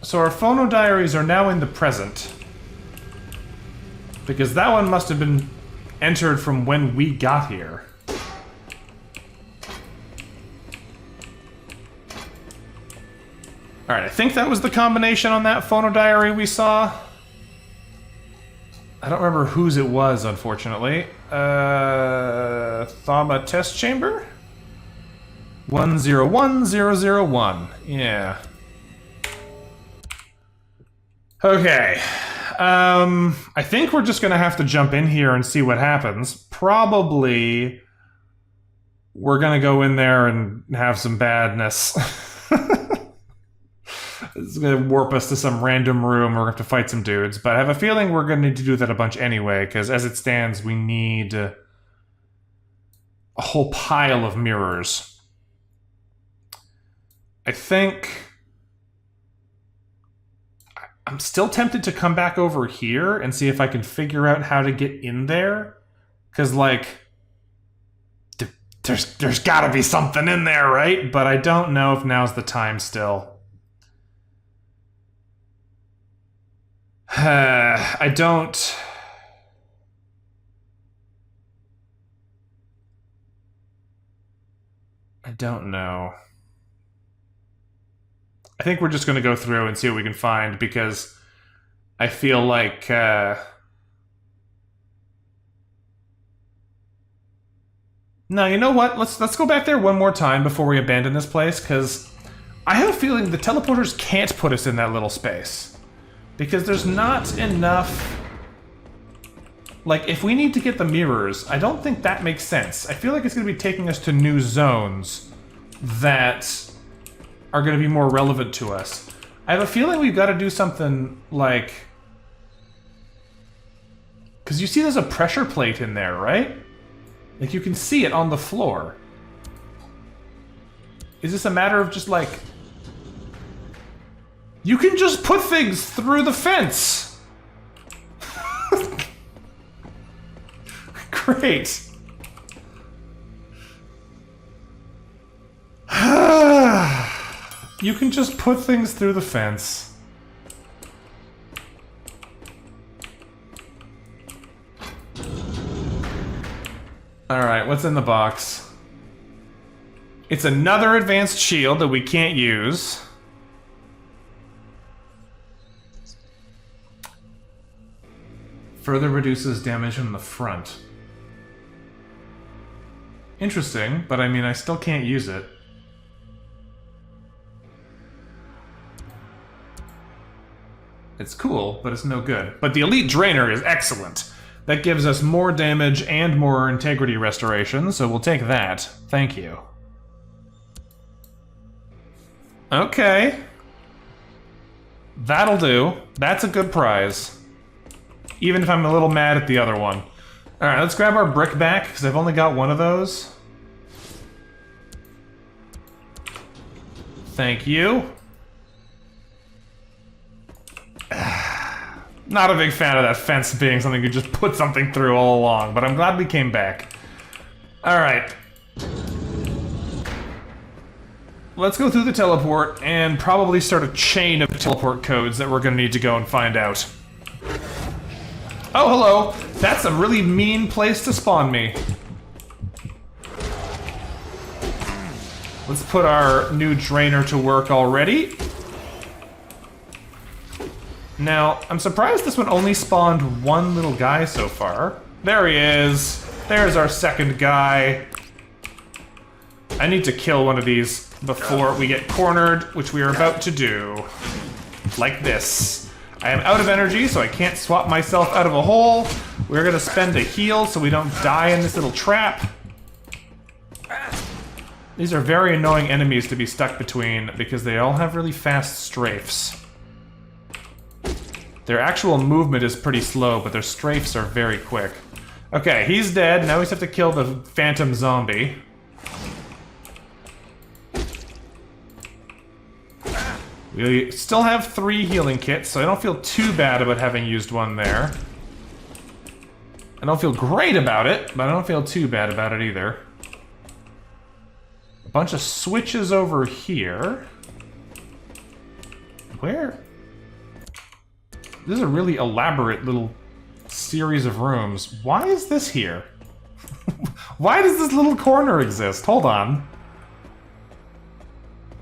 So our phonodiaries are now in the present. Because that one must have been entered from when we got here. Alright, I think that was the combination on that phonodiary we saw. I don't remember whose it was, unfortunately. Thama test chamber? 101001. Yeah. Okay. I think we're just gonna have to jump in here and see what happens. Probably we're gonna go in there and have some badness. It's gonna warp us to some random room. We're gonna have to fight some dudes, but I have a feeling we're gonna need to do that a bunch anyway, because as it stands, we need a whole pile of mirrors. I think... I'm still tempted to come back over here and see if I can figure out how to get in there. Because, like, there's gotta be something in there, right? But I don't know if now's the time still. I don't know. I think we're just going to go through and see what we can find, because I feel like no, you know what? Let's go back there one more time before we abandon this place, because I have a feeling the teleporters can't put us in that little space. Because there's not enough... Like, if we need to get the mirrors, I don't think that makes sense. I feel like it's going to be taking us to new zones that are going to be more relevant to us. I have a feeling we've got to do something like... Because you see there's a pressure plate in there, right? Like, you can see it on the floor. Is this a matter of just, like... You can just put things through the fence! Great. You can just put things through the fence. Alright, what's in the box? It's another advanced shield that we can't use. Further reduces damage from the front. Interesting, but I mean, I still can't use it. It's cool, but it's no good. But the Elite Drainer is excellent. That gives us more damage and more integrity restoration, so we'll take that. Thank you. Okay. That'll do. That's a good prize. Even if I'm a little mad at the other one. Alright, let's grab our brick back, because I've only got one of those. Thank you. Not a big fan of that fence being something you just put something through all along, but I'm glad we came back. Alright. Let's go through the teleport and probably start a chain of teleport codes that we're gonna need to go and find out. Oh, hello! That's a really mean place to spawn me. Let's put our new drainer to work already. Now, I'm surprised this one only spawned one little guy so far. There he is. There's our second guy. I need to kill one of these before we get cornered, which we are about to do. Like this. I am out of energy, so I can't swap myself out of a hole. We're gonna spend a heal so we don't die in this little trap. These are very annoying enemies to be stuck between because they all have really fast strafes. Their actual movement is pretty slow, but their strafes are very quick. Okay, he's dead. Now we just have to kill the phantom zombie. We still have 3 healing kits, so I don't feel too bad about having used one there. I don't feel great about it, but I don't feel too bad about it either. A bunch of switches over here. Where? This is a really elaborate little series of rooms. Why is this here? Why does this little corner exist? Hold on.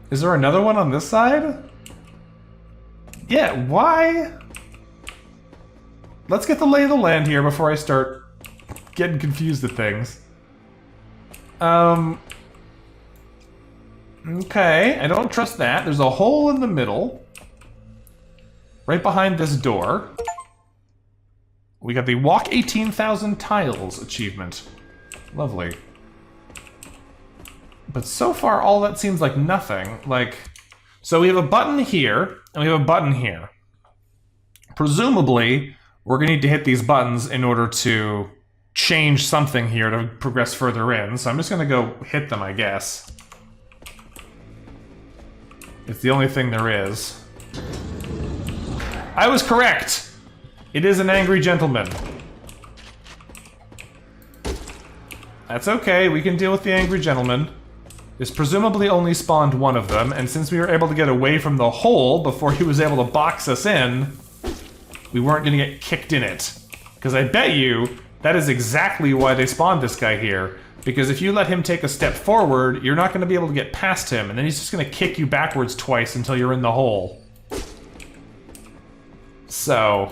Is there another one on this side? Yeah, why? Let's get the lay of the land here before I start getting confused at things. Okay, I don't trust that. There's a hole in the middle. Right behind this door. We got the Walk 18,000 Tiles achievement. Lovely. But so far, all that seems like nothing. Like, so we have a button here, and we have a button here. Presumably, we're gonna need to hit these buttons in order to change something here to progress further in. So I'm just gonna go hit them, I guess. It's the only thing there is. I was correct! It is an angry gentleman. That's okay, we can deal with the angry gentleman. This presumably only spawned one of them, and since we were able to get away from the hole before he was able to box us in, we weren't gonna get kicked in it. Because I bet you, that is exactly why they spawned this guy here. Because if you let him take a step forward, you're not gonna be able to get past him, and then he's just gonna kick you backwards twice until you're in the hole. So,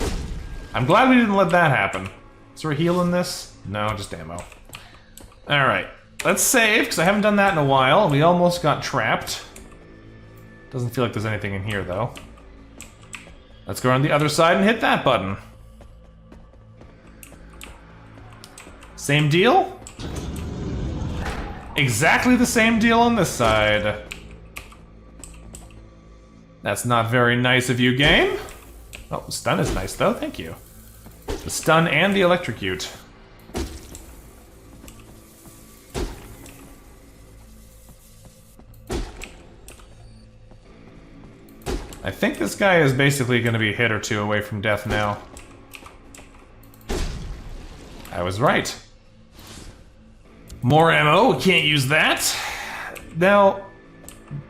I'm glad we didn't let that happen. Is there a heal in this? No, just ammo. Alright, let's save, because I haven't done that in a while. We almost got trapped. Doesn't feel like there's anything in here, though. Let's go around the other side and hit that button. Same deal? Exactly the same deal on this side. That's not very nice of you, game. Oh, stun is nice, though. Thank you. The stun and the electrocute. I think this guy is basically going to be a hit or two away from death now. I was right. More ammo, we can't use that. Now,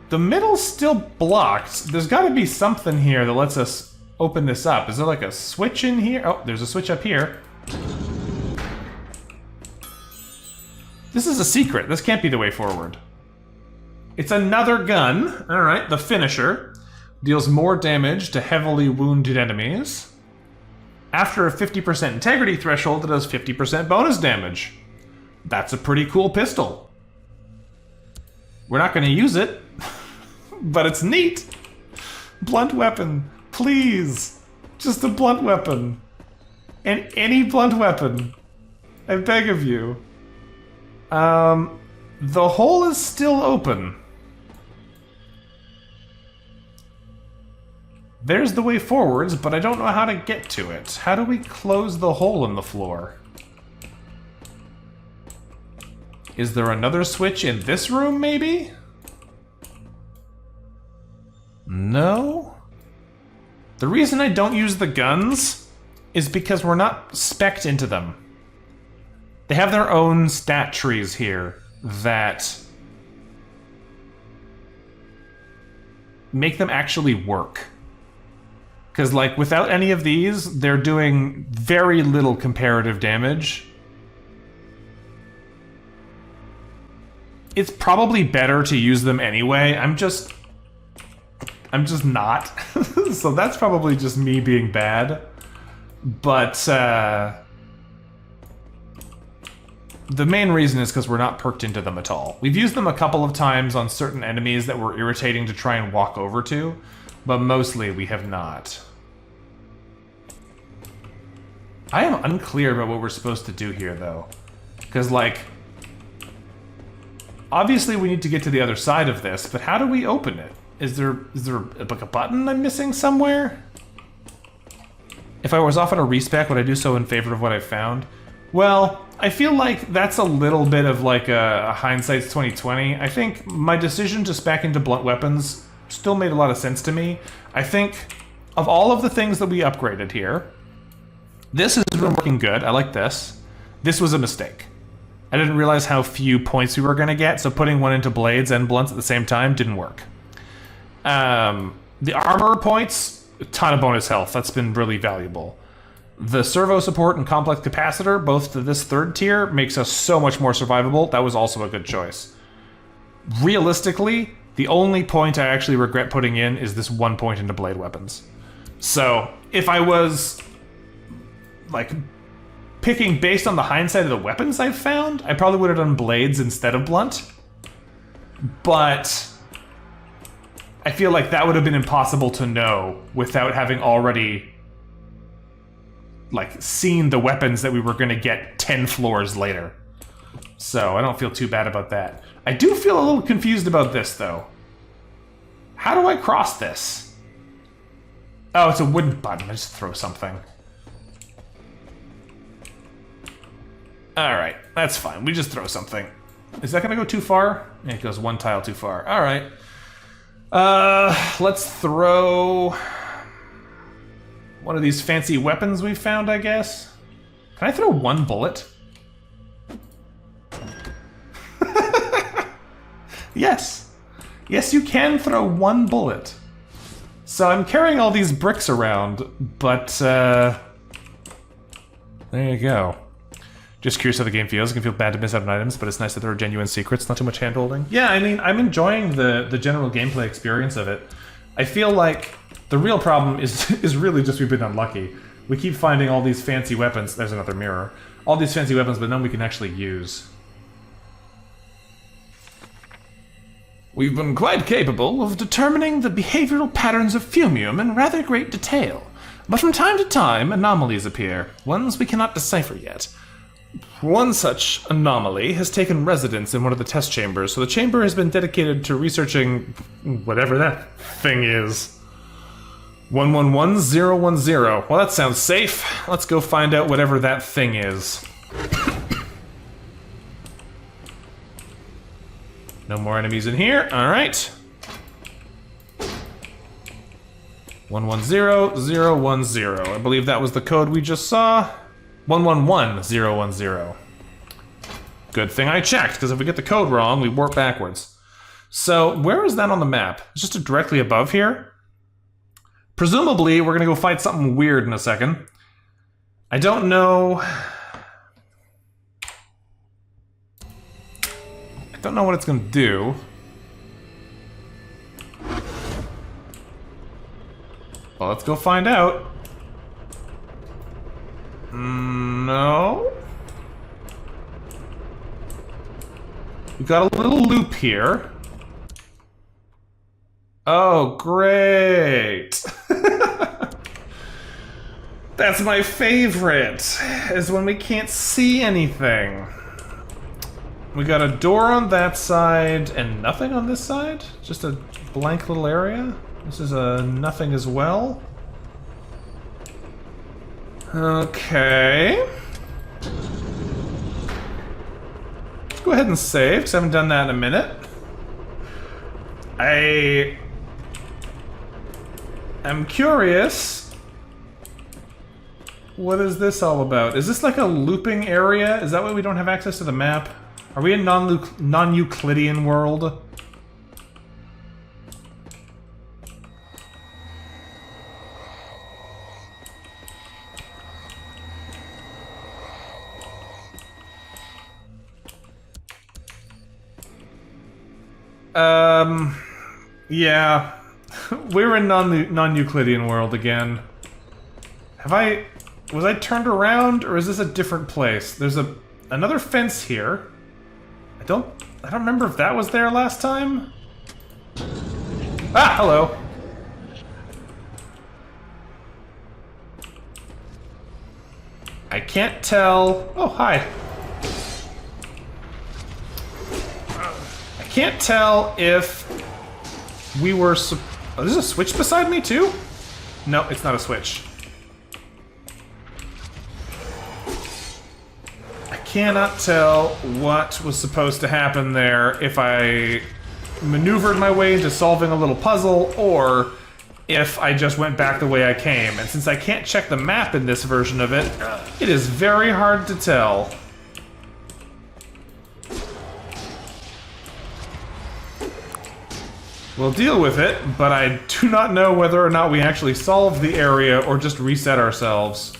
the middle's still blocked. There's got to be something here that lets us open this up. Is there like a switch in here? Oh, there's a switch up here. This is a secret. This can't be the way forward. It's another gun. Alright, the finisher. Deals more damage to heavily wounded enemies. After a 50% integrity threshold, it does 50% bonus damage. That's a pretty cool pistol. We're not going to use it, but it's neat. Blunt weapon, please. Just a blunt weapon. And any blunt weapon. I beg of you. The hole is still open. There's the way forwards, but I don't know how to get to it. How do we close the hole in the floor? Is there another switch in this room, maybe? No? The reason I don't use the guns is because we're not spec'd into them. They have their own stat trees here that make them actually work. Because, like, without any of these, they're doing very little comparative damage. It's probably better to use them anyway. I'm just not. So that's probably just me being bad. But, the main reason is because we're not perked into them at all. We've used them a couple of times on certain enemies that were irritating to try and walk over to, but mostly we have not. I am unclear about what we're supposed to do here, though. Because, like, obviously we need to get to the other side of this, but how do we open it? Is there like a button I'm missing somewhere? If I was offered a respec, would I do so in favor of what I found? Well, I feel like that's a little bit of like a hindsight's 2020. I think my decision to spec into blunt weapons still made a lot of sense to me. I think of all of the things that we upgraded here, this has been working good. I like this. This was a mistake. I didn't realize how few points we were going to get, so putting one into blades and blunts at the same time didn't work. The armor points, a ton of bonus health. That's been really valuable. The servo support and complex capacitor, both to this third tier, makes us so much more survivable. That was also a good choice. Realistically, the only point I actually regret putting in is this 1 point into blade weapons. So, if I was, like, picking based on the hindsight of the weapons I've found, I probably would have done blades instead of blunt. But I feel like that would have been impossible to know without having already, like, seen the weapons that we were going to get 10 floors later. So I don't feel too bad about that. I do feel a little confused about this, though. How do I cross this? Oh, it's a wooden button. I just throw something. Alright, that's fine. We just throw something. Is that going to go too far? Yeah, it goes one tile too far. Alright. Let's throw one of these fancy weapons we found, I guess. Can I throw one bullet? Yes. Yes, you can throw one bullet. So I'm carrying all these bricks around, but, there you go. Just curious how the game feels. It can feel bad to miss out on items, but it's nice that there are genuine secrets, not too much hand-holding. Yeah, I mean, I'm enjoying the general gameplay experience of it. I feel like the real problem is really just we've been unlucky. We keep finding all these fancy weapons. There's another mirror. All these fancy weapons, but none we can actually use. We've been quite capable of determining the behavioral patterns of Fumium in rather great detail. But from time to time, anomalies appear, ones we cannot decipher yet. One such anomaly has taken residence in one of the test chambers, so the chamber has been dedicated to researching whatever that thing is. 111010. Well, that sounds safe. Let's go find out whatever that thing is. No more enemies in here. Alright. 110010. I believe that was the code we just saw. 111010. Good thing I checked, because if we get the code wrong, we warp backwards. So, where is that on the map? It's just directly above here? Presumably, we're gonna go fight something weird in a second. I don't know... I don't know what it's gonna do. Well, let's go find out. No. We got a little loop here. Oh, great. That's my favorite, is when we can't see anything. We got a door on that side and nothing on this side? Just a blank little area? This is a nothing as well. Okay. Let's go ahead and save, because I haven't done that in a minute. I'm curious. What is this all about? Is this like a looping area? Is that why we don't have access to the map? Are we in non-Euclidean world? Yeah. We're in non-Euclidean world again. Was I turned around, or is this a different place? There's another fence here. I don't remember if that was there last time. Ah, hello. I can't tell. Oh, hi. I can't tell if we were. Oh, there's a switch beside me too? No, it's not a switch. I cannot tell what was supposed to happen there, if I maneuvered my way into solving a little puzzle, or if I just went back the way I came. And since I can't check the map in this version of it, it is very hard to tell. We'll deal with it, but I do not know whether or not we actually solved the area or just reset ourselves.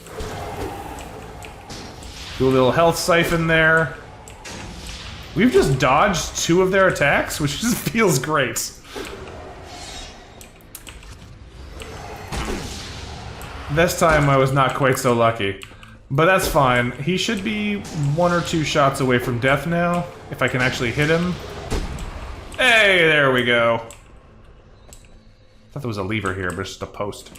Do a little health siphon there. We've just dodged 2 of their attacks, which just feels great. This time I was not quite so lucky. But that's fine. He should be 1 or 2 shots away from death now, if I can actually hit him. Hey, there we go. I thought there was a lever here, but it's just a post.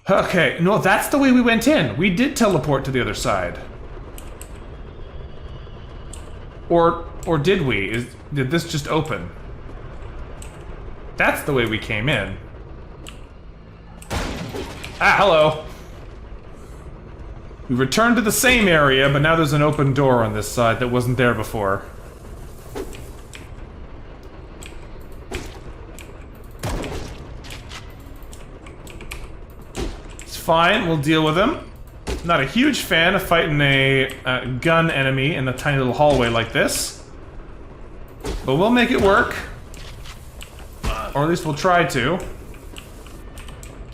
Okay, no, that's the way we went in. We did teleport to the other side. Or did we? Did this just open? That's the way we came in. Ah, hello. We returned to the same area, but now there's an open door on this side that wasn't there before. Fine, we'll deal with him. Not a huge fan of fighting a gun enemy in a tiny little hallway like this. But we'll make it work. Or at least we'll try to.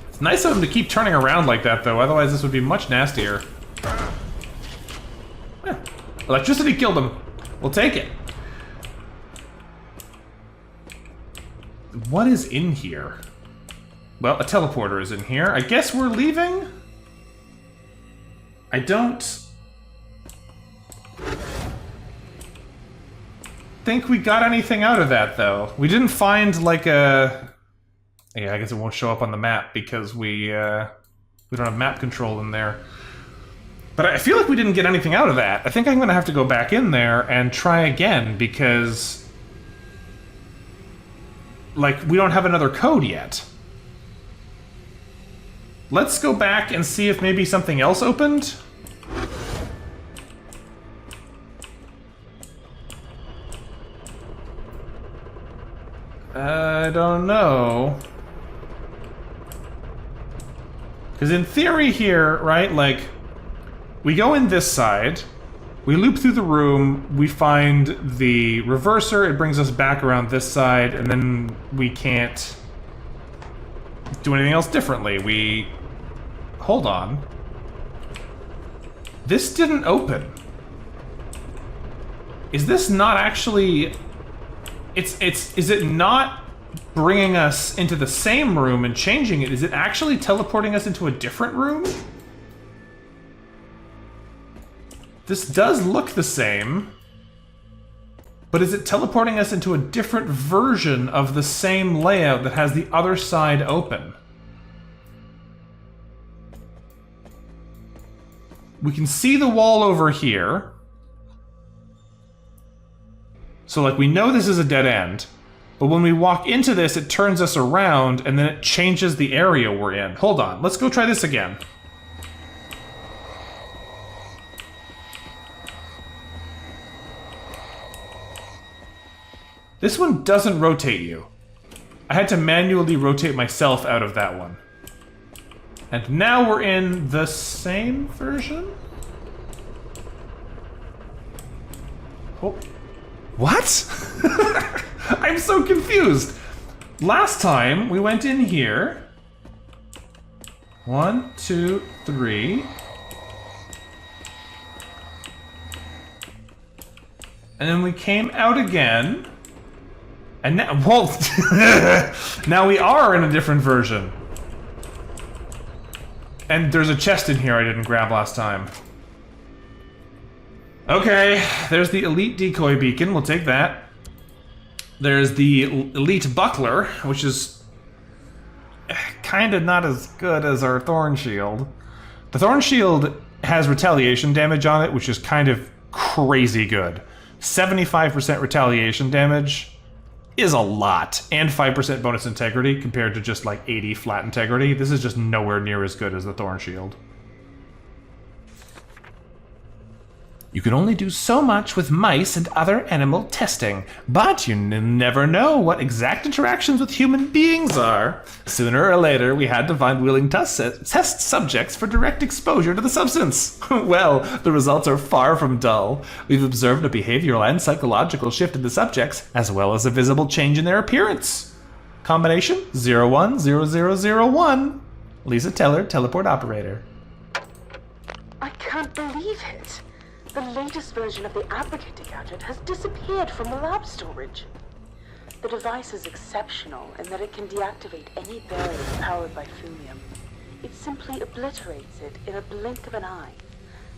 It's nice of him to keep turning around like that, though. Otherwise, this would be much nastier. Yeah. Electricity killed him. We'll take it. What is in here? Well, a teleporter is in here. I guess we're leaving? I don't think we got anything out of that, though. We didn't find, like, a... Yeah, I guess it won't show up on the map because we don't have map control in there. But I feel like we didn't get anything out of that. I think I'm gonna have to go back in there and try again because... like, we don't have another code yet. Let's go back and see if maybe something else opened. I don't know. Because in theory here, right, like, we go in this side, we loop through the room, we find the reverser, it brings us back around this side, and then we can't do anything else differently. Hold on. This didn't open. Is this not actually... Is it not bringing us into the same room and changing it? Is it actually teleporting us into a different room? This does look the same. But is it teleporting us into a different version of the same layout that has the other side open? We can see the wall over here. So, like, we know this is a dead end. But when we walk into this, it turns us around, and then it changes the area we're in. Hold on, let's go try this again. This one doesn't rotate you. I had to manually rotate myself out of that one. And now we're in the same version? Oh. What? I'm so confused. Last time we went in here. 1, 2, 3. And then we came out again. And now, well, now we are in a different version. And there's a chest in here I didn't grab last time. Okay, there's the elite decoy beacon, we'll take that. There's the elite buckler, which is kinda not as good as our thorn shield. The thorn shield has retaliation damage on it, which is kind of crazy good. 75% retaliation damage is a lot, and 5% bonus integrity compared to just like 80 flat integrity. This is just nowhere near as good as the thorn shield. You can only do so much with mice and other animal testing, but you never know what exact interactions with human beings are. Sooner or later, we had to find willing test subjects for direct exposure to the substance. Well, the results are far from dull. We've observed a behavioral and psychological shift in the subjects, as well as a visible change in their appearance. Combination 010001. Lisa Teller, teleport operator. I can't believe it. The latest version of the applicator gadget has disappeared from the lab storage. The device is exceptional in that it can deactivate any barriers powered by Fumium. It simply obliterates it in a blink of an eye.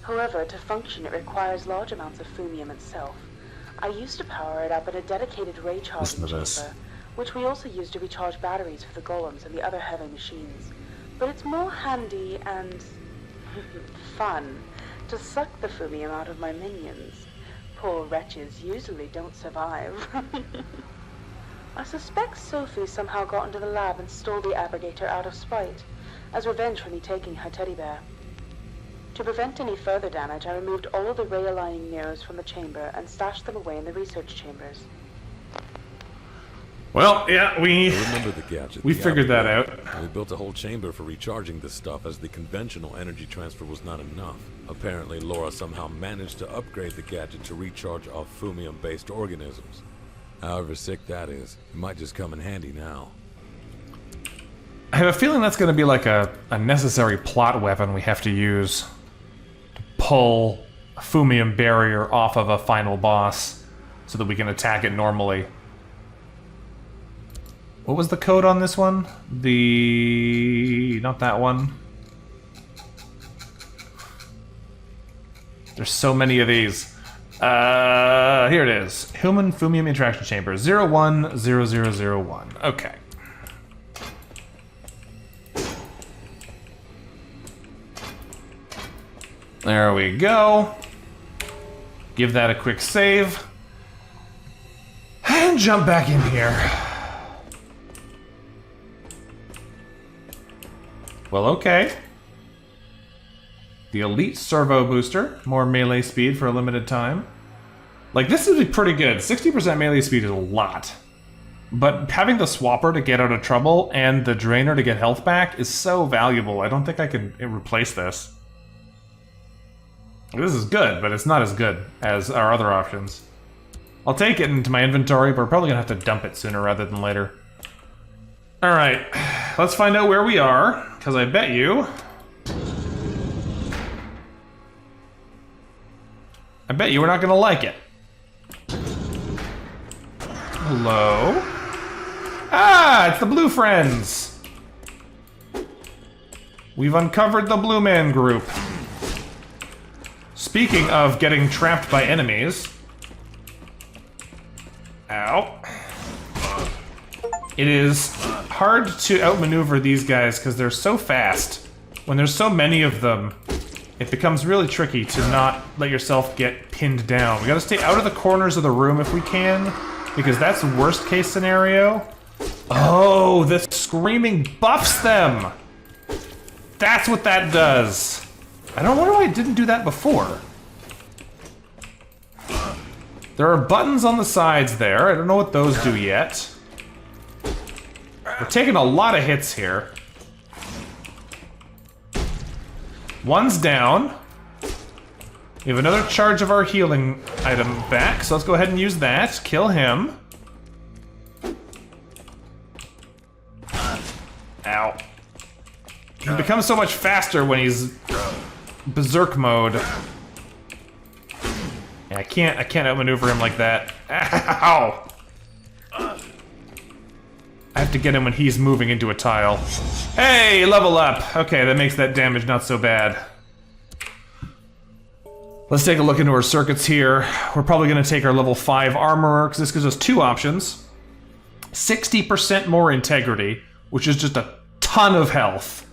However, to function it requires large amounts of Fumium itself. I used to power it up in a dedicated ray charging chamber, which we also use to recharge batteries for the golems and the other heavy machines. But it's more handy and fun to suck the Fumium out of my minions. Poor wretches usually don't survive. I suspect Sophie somehow got into the lab and stole the abrogator out of spite, as revenge for me taking her teddy bear. To prevent any further damage, I removed all of the ray-aligning mirrors from the chamber and stashed them away in the research chambers. Well, yeah, we figured that out. We built a whole chamber for recharging this stuff, as the conventional energy transfer was not enough. Apparently, Laura somehow managed to upgrade the gadget to recharge off Fumium-based organisms. However sick that is, it might just come in handy now. I have a feeling that's going to be like a necessary plot weapon we have to use to pull a Fumium barrier off of a final boss so that we can attack it normally. What was the code on this one? Not that one. There's so many of these. Here it is. Human Fumium Interaction Chamber 010001. Okay. There we go. Give that a quick save. And jump back in here. Well, okay. The Elite Servo Booster. More melee speed for a limited time. Like, this would be pretty good. 60% melee speed is a lot. But having the Swapper to get out of trouble and the Drainer to get health back is so valuable. I don't think I can replace this. This is good, but it's not as good as our other options. I'll take it into my inventory, but we're probably gonna have to dump it sooner rather than later. Alright, let's find out where we are, because I bet you... we're not gonna like it. Hello? Ah, it's the Blue Friends! We've uncovered the Blue Man group. Speaking of getting trapped by enemies... Ow. It is hard to outmaneuver these guys because they're so fast. When there's so many of them, it becomes really tricky to not let yourself get pinned down. We gotta stay out of the corners of the room if we can, because that's the worst case scenario. Oh, the screaming buffs them! That's what that does. I don't know why I didn't do that before. There are buttons on the sides there. I don't know what those do yet. We're taking a lot of hits here. One's down. We have another charge of our healing item back, so let's go ahead and use that. Kill him. Ow. He becomes so much faster when he's berserk mode. Yeah, I can't outmaneuver him like that. Ow! I have to get him when he's moving into a tile. Hey, level up! Okay, that makes that damage not so bad. Let's take a look into our circuits here. We're probably going to take our level 5 armorer, because this gives us two options. 60% more integrity, which is just a ton of health.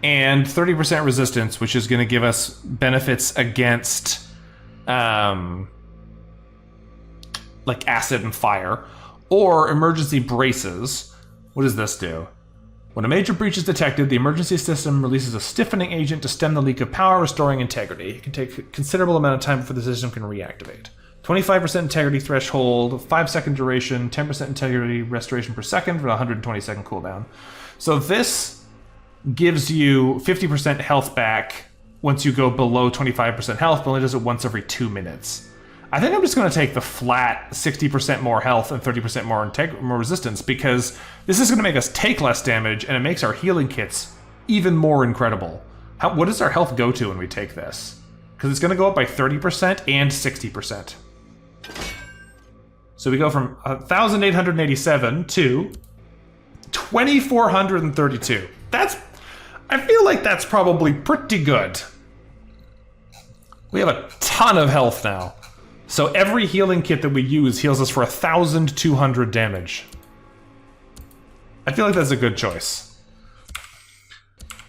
And 30% resistance, which is going to give us benefits against like acid and fire. Or emergency braces. What does this do? When a major breach is detected, the emergency system releases a stiffening agent to stem the leak of power, restoring integrity. It can take a considerable amount of time before the system can reactivate. 25% integrity threshold, 5-second duration, 10% integrity restoration per second with a 120-second cooldown. So this gives you 50% health back once you go below 25% health, but only does it once every 2 minutes. I think I'm just going to take the flat 60% more health and 30% more resistance, because this is going to make us take less damage, and it makes our healing kits even more incredible. What does our health go to when we take this? Because it's going to go up by 30% and 60%. So we go from 1,887 to 2,432. I feel like that's probably pretty good. We have a ton of health now. So every healing kit that we use heals us for 1,200 damage. I feel like that's a good choice.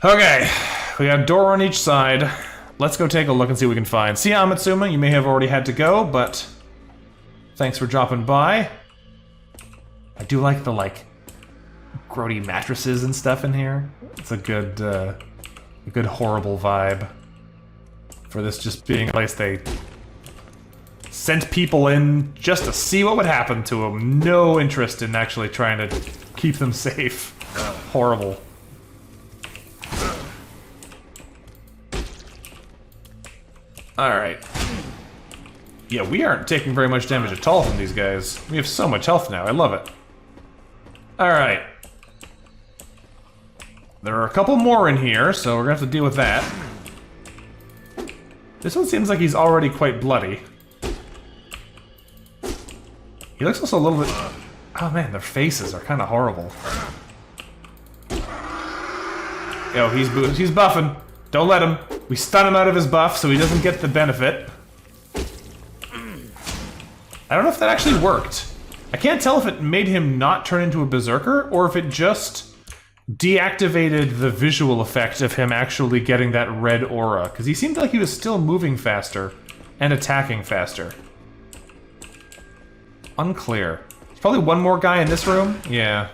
Okay, we got a door on each side. Let's go take a look and see what we can find. See, Amatsuma, you may have already had to go, but thanks for dropping by. I do like the, grody mattresses and stuff in here. It's a good horrible vibe for this just being a place they sent people in just to see what would happen to them. No interest in actually trying to keep them safe. Horrible. Alright. Yeah, we aren't taking very much damage at all from these guys. We have so much health now. I love it. Alright. There are a couple more in here, so we're gonna have to deal with that. This one seems like he's already quite bloody. He looks also a little bit... Oh man, their faces are kind of horrible. Yo, he's buffing. Don't let him. We stun him out of his buff so he doesn't get the benefit. I don't know if that actually worked. I can't tell if it made him not turn into a berserker or if it just deactivated the visual effect of him actually getting that red aura, because he seemed like he was still moving faster and attacking faster. Unclear. There's probably one more guy in this room. Yeah.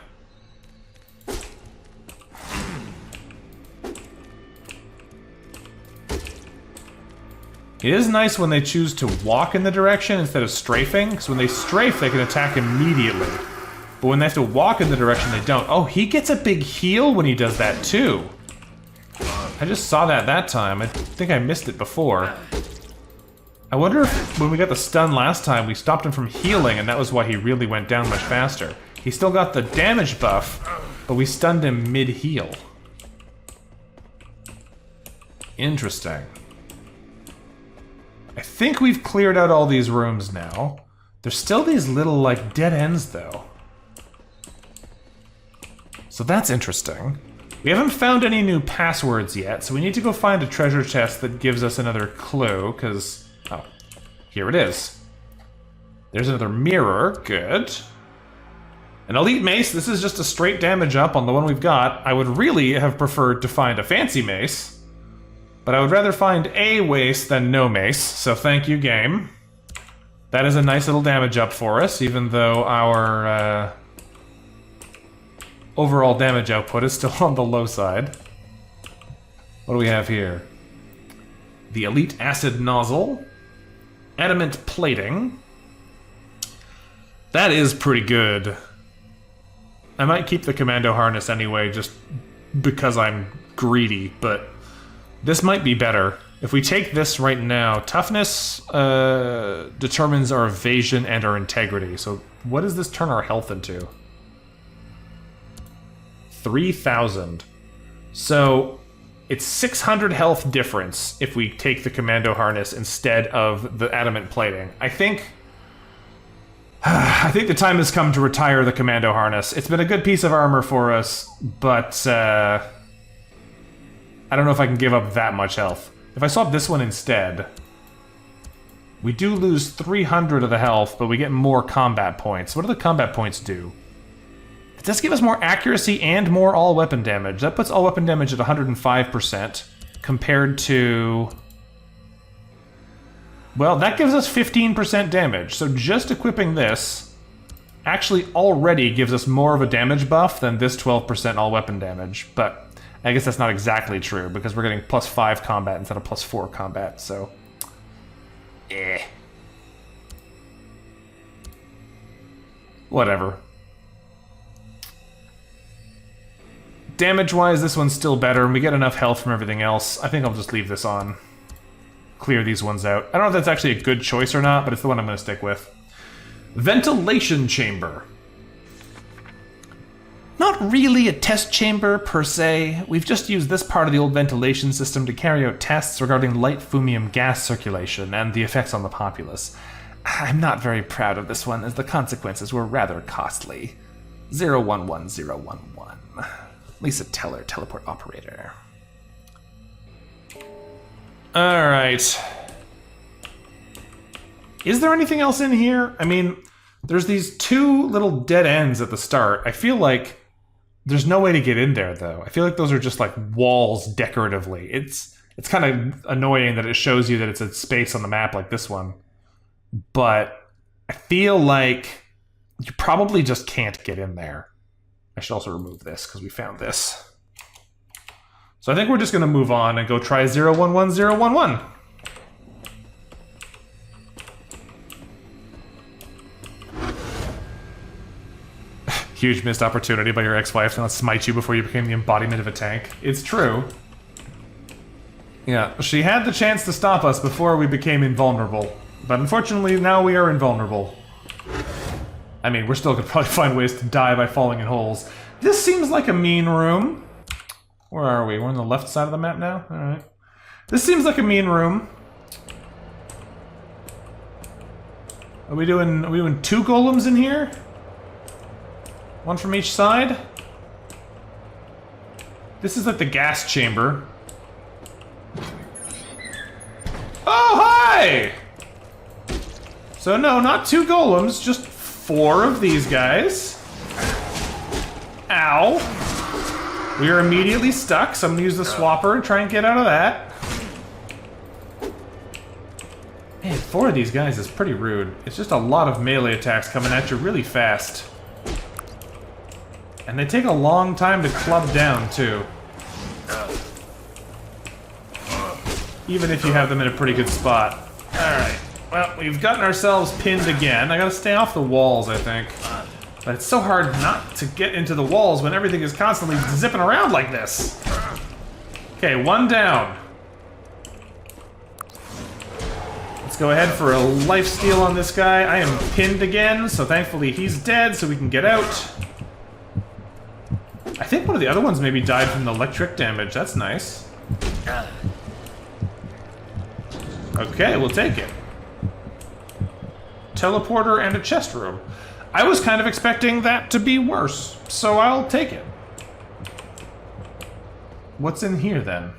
It is nice when they choose to walk in the direction instead of strafing, because when they strafe, they can attack immediately. But when they have to walk in the direction, they don't. Oh, he gets a big heal when he does that, too. I just saw that time. I think I missed it before. I wonder if when we got the stun last time, we stopped him from healing, and that was why he really went down much faster. He still got the damage buff, but we stunned him mid-heal. Interesting. I think we've cleared out all these rooms now. There's still these little, dead ends, though. So that's interesting. We haven't found any new passwords yet, so we need to go find a treasure chest that gives us another clue, because... Oh, here it is. There's another mirror, good. An elite mace, this is just a straight damage up on the one we've got. I would really have preferred to find a fancy mace. But I would rather find a mace than no mace, so thank you, game. That is a nice little damage up for us, even though our overall damage output is still on the low side. What do we have here? The Elite Acid Nozzle. Adamant Plating. That is pretty good. I might keep the commando harness anyway, just because I'm greedy, but this might be better. If we take this right now, toughness determines our evasion and our integrity. So what does this turn our health into? 3,000. So it's 600 health difference if we take the commando harness instead of the adamant plating. I think the time has come to retire the commando harness. It's been a good piece of armor for us, but I don't know if I can give up that much health. If I swap this one instead, we do lose 300 of the health, but we get more combat points. What do the combat points do? It does give us more accuracy and more all-weapon damage. That puts all-weapon damage at 105% compared to... Well, that gives us 15% damage. So just equipping this actually already gives us more of a damage buff than this 12% all-weapon damage. But I guess that's not exactly true, because we're getting +5 combat instead of +4 combat, so... Whatever. Damage-wise, this one's still better, and we get enough health from everything else. I think I'll just leave this on. Clear these ones out. I don't know if that's actually a good choice or not, but it's the one I'm going to stick with. Ventilation chamber. Not really a test chamber, per se. We've just used this part of the old ventilation system to carry out tests regarding light fumium gas circulation and the effects on the populace. I'm not very proud of this one, as the consequences were rather costly. 011011. Lisa Teller, teleport operator. Alright. Is there anything else in here? I mean, there's these two little dead ends at the start. I feel like there's no way to get in there, though. I feel like those are just like walls decoratively. It's kind of annoying that it shows you that it's a space on the map like this one. But I feel like you probably just can't get in there. I should also remove this because we found this. So I think we're just going to move on and go try 011011. Huge missed opportunity by your ex-wife to not smite you before you became the embodiment of a tank. It's true. Yeah, she had the chance to stop us before we became invulnerable. But unfortunately, now we are invulnerable. I mean, we're still gonna probably find ways to die by falling in holes. This seems like a mean room. Where are we? We're on the left side of the map now? Alright. This seems like a mean room. Are we doing 2 golems in here? One from each side? This is like the gas chamber. Oh, hi! So no, not 2 golems, just 4 of these guys. Ow. We are immediately stuck, so I'm gonna use the swapper and try and get out of that. Man, 4 of these guys is pretty rude. It's just a lot of melee attacks coming at you really fast. And they take a long time to club down, too. Even if you have them in a pretty good spot. Alright. Well, we've gotten ourselves pinned again. I gotta stay off the walls, I think. But it's so hard not to get into the walls when everything is constantly zipping around like this. Okay, 1 down. Let's go ahead for a lifesteal on this guy. I am pinned again, so thankfully he's dead, so we can get out. I think one of the other ones maybe died from the electric damage. That's nice. Okay, we'll take it. Teleporter and a chest room. I was kind of expecting that to be worse, so I'll take it. What's in here, then?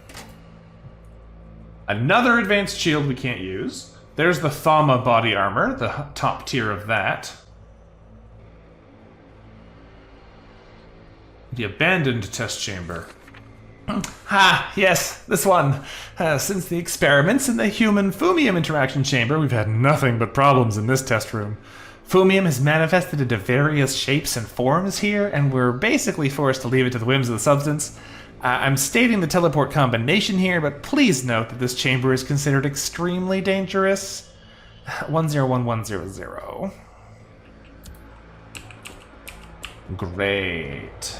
Another advanced shield we can't use. There's the Thama body armor, the top tier of that. The abandoned test chamber. Ah, yes, this one. Since the experiments in the human-fumium interaction chamber, we've had nothing but problems in this test room. Fumium has manifested into various shapes and forms here, and we're basically forced to leave it to the whims of the substance. I'm stating the teleport combination here, but please note that this chamber is considered extremely dangerous. 101100. Great.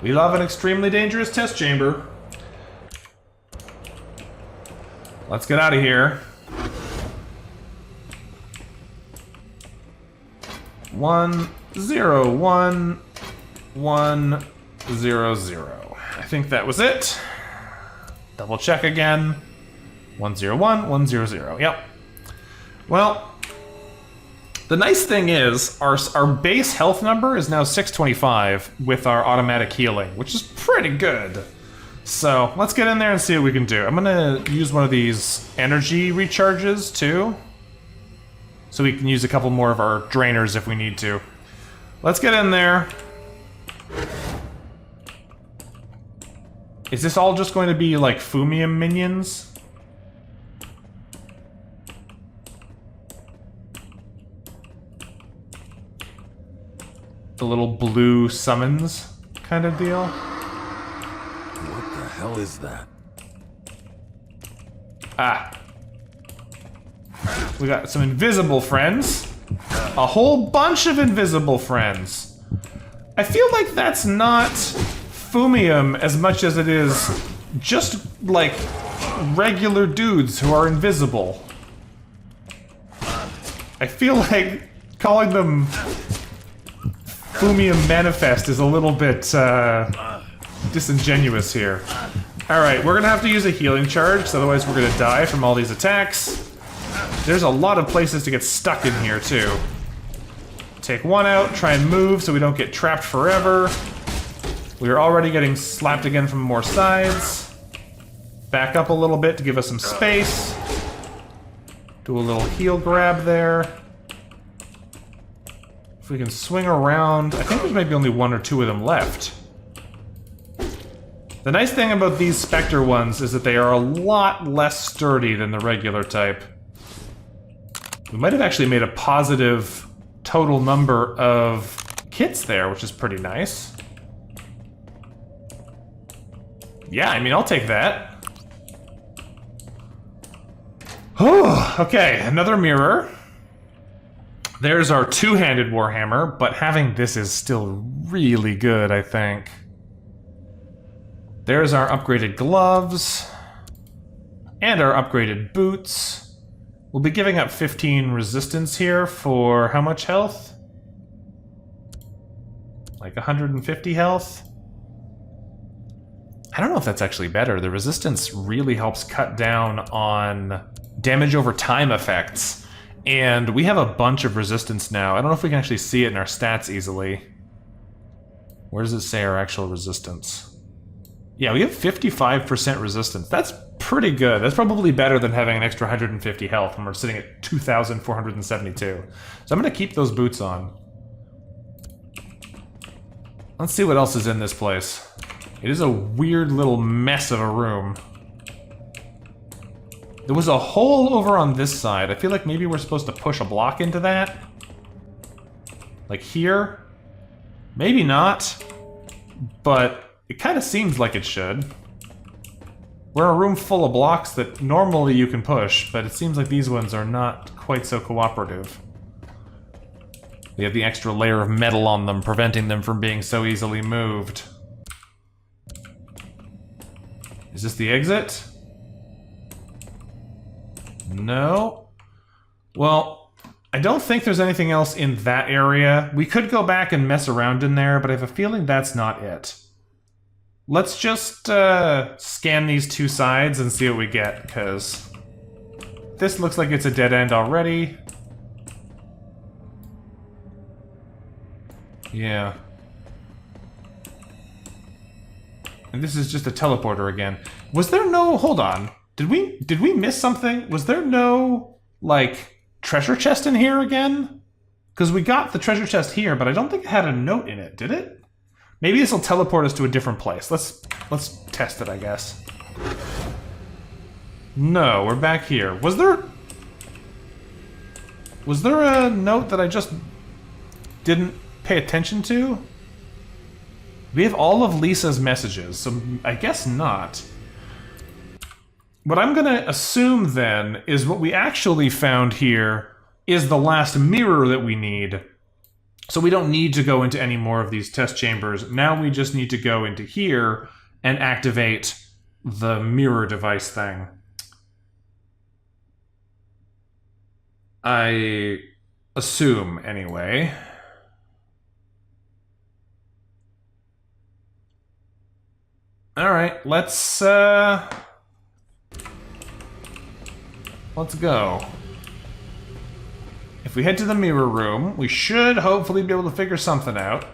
We love an extremely dangerous test chamber. Let's get out of here. 1 0 1 1 0 0. I think that was it. Double check again. 1 0 1 1 0 0. Yep. Well, the nice thing is our base health number is now 625 with our automatic healing, which is pretty good. So let's get in there and see what we can do. I'm gonna use one of these energy recharges too, so we can use a couple more of our drainers if we need to. Let's get in there. Is this all just going to be like Fumium minions? The little blue summons kind of deal? What the hell is that? Ah. We got some invisible friends. A whole bunch of invisible friends. I feel like that's not Fumium as much as it is just like regular dudes who are invisible. I feel like calling them Fumium Manifest is a little bit disingenuous here. Alright, we're gonna have to use a healing charge, so otherwise we're gonna die from all these attacks. There's a lot of places to get stuck in here too. Take one out, try and move so we don't get trapped forever. We are already getting slapped again from more sides. Back up a little bit to give us some space. Do a little heal grab there. If we can swing around, I think there's maybe only 1 or 2 of them left. The nice thing about these Spectre ones is that they are a lot less sturdy than the regular type. We might have actually made a positive total number of kits there, which is pretty nice. Yeah, I mean, I'll take that. Oh, okay, another mirror. There's our two-handed Warhammer, but having this is still really good, I think. There's our upgraded gloves. And our upgraded boots. We'll be giving up 15 resistance here for how much health? Like 150 health? I don't know if that's actually better. The resistance really helps cut down on damage over time effects. And we have a bunch of resistance now. I don't know if we can actually see it in our stats easily. Where does it say our actual resistance? Yeah, we have 55% resistance. That's pretty good. That's probably better than having an extra 150 health when we're sitting at 2,472. So I'm going to keep those boots on. Let's see what else is in this place. It is a weird little mess of a room. There was a hole over on this side. I feel like maybe we're supposed to push a block into that. Like here. Maybe not. But it kind of seems like it should. We're in a room full of blocks that normally you can push, but it seems like these ones are not quite so cooperative. They have the extra layer of metal on them, preventing them from being so easily moved. Is this the exit? No. Well, I don't think there's anything else in that area. We could go back and mess around in there, but I have a feeling that's not it. Let's just scan these two sides and see what we get, because this looks like it's a dead end already. Yeah. And this is just a teleporter again. Was there no... Hold on. Did we miss something? Was there no, like, treasure chest in here again? Because we got the treasure chest here, but I don't think it had a note in it, did it? Maybe this will teleport us to a different place. Let's test it, I guess. No, we're back here. Was there a note that I just didn't pay attention to? We have all of Lisa's messages, so I guess not. What I'm gonna assume then is what we actually found here is the last mirror that we need. So we don't need to go into any more of these test chambers. Now we just need to go into here and activate the mirror device thing. I assume, anyway. All right, let's go. If we head to the mirror room, we should hopefully be able to figure something out.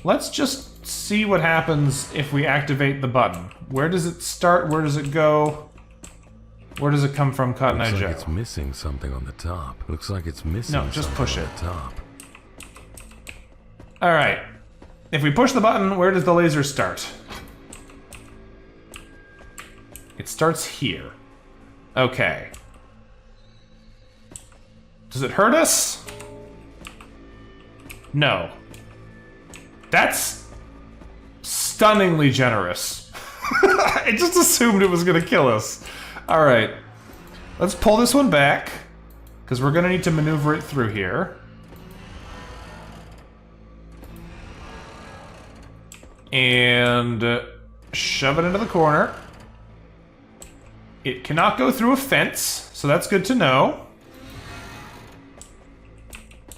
Let's just see what happens if we activate the button. Where does it start? Where does it go? Where does it come from, Cotton Eye Looks Joe? like it's missing something on the top. Looks like it's missing No, just something push on it. the top. All right. If we push the button, where does the laser start? It starts here. Okay. Does it hurt us? No. That's stunningly generous. I just assumed it was gonna kill us. All right. Let's pull this one back, because we're gonna need to maneuver it through here. And shove it into the corner. It cannot go through a fence, so that's good to know.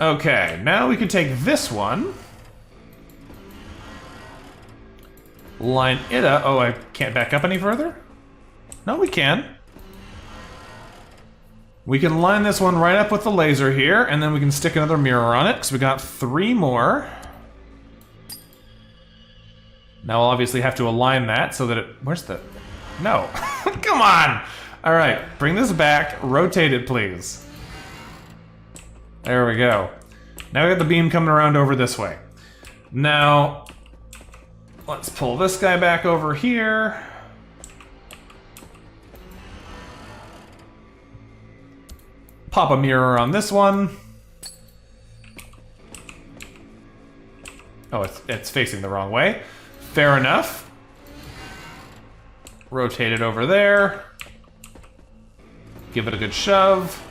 Okay, now we can take this one. Line it up. Oh, I can't back up any further? No, we can. We can line this one right up with the laser here, and then we can stick another mirror on it, because we got 3 more. Now I'll obviously have to align that so that it... Where's the... No. Come on! Alright, bring this back. Rotate it, please. There we go. Now we got the beam coming around over this way. Now, let's pull this guy back over here. Pop a mirror on this one. Oh, it's facing the wrong way. Fair enough. Rotate it over there. Give it a good shove.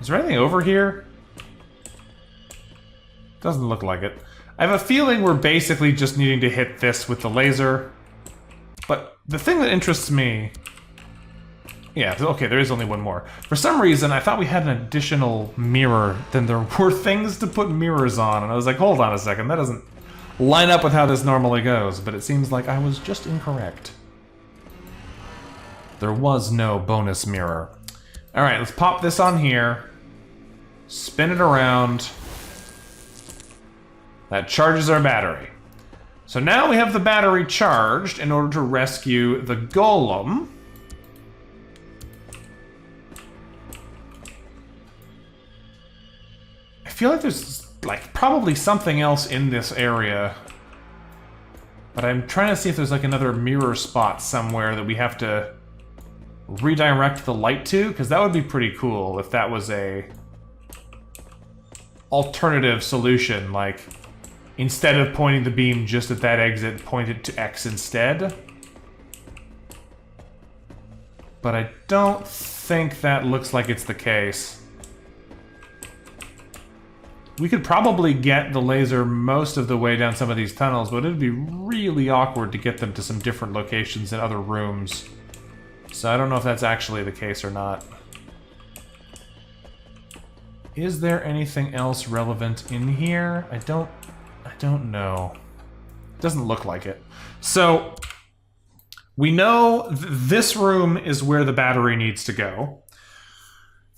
Is there anything over here? Doesn't look like it. I have a feeling we're basically just needing to hit this with the laser. But the thing that interests me... Yeah, okay, there is only one more. For some reason, I thought we had an additional mirror. Then there were things to put mirrors on, and I was like, hold on a second, that doesn't line up with how this normally goes, but it seems like I was just incorrect. There was no bonus mirror. Alright, let's pop this on here. Spin it around. That charges our battery. So now we have the battery charged in order to rescue the golem. I feel like there's like probably something else in this area. But I'm trying to see if there's like another mirror spot somewhere that we have to redirect the light to, because that would be pretty cool if that was a alternative solution, like instead of pointing the beam just at that exit, point it to X instead. But I don't think that looks like it's the case. We could probably get the laser most of the way down some of these tunnels, but it'd be really awkward to get them to some different locations in other rooms. So I don't know if that's actually the case or not. Is there anything else relevant in here? I don't know. Doesn't look like it. So we know this room is where the battery needs to go.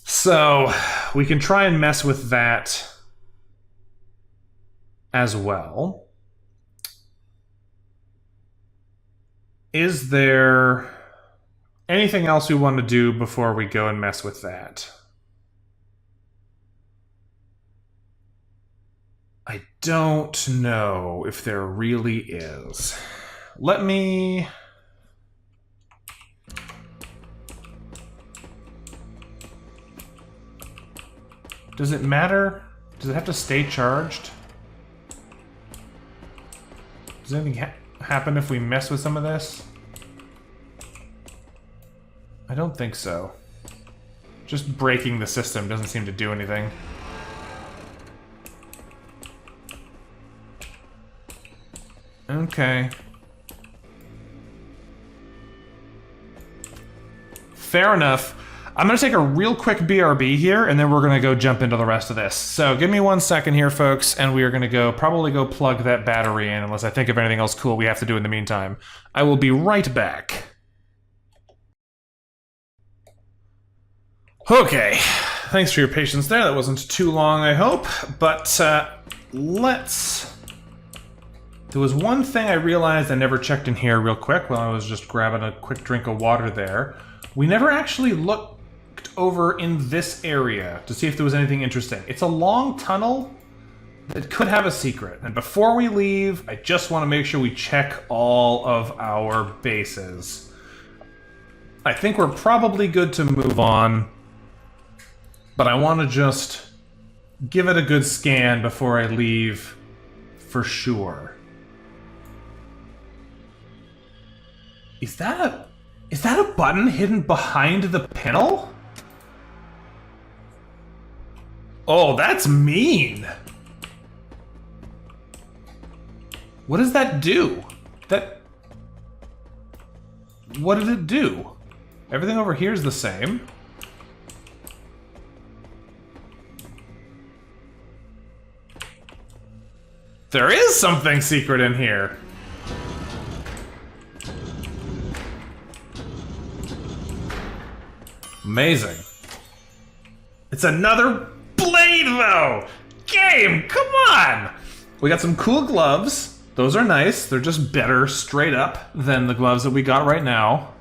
So we can try and mess with that as well. Is there anything else we want to do before we go and mess with that? I don't know if there really is. Let me... Does it matter? Does it have to stay charged? Does anything happen if we mess with some of this? I don't think so. Just breaking the system doesn't seem to do anything. Okay. Fair enough. I'm gonna take a real quick BRB here, and then we're gonna go jump into the rest of this. So give me 1 second here, folks, and we are gonna probably go plug that battery in, unless I think of anything else cool we have to do in the meantime. I will be right back. Okay, thanks for your patience there. That wasn't too long, I hope. But let's... There was one thing I realized I never checked in here real quick while I was just grabbing a quick drink of water there. We never actually looked over in this area to see if there was anything interesting. It's a long tunnel that could have a secret. And before we leave, I just want to make sure we check all of our bases. I think we're probably good to move on. But I want to just give it a good scan before I leave for sure. Is that a button hidden behind the panel? Oh, that's mean. What does that do? What did it do? Everything over here is the same. There is something secret in here. Amazing. It's another blade, though! Game, come on! We got some cool gloves. Those are nice. They're just better, straight up, than the gloves that we got right now.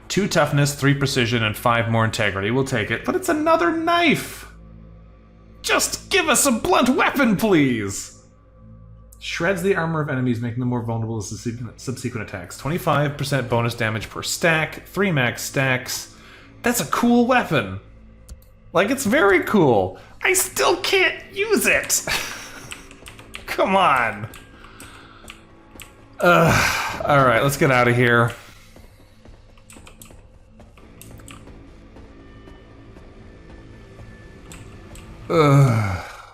2 toughness, 3 precision, and 5 more integrity. We'll take it. But it's another knife! Just give us a blunt weapon, please! Shreds the armor of enemies, making them more vulnerable to subsequent attacks. 25% bonus damage per stack, 3 max stacks. That's a cool weapon. Like, it's very cool. I still can't use it! Come on. Alright, let's get out of here.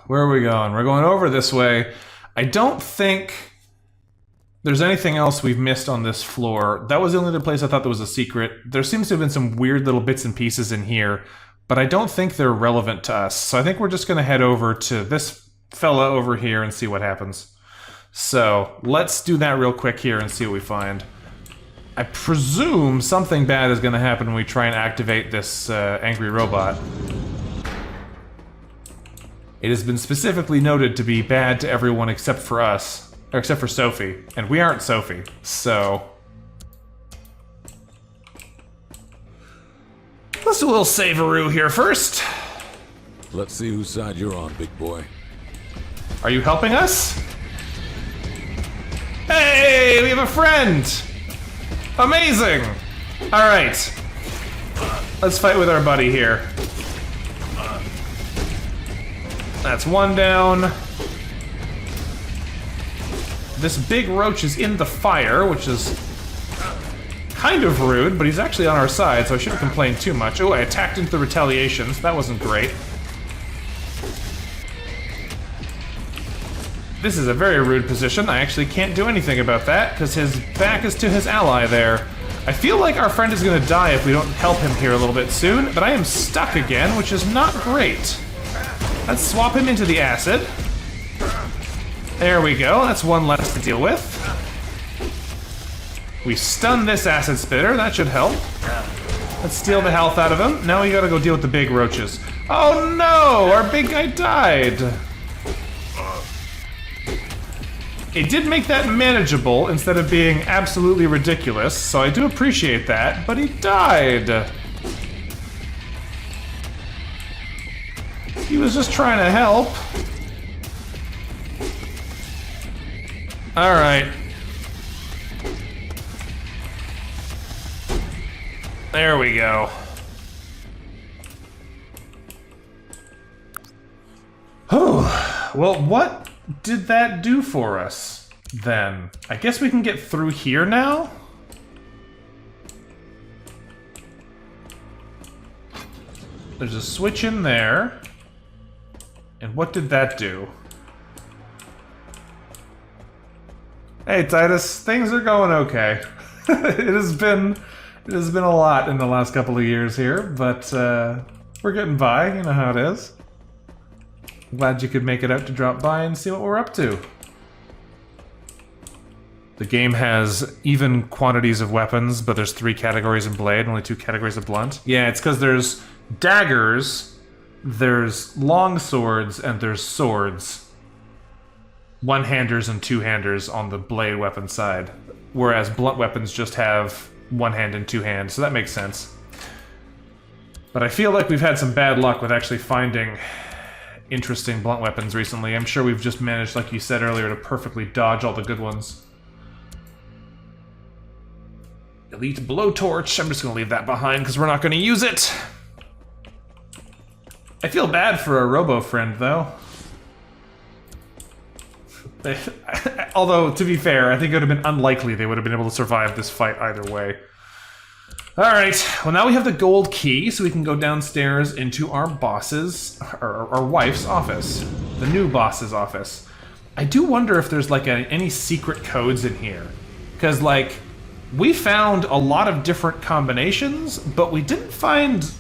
Where are we going? We're going over this way. I don't think there's anything else we've missed on this floor. That was the only other place I thought there was a secret. There seems to have been some weird little bits and pieces in here, but I don't think they're relevant to us. So I think we're just going to head over to this fella over here and see what happens. So let's do that real quick here and see what we find. I presume something bad is going to happen when we try and activate this angry robot. It has been specifically noted to be bad to everyone except for us, or except for Sophie, and we aren't Sophie, so... Let's do a little save-a-roo here first. Let's see whose side you're on, big boy. Are you helping us? Hey, we have a friend! Amazing! Alright. Let's fight with our buddy here. That's one down. This big roach is in the fire, which is kind of rude, but he's actually on our side, so I shouldn't complain too much. Oh, I attacked into the retaliations. That wasn't great. This is a very rude position. I actually can't do anything about that, because his back is to his ally there. I feel like our friend is going to die if we don't help him here a little bit soon, but I am stuck again, which is not great. Let's swap him into the acid. There we go, that's one less to deal with. We stun this acid spitter, that should help. Let's steal the health out of him. Now we gotta go deal with the big roaches. Oh no, our big guy died. It did make that manageable instead of being absolutely ridiculous, so I do appreciate that, but he died. He was just trying to help. Alright. There we go. Oh, well, what did that do for us, then? I guess we can get through here now? There's a switch in there. And what did that do? Hey Titus, things are going okay. it has been a lot in the last couple of years here, but we're getting by, you know how it is. Glad you could make it out to drop by and see what we're up to. The game has even quantities of weapons, but there's 3 categories in blade, only 2 categories of blunt. Yeah, it's because there's daggers, there's long swords, and there's swords. One-handers and two-handers on the blade weapon side, whereas blunt weapons just have one hand and 2 hands, so that makes sense. But I feel like we've had some bad luck with actually finding interesting blunt weapons recently. I'm sure we've just managed, like you said earlier, to perfectly dodge all the good ones. Elite blowtorch. I'm just going to leave that behind because we're not going to use it. I feel bad for a robo friend, though. Although, to be fair, I think it would have been unlikely they would have been able to survive this fight either way. Alright, well now we have the gold key, so we can go downstairs into our boss's, or our wife's office. The new boss's office. I do wonder if there's, like, any secret codes in here. Because, like, we found a lot of different combinations, but we didn't find,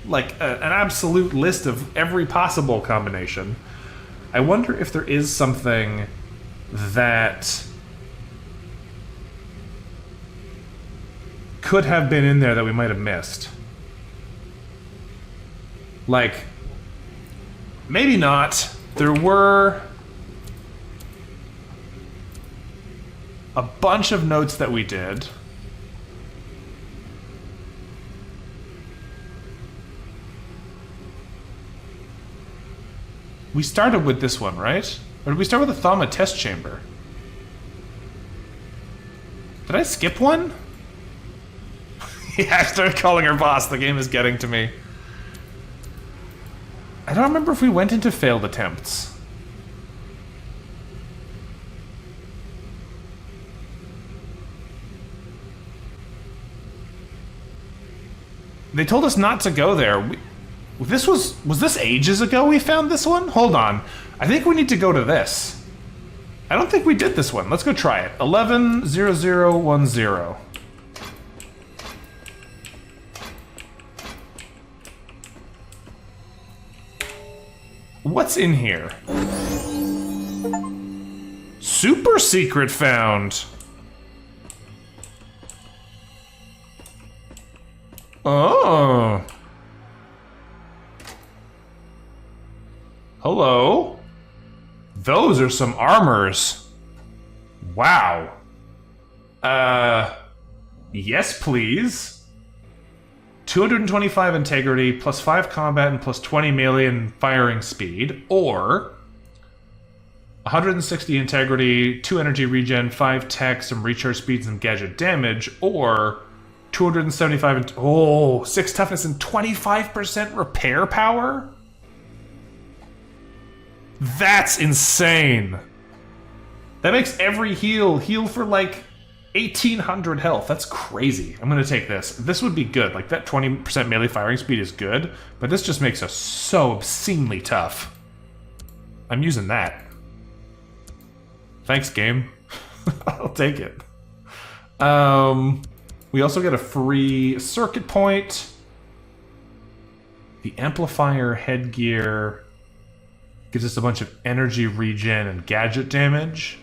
like, an absolute list of every possible combination. I wonder if there is something that could have been in there that we might have missed. Like, maybe not. There were a bunch of notes that we did. We started with this one, right? Or did we start with the Thama test chamber? Did I skip one? Yeah, I started calling her boss. The game is getting to me. I don't remember if we went into failed attempts. They told us not to go there. Was this ages ago we found this one? Hold on. I think we need to go to this. I don't think we did this one. Let's go try it. 110010. What's in here? Super secret found. Oh. Hello. Those are some armors. Wow. Yes, please. 225 integrity, plus 5 combat, and plus 20 melee and firing speed, or 160 integrity, 2 energy regen, 5 tech, some recharge speed, some gadget damage, or 275 6 toughness and 25% repair power? That's insane. That makes every heal for like 1800 health. That's crazy. I'm gonna take this. This would be good. Like, that 20% melee firing speed is good, but this just makes us so obscenely tough. I'm using that. Thanks, game. I'll take it. We also get a free circuit point. The amplifier headgear gives us a bunch of energy regen and gadget damage.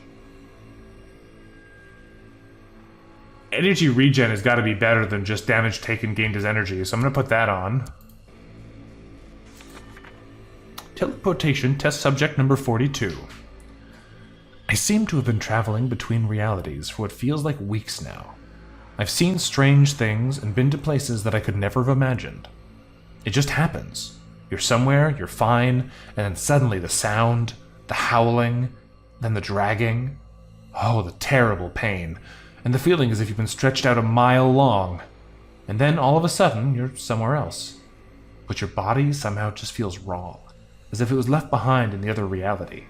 Energy regen has got to be better than just damage taken gained as energy, so I'm going to put that on. Teleportation test subject number 42. I seem to have been traveling between realities for what feels like weeks now. I've seen strange things and been to places that I could never have imagined. It just happens. You're somewhere, you're fine, and then suddenly the sound, the howling, then the dragging. Oh, the terrible pain. And the feeling as if you've been stretched out a mile long. And then all of a sudden, you're somewhere else. But your body somehow just feels wrong, as if it was left behind in the other reality.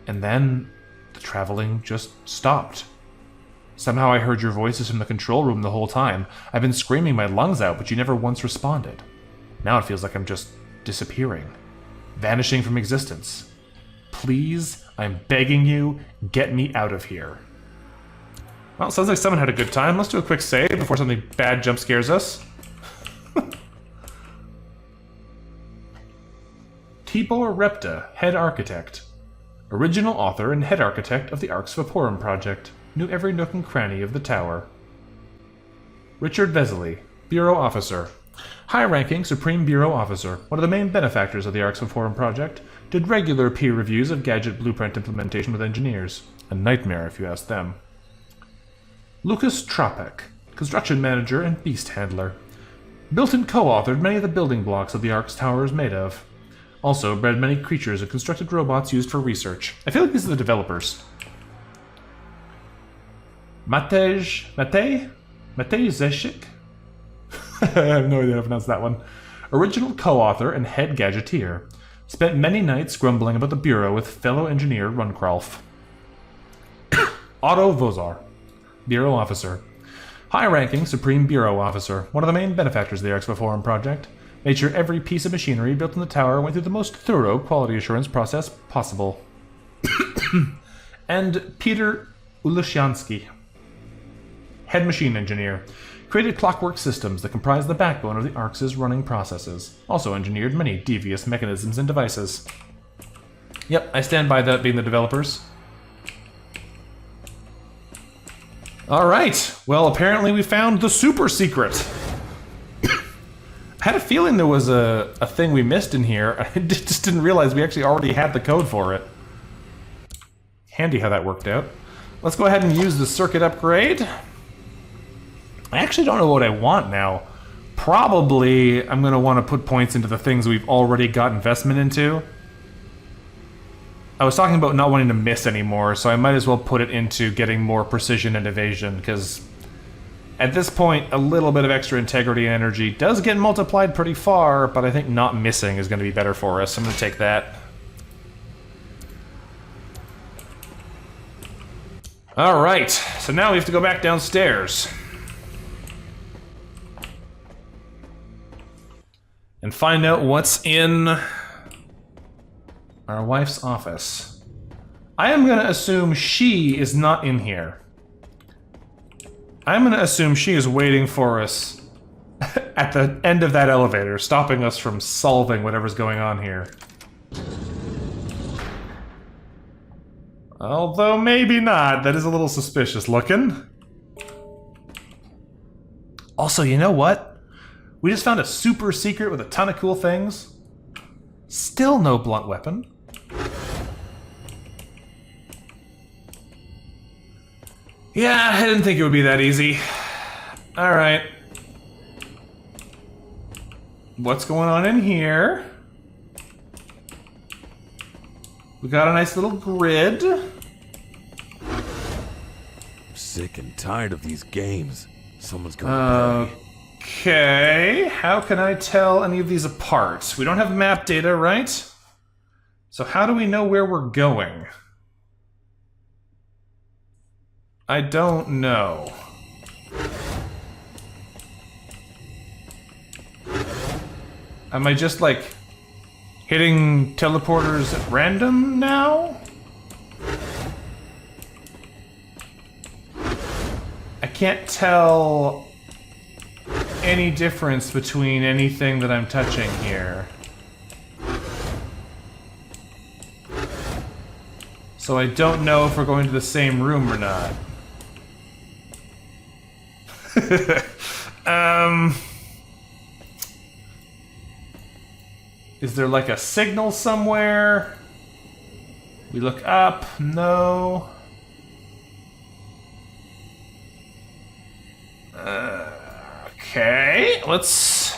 And then the traveling just stopped. Somehow I heard your voices from the control room the whole time. I've been screaming my lungs out, but you never once responded. Now it feels like I'm just disappearing, vanishing from existence. Please, I'm begging you, get me out of here. Well, sounds like someone had a good time. Let's do a quick save before something bad jump scares us. Tibor Repta, head architect. Original author and head architect of the Arx Vaporum project. Knew every nook and cranny of the tower. Richard Vesely, bureau officer. High-ranking Supreme Bureau Officer, one of the main benefactors of the Arx Vaporum project, did regular peer reviews of gadget blueprint implementation with engineers. A nightmare, if you ask them. Lucas Tropek, construction manager and beast handler. Built and co-authored many of the building blocks of the Arx Tower is made of. Also bred many creatures and constructed robots used for research. I feel like these are the developers. Matej Zeshik? I have no idea how to pronounce that one. Original co-author and head gadgeteer. Spent many nights grumbling about the Bureau with fellow engineer Runkralf. Otto Vozar, Bureau Officer. High-ranking Supreme Bureau Officer, one of the main benefactors of the Arx Vaporum project. Made sure every piece of machinery built in the tower went through the most thorough quality assurance process possible. And Peter Ulushansky, head machine engineer. Created clockwork systems that comprise the backbone of the Arx's running processes. Also engineered many devious mechanisms and devices. Yep, I stand by that being the developers. Alright, well apparently we found the super secret. I had a feeling there was a thing we missed in here. I just didn't realize we actually already had the code for it. Handy how that worked out. Let's go ahead and use the circuit upgrade. I actually don't know what I want now. Probably I'm going to want to put points into the things we've already got investment into. I was talking about not wanting to miss anymore, so I might as well put it into getting more precision and evasion, because at this point, a little bit of extra integrity and energy does get multiplied pretty far, but I think not missing is going to be better for us. I'm going to take that. Alright, so now we have to go back downstairs. And find out what's in our wife's office. I am going to assume she is not in here. I'm going to assume she is waiting for us at the end of that elevator, stopping us from solving whatever's going on here. Although maybe not. That is a little suspicious looking. Also, you know what? We just found a super secret with a ton of cool things. Still no blunt weapon. Yeah, I didn't think it would be that easy. Alright. What's going on in here? We got a nice little grid. I'm sick and tired of these games. Someone's gonna pay. Okay, how can I tell any of these apart? We don't have map data, right? So how do we know where we're going? I don't know. Am I just like hitting teleporters at random now? I can't tell any difference between anything that I'm touching here. So I don't know if we're going to the same room or not. Is there like a signal somewhere? We look up, no. Okay, let's...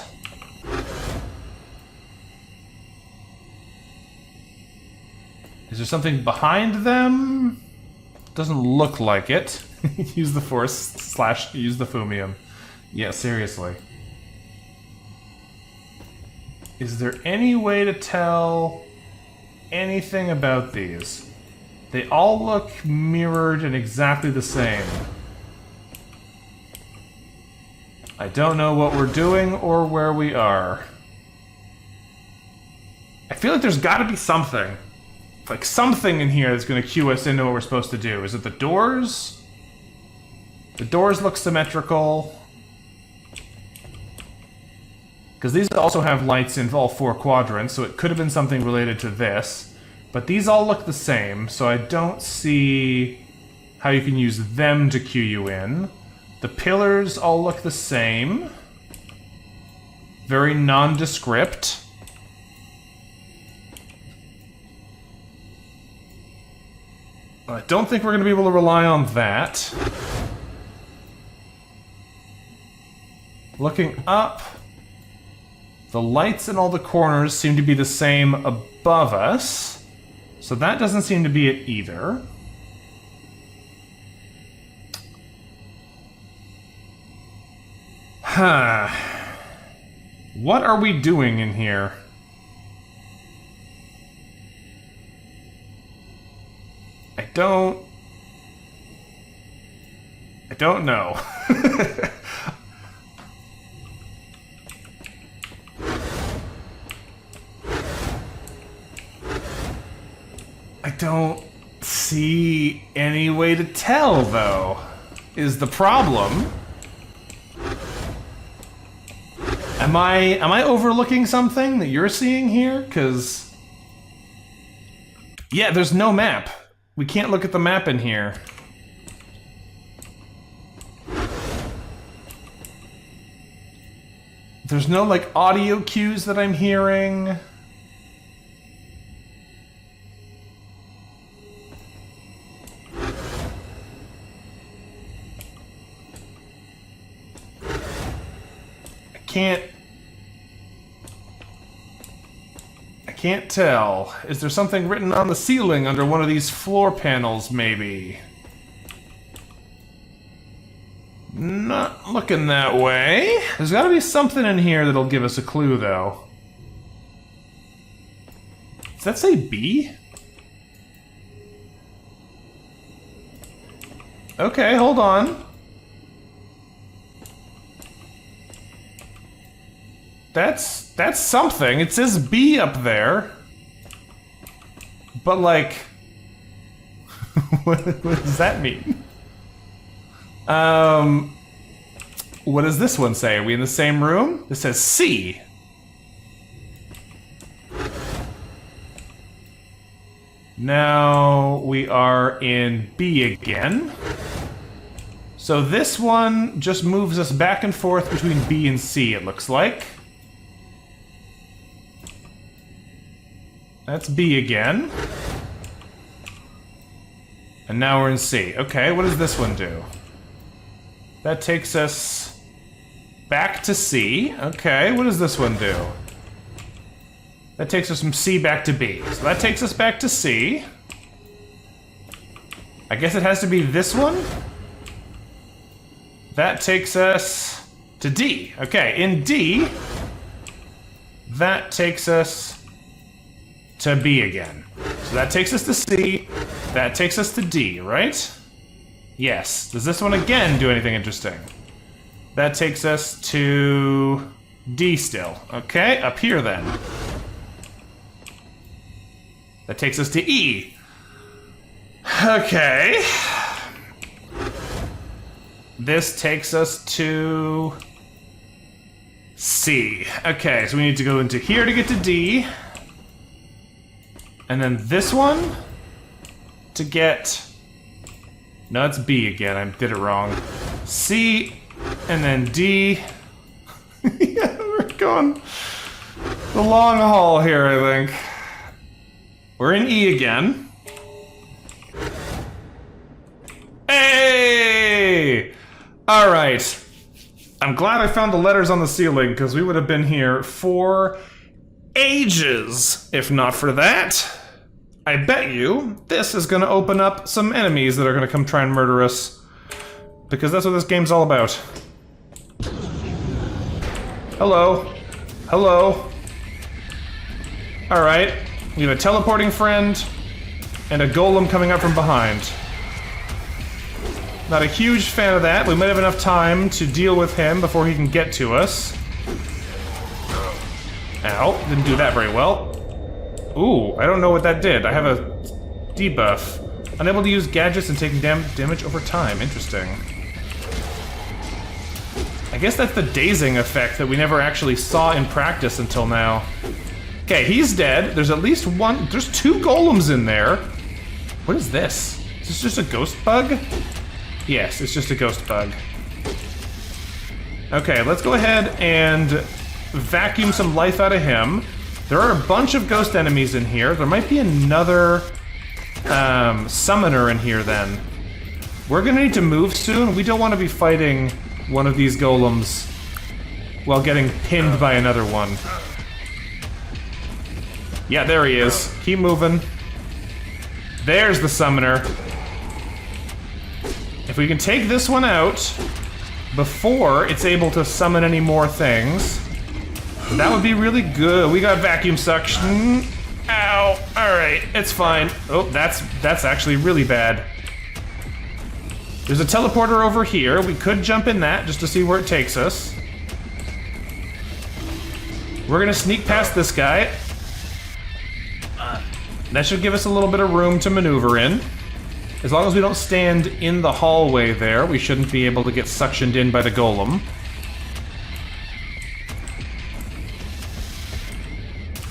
Is there something behind them? Doesn't look like it. Use the force / use the fumium. Yeah, seriously. Is there any way to tell anything about these? They all look mirrored and exactly the same. I don't know what we're doing or where we are. feel like there's gotta be something. Like something in here that's gonna cue us into what we're supposed to do. Is it the doors? The doors look symmetrical. Because these also have lights in all 4 quadrants, so it could have been something related to this. But these all look the same, so I don't see how you can use them to cue you in. The pillars all look the same. Very nondescript. I don't think we're going to be able to rely on that. Looking up, the lights in all the corners seem to be the same above us, so that doesn't seem to be it either. Huh. What are we doing in here? I don't know. I don't see any way to tell, though, is the problem. Am I overlooking something that you're seeing here? 'Cause yeah, there's no map. We can't look at the map in here. There's no, like, audio cues that I'm hearing. I can't tell. Is there something written on the ceiling under one of these floor panels, maybe? Not looking that way. There's gotta be something in here that'll give us a clue, though. Does that say B? Okay, hold on. That's something. It says B up there. But, like... what does that mean? What does this one say? Are we in the same room? This says C. Now we are in B again. So this one just moves us back and forth between B and C, it looks like. That's B again. And now we're in C. Okay, what does this one do? That takes us back to C. Okay, what does this one do? That takes us from C back to B. So that takes us back to C. I guess it has to be this one? That takes us to D. Okay, in D, that takes us to B again. So that takes us to C, that takes us to D, right? Yes. Does this one again do anything interesting? That takes us to D still. Okay, up here then. That takes us to E. Okay. This takes us to C. Okay, so we need to go into here to get to D. And then this one to get... No, it's B again. I did it wrong. C, and then D. Yeah, we're going the long haul here, I think. We're in E again. Hey! Alright. I'm glad I found the letters on the ceiling, because we would have been here for ages, if not for that. I bet you this is going to open up some enemies that are going to come try and murder us. Because that's what this game's all about. Hello. Hello. Alright. We have a teleporting friend and a golem coming up from behind. Not a huge fan of that. We might have enough time to deal with him before he can get to us. Ow. Didn't do that very well. Ooh, I don't know what that did. I have a debuff. Unable to use gadgets and taking damage over time. Interesting. I guess that's the dazing effect that we never actually saw in practice until now. Okay, he's dead. There's at least one... There's 2 golems in there. What is this? Is this just a ghost bug? Yes, it's just a ghost bug. Okay, let's go ahead and vacuum some life out of him. There are a bunch of ghost enemies in here. There might be another summoner in here then. We're gonna need to move soon. We don't want to be fighting one of these golems while getting pinned by another one. Yeah, there he is. Keep moving. There's the summoner. If we can take this one out before it's able to summon any more things, that would be really good. We got vacuum suction. Ow. Alright, it's fine. Oh, that's actually really bad. There's a teleporter over here. We could jump in that just to see where it takes us. We're gonna sneak past this guy. That should give us a little bit of room to maneuver in. As long as we don't stand in the hallway there, we shouldn't be able to get suctioned in by the golem.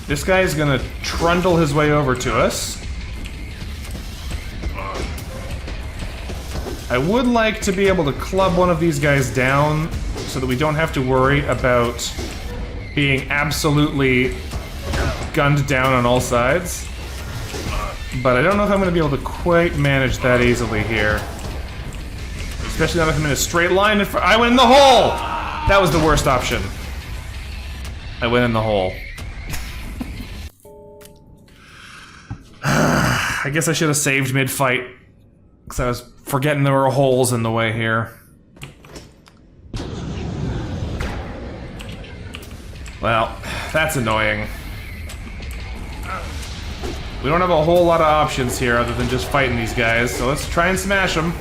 This guy is gonna trundle his way over to us. I would like to be able to club one of these guys down so that we don't have to worry about being absolutely gunned down on all sides. But I don't know if I'm going to be able to quite manage that easily here. Especially not if I'm in a straight line. I went in the hole! That was the worst option. I went in the hole. I guess I should have saved mid-fight. Because I was forgetting there were holes in the way here. Well, that's annoying. We don't have a whole lot of options here other than just fighting these guys, so let's try and smash them.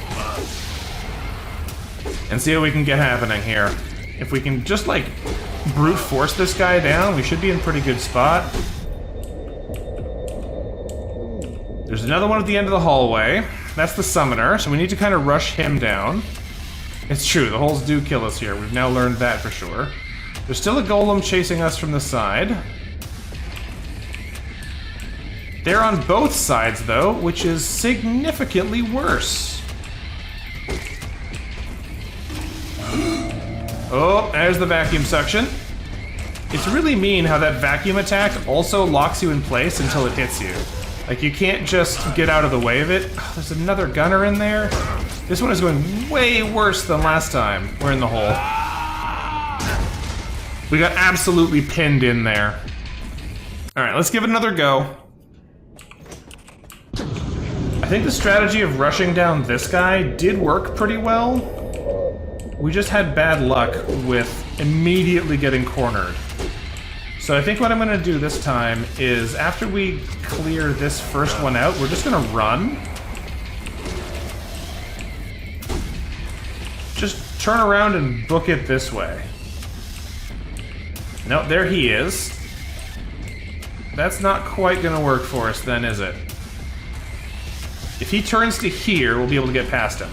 And see what we can get happening here. If we can just, like, brute force this guy down, we should be in a pretty good spot. There's another one at the end of the hallway. That's the summoner, so we need to kind of rush him down. It's true, the holes do kill us here. We've now learned that for sure. There's still a golem chasing us from the side. They're on both sides, though, which is significantly worse. Oh, there's the vacuum suction. It's really mean how that vacuum attack also locks you in place until it hits you. Like, you can't just get out of the way of it. Oh, there's another gunner in there. This one is going way worse than last time. We're in the hole. We got absolutely pinned in there. Alright, let's give it another go. I think the strategy of rushing down this guy did work pretty well. We just had bad luck with immediately getting cornered. So I think what I'm going to do this time is, after we clear this first one out, we're just going to run. Just turn around and book it this way. No, there he is. That's not quite going to work for us then, is it? If he turns to here, we'll be able to get past him.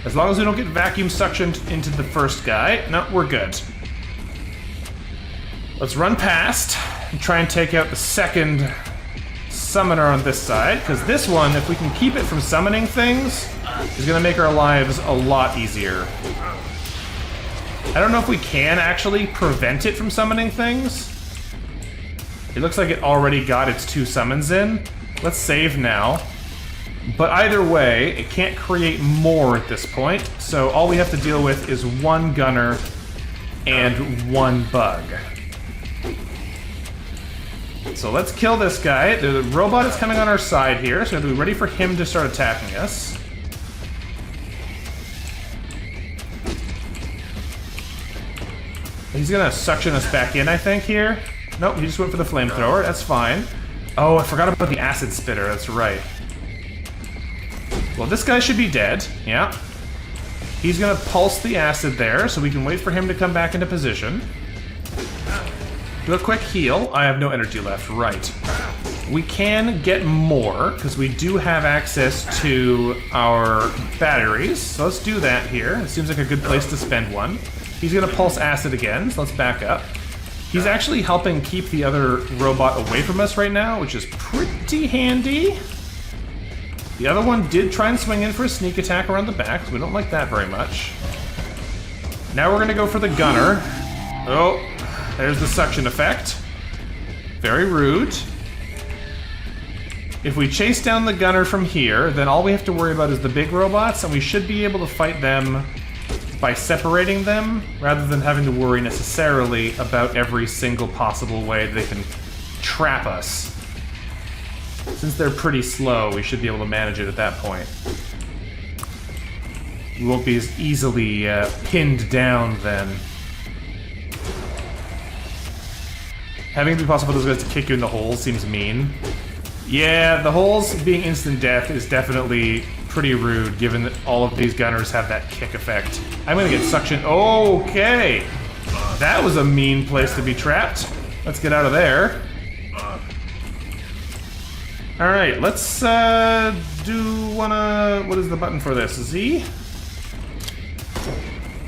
As long as we don't get vacuum suctioned into the first guy, no, we're good. Let's run past and try and take out the second summoner on this side, because this one, if we can keep it from summoning things, is going to make our lives a lot easier. I don't know if we can actually prevent it from summoning things. It looks like it already got its 2 summons in. Let's save now. But either way, it can't create more at this point, so all we have to deal with is 1 gunner and 1 bug. So let's kill this guy. The robot is coming on our side here, so we have to be ready for him to start attacking us. He's gonna suction us back in, I think, here. Nope, he just went for the flamethrower. That's fine. Oh, I forgot about the acid spitter. That's right. Well, this guy should be dead. Yeah. He's gonna pulse the acid there, so we can wait for him to come back into position. Do a quick heal. I have no energy left. Right. we can get more, because we do have access to our batteries. So let's do that here. It seems like a good place to spend one. He's gonna pulse acid again, so let's back up. He's actually helping keep the other robot away from us right now, which is pretty handy. The other one did try and swing in for a sneak attack around the back, so we don't like that very much. Now we're gonna go for the gunner. Oh, there's the suction effect. Very rude. If we chase down the gunner from here, then all we have to worry about is the big robots, and we should be able to fight them by separating them, rather than having to worry necessarily about every single possible way they can trap us. Since they're pretty slow, we should be able to manage it at that point. We won't be as easily pinned down then. Having it be possible for those guys to kick you in the holes seems mean. Yeah, the holes being instant death is definitely pretty rude, given that all of these gunners have that kick effect. I'm gonna get suction. Okay! That was a mean place to be trapped. Let's get out of there. Alright, let's what is the button for this? Z?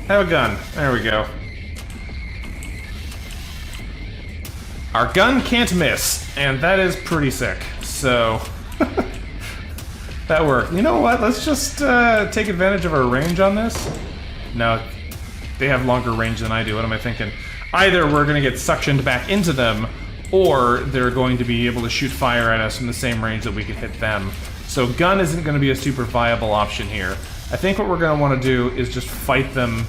Have a gun. There we go. Our gun can't miss, and that is pretty sick. So, that worked. You know what? Let's just take advantage of our range on this. No, they have longer range than I do. What am I thinking? Either we're going to get suctioned back into them, or they're going to be able to shoot fire at us from the same range that we can hit them. So gun isn't going to be a super viable option here. I think what we're going to want to do is just fight them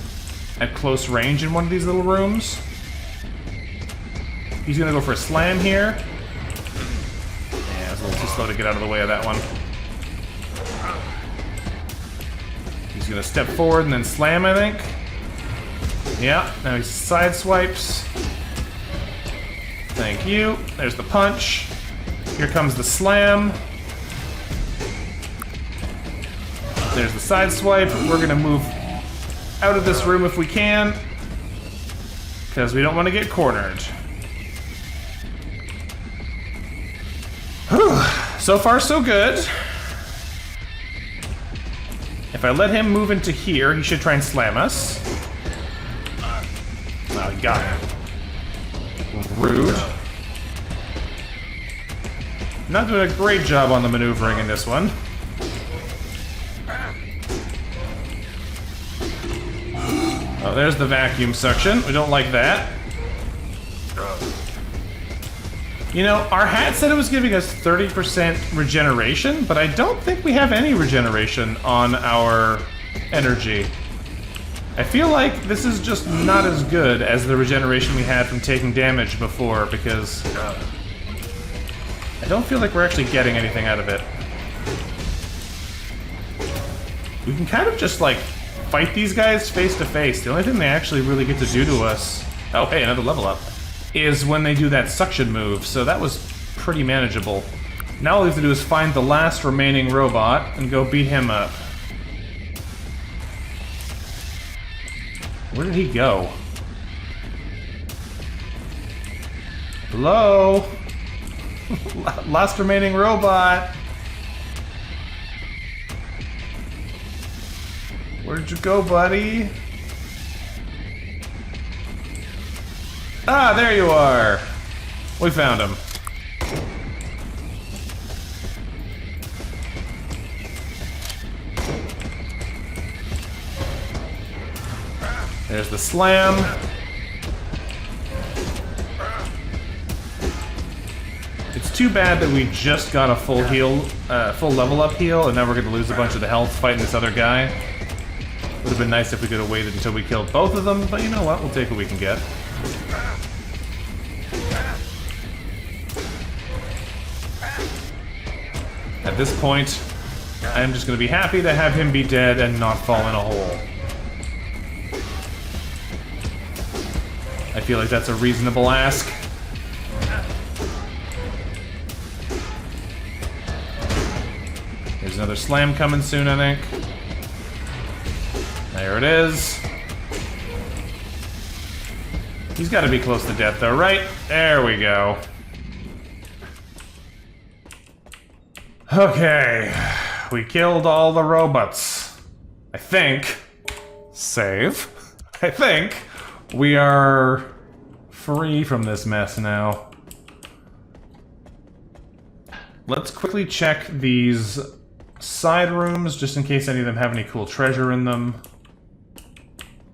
at close range in one of these little rooms. He's going to go for a slam here. Yeah, it's a little too slow to get out of the way of that one. He's going to step forward and then slam, I think. Yeah, now he side swipes. Thank you. There's the punch. Here comes the slam. There's the side swipe. We're going to move out of this room if we can, because we don't want to get cornered. So far, so good. If I let him move into here, he should try and slam us. Oh, he got him. Rude. Not doing a great job on the maneuvering in this one. Oh, there's the vacuum suction. We don't like that. You know, our hat said it was giving us 30% regeneration, but I don't think we have any regeneration on our energy. I feel like this is just not as good as the regeneration we had from taking damage before, because I don't feel like we're actually getting anything out of it. We can kind of just, like, fight these guys face to face. The only thing they actually really get to do to us... Oh, hey, another level up. Is when they do that suction move, so that was pretty manageable. Now all we have to do is find the last remaining robot and go beat him up. Where did he go? Hello? Last remaining robot. Where'd you go, buddy? Ah, there you are! We found him. There's the slam. It's too bad that we just got a full heal, full level up heal, and now we're gonna lose a bunch of the health fighting this other guy. Would have been nice if we could have waited until we killed both of them, but you know what? We'll take what we can get. At this point, I'm just going to be happy to have him be dead and not fall in a hole. I feel like that's a reasonable ask. There's another slam coming soon, I think. There it is. He's got to be close to death, though, right? There we go. Okay, we killed all the robots. I think. Save. I think we are free from this mess now. Let's quickly check these side rooms, just in case any of them have any cool treasure in them.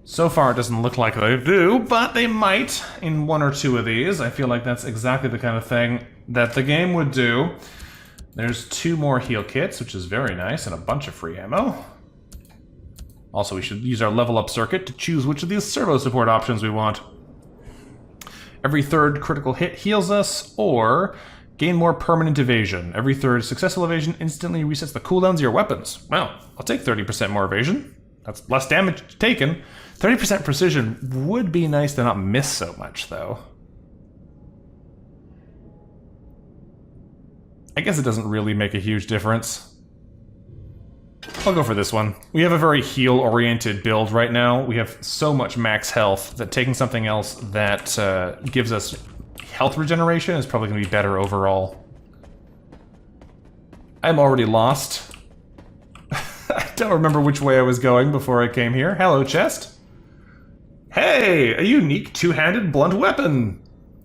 So far, it doesn't look like they do, but they might in one or two of these. I feel like that's exactly the kind of thing that the game would do. There's 2 more heal kits, which is very nice, and a bunch of free ammo. Also, we should use our level up circuit to choose which of these servo support options we want. Every 3rd critical hit heals us, or gain more permanent evasion. Every 3rd successful evasion instantly resets the cooldowns of your weapons. Well, I'll take 30% more evasion. That's less damage taken. 30% precision would be nice to not miss so much, though. I guess it doesn't really make a huge difference. I'll go for this one. We have a very heal-oriented build right now. We have so much max health that taking something else that gives us health regeneration is probably going to be better overall. I'm already lost. I don't remember which way I was going before I came here. Hello, chest. Hey, a unique 2-handed blunt weapon.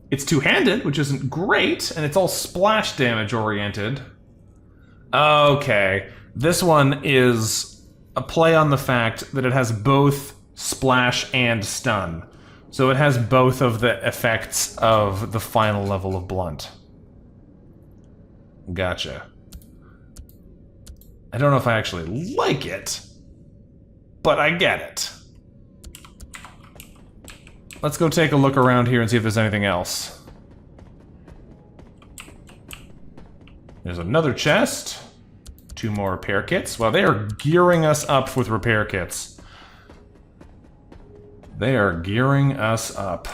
It's 2-handed, which isn't great, and it's all splash damage oriented. Okay, this one is a play on the fact that it has both splash and stun. So it has both of the effects of the final level of blunt. Gotcha. I don't know if I actually like it, but I get it. Let's go take a look around here and see if there's anything else. There's another chest. 2 more repair kits. Well, they are gearing us up with repair kits. They are gearing us up.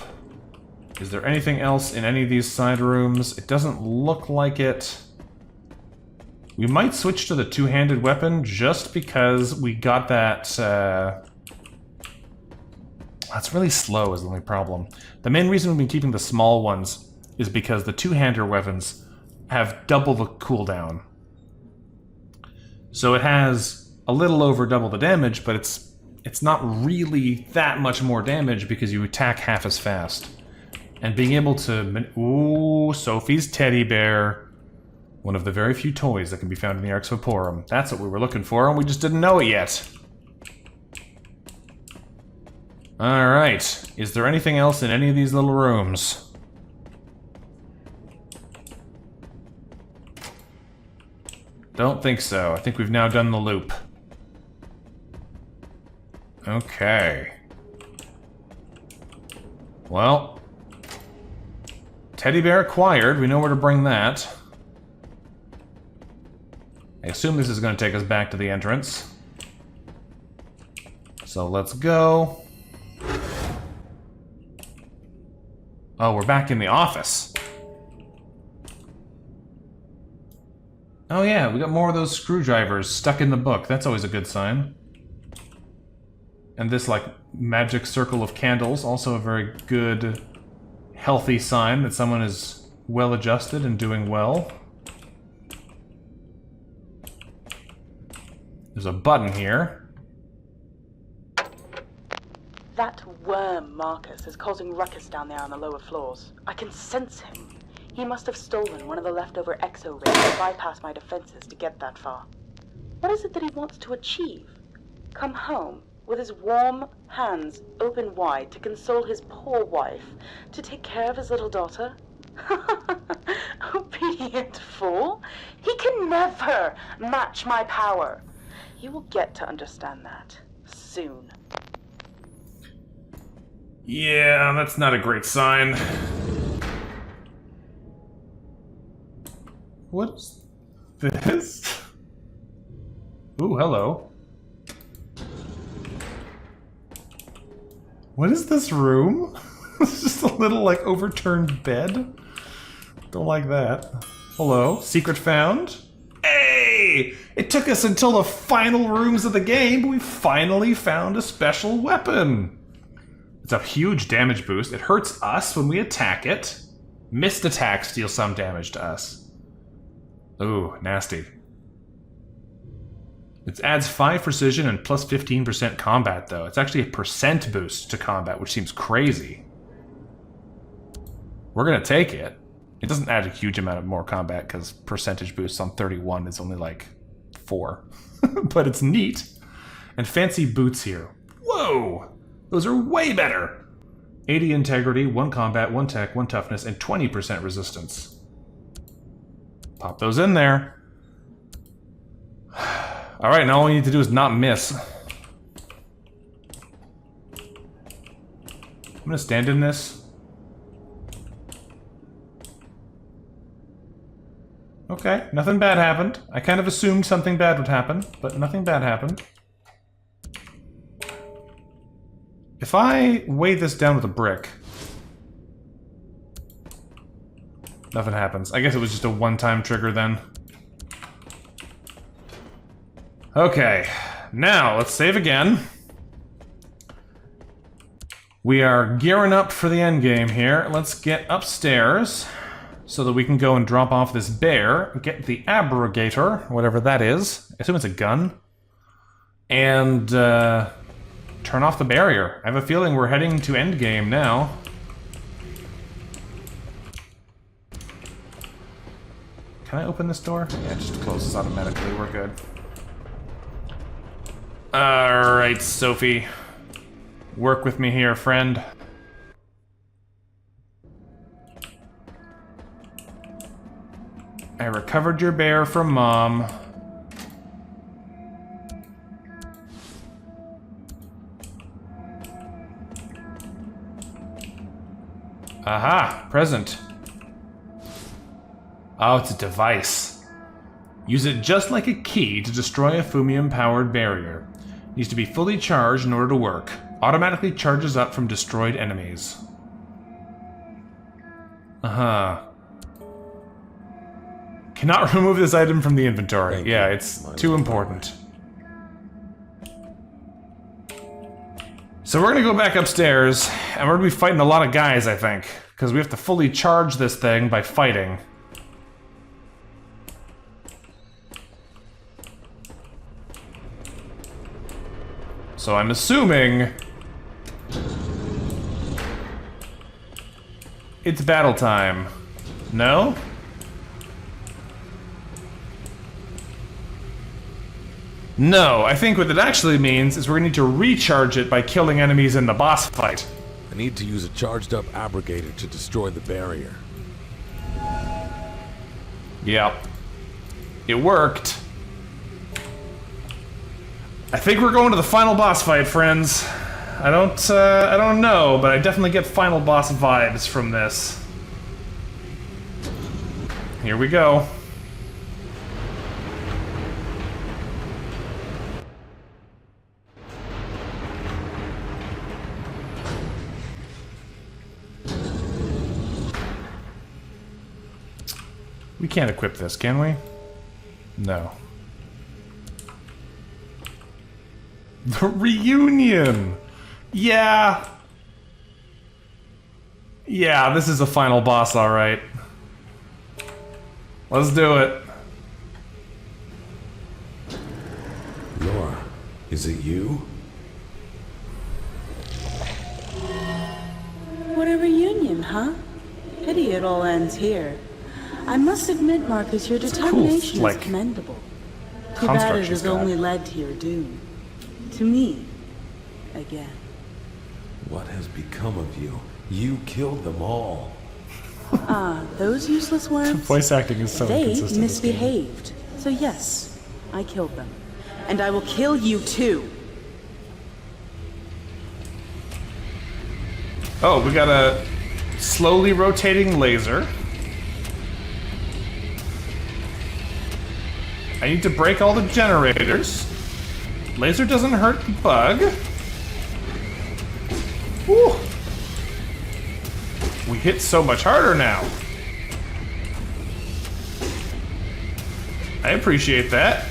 Is there anything else in any of these side rooms? It doesn't look like it. We might switch to the 2-handed weapon just because we got that... That's really slow is the only problem. The main reason we've been keeping the small ones is because the 2-hander weapons have double the cooldown. So it has a little over double the damage, but it's not really that much more damage because you attack half as fast. And being able to... Ooh, Sophie's teddy bear. One of the very few toys that can be found in the Arx Vaporum. That's what we were looking for, and we just didn't know it yet. Alright, is there anything else in any of these little rooms? Don't think so. I think we've now done the loop. Okay. Well, teddy bear acquired. We know where to bring that. I assume this is going to take us back to the entrance. So let's go. Oh, we're back in the office. Oh yeah, we got more of those screwdrivers stuck in the book. That's always a good sign. And this, like, magic circle of candles, also a very good, healthy sign that someone is well-adjusted and doing well. There's a button here. That worm, Marcus, is causing ruckus down there on the lower floors. I can sense him. He must have stolen one of the leftover exo-rays to bypass my defenses to get that far. What is it that he wants to achieve? Come home with his warm hands open wide to console his poor wife, to take care of his little daughter? Obedient fool! He can never match my power. You will get to understand that soon. Yeah, that's not a great sign. What's this? Ooh, hello. What is this room? It's just a little, like, overturned bed. Don't like that. Hello, secret found? Hey! It took us until the final rooms of the game, but we finally found a special weapon. It's a huge damage boost. It hurts us when we attack it. Missed attacks deal some damage to us. Ooh, nasty. It adds 5 precision and plus 15% combat, though. It's actually a percent boost to combat, which seems crazy. We're gonna take it. It doesn't add a huge amount of more combat, because percentage boosts on 31 is only like 4. But it's neat. And fancy boots here. Whoa! Those are way better! 80 integrity, 1 combat, 1 tech, 1 toughness, and 20% resistance. Pop those in there. Alright, now all we need to do is not miss. I'm gonna stand in this. Okay, nothing bad happened. I kind of assumed something bad would happen, but nothing bad happened. If I weigh this down with a brick... Nothing happens. I guess it was just a one-time trigger then. Okay, now let's save again. We are gearing up for the end game here. Let's get upstairs so that we can go and drop off this bear, get the abrogator, whatever that is. I assume it's a gun. And turn off the barrier. I have a feeling we're heading to end game now. Can I open this door? Yeah, it just closes automatically. We're good. Alright, Sophie. Work with me here, friend. I recovered your bear from Mom. Aha! Present. Oh, it's a device. Use it just like a key to destroy a Fumium-powered barrier. Needs to be fully charged in order to work. Automatically charges up from destroyed enemies. Uh-huh. Cannot remove this item from the inventory. Yeah, it's too important. So we're gonna go back upstairs, and we're gonna be fighting a lot of guys, I think. Because we have to fully charge this thing by fighting. So I'm assuming... it's battle time. No? No, I think what it actually means is we're going to need to recharge it by killing enemies in the boss fight. I need to use a charged-up abrogator to destroy the barrier. Yep. It worked. I think we're going to the final boss fight, friends. I don't know, but I definitely get final boss vibes from this. Here we go. We can't equip this, can we? No. The reunion! Yeah! Yeah, this is a final boss, alright. Let's do it. Laura, is it you? What a reunion, huh? Pity it all ends here. I must admit, Marcus, your determination is commendable. Too bad it has only led to your doom. To me, again. What has become of you? You killed them all. Ah, those useless worms? Voice acting is so inconsistent. They misbehaved. So yes, I killed them. And I will kill you too. Oh, we got a slowly rotating laser. I need to break all the generators. Laser doesn't hurt the bug. Whew. We hit so much harder now. I appreciate that.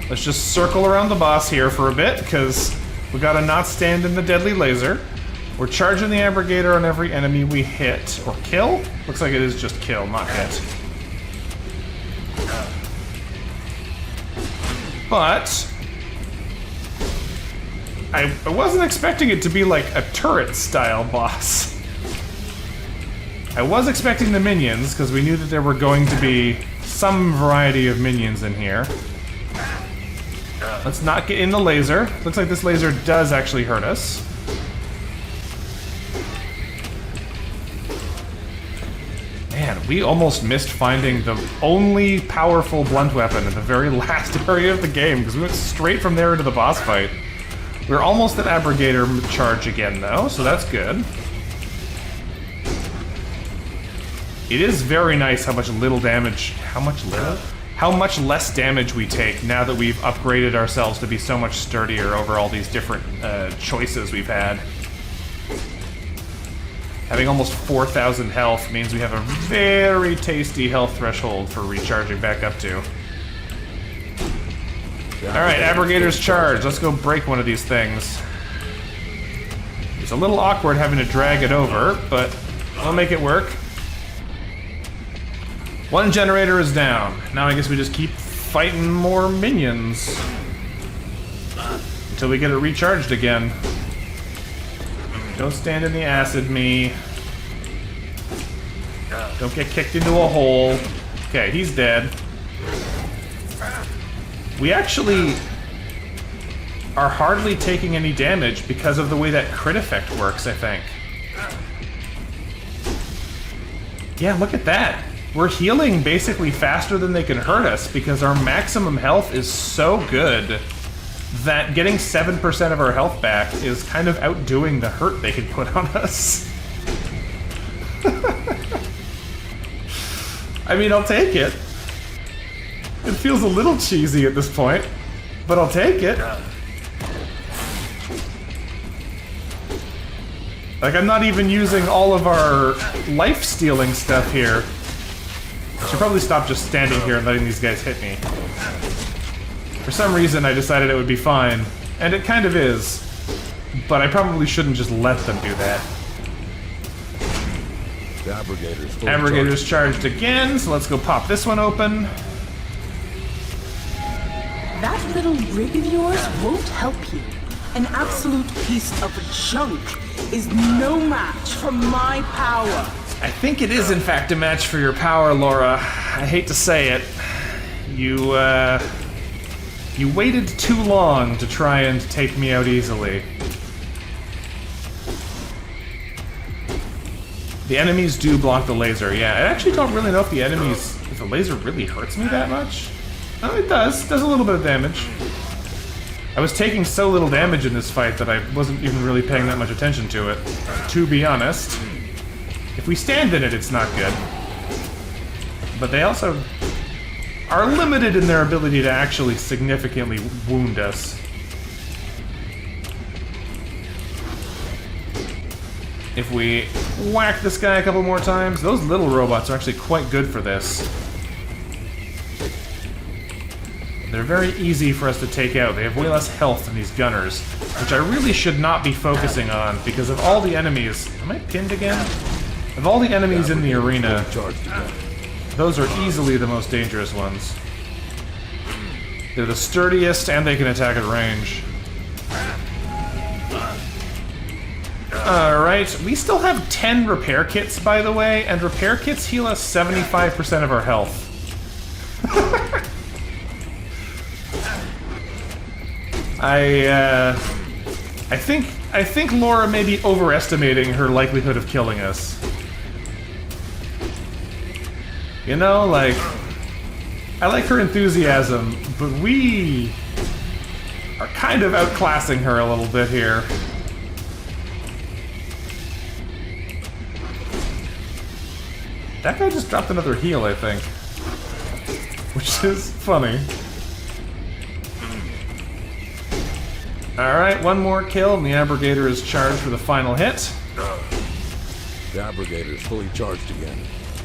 Let's just circle around the boss here for a bit, because we gotta not stand in the deadly laser. We're charging the abrogator on every enemy we hit. Or kill? Looks like it is just kill, not hit. but I wasn't expecting it to be like a turret-style boss. I was expecting the minions, because we knew that there were going to be some variety of minions in here. Let's not get in the laser. Looks like this laser does actually hurt us. Man, we almost missed finding the only powerful blunt weapon in the very last area of the game, because we went straight from there into the boss fight. We're almost at Abrogator charge again, though, so that's good. It is very nice how much little damage... How much little? How much less damage we take now that we've upgraded ourselves to be so much sturdier over all these different choices we've had. Having almost 4,000 health means we have a very tasty health threshold for recharging back up to. Alright, Abrogator's charge. Let's go break one of these things. It's a little awkward having to drag it over, but we'll make it work. One generator is down. Now I guess we just keep fighting more minions. Until we get it recharged again. Don't stand in the acid, me. Don't get kicked into a hole. Okay, he's dead. We actually are hardly taking any damage because of the way that crit effect works, I think. Yeah, look at that. We're healing basically faster than they can hurt us because our maximum health is so good that getting 7% of our health back is kind of outdoing the hurt they can put on us. I mean, I'll take it. It feels a little cheesy at this point, but I'll take it. Like, I'm not even using all of our life-stealing stuff here. I should probably stop just standing here and letting these guys hit me. For some reason, I decided it would be fine, and it kind of is. But I probably shouldn't just let them do that. The Abrogator's charged again, so let's go pop this one open. That little rig of yours won't help you. An absolute piece of junk is no match for my power. I think it is, in fact, a match for your power, Laura. I hate to say it. You waited too long to try and take me out easily. The enemies do block the laser, yeah. I actually don't really know if if the laser really hurts me that much. Oh, it does. It does a little bit of damage. I was taking so little damage in this fight that I wasn't even really paying that much attention to it, to be honest. If we stand in it, it's not good. But they also are limited in their ability to actually significantly wound us. If we whack this guy a couple more times, those little robots are actually quite good for this. They're very easy for us to take out. They have way less health than these gunners, which I really should not be focusing on because of all the enemies. Am I pinned again? Of all the enemies in the arena, those are easily the most dangerous ones. They're the sturdiest and they can attack at range. Alright, we still have 10 repair kits, by the way, and repair kits heal us 75% of our health. I think Laura may be overestimating her likelihood of killing us. You know, like, I like her enthusiasm, but we are kind of outclassing her a little bit here. That guy just dropped another heal, I think. Which is funny. Alright, one more kill, and the Abrogator is charged for the final hit. The Abrogator is fully charged again.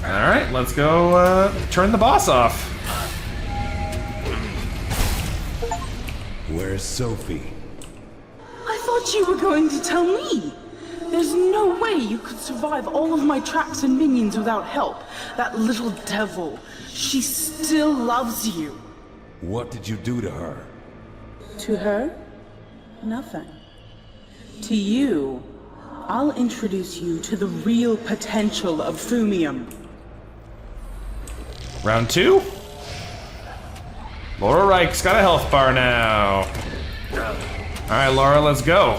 Alright, let's go turn the boss off. Where's Sophie? I thought you were going to tell me. There's no way you could survive all of my traps and minions without help. That little devil. She still loves you. What did you do to her? To her, nothing. To you, I'll introduce you to the real potential of Fumium. Round 2. Laura Reich's got a health bar now. Alright, Laura, let's go.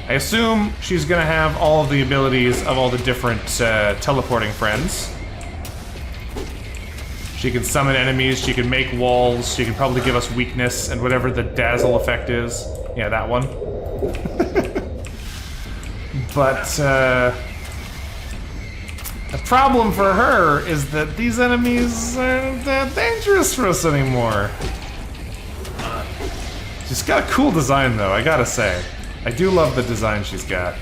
I assume she's gonna have all of the abilities of all the different teleporting friends. She can summon enemies, she can make walls, she can probably give us weakness and whatever the dazzle effect is. Yeah, that one. But, the problem for her is that these enemies aren't that dangerous for us anymore. She's got a cool design though, I gotta say. I do love the design she's got.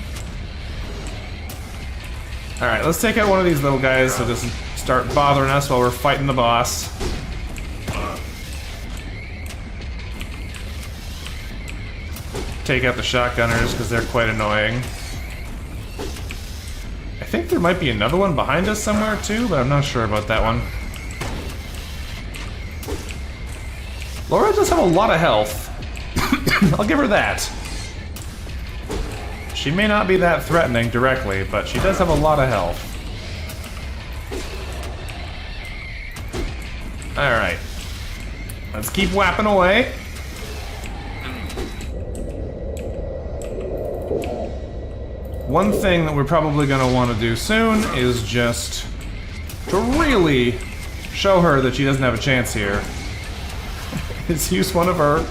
Alright, let's take out one of these little guys so it doesn't start bothering us while we're fighting the boss. Take out the shotgunners because they're quite annoying. I think there might be another one behind us somewhere too, but I'm not sure about that one. Laura does have a lot of health. I'll give her that. She may not be that threatening directly, but she does have a lot of health. Alright. Let's keep whapping away. One thing that we're probably going to want to do soon is just to really show her that she doesn't have a chance here. Is use one of our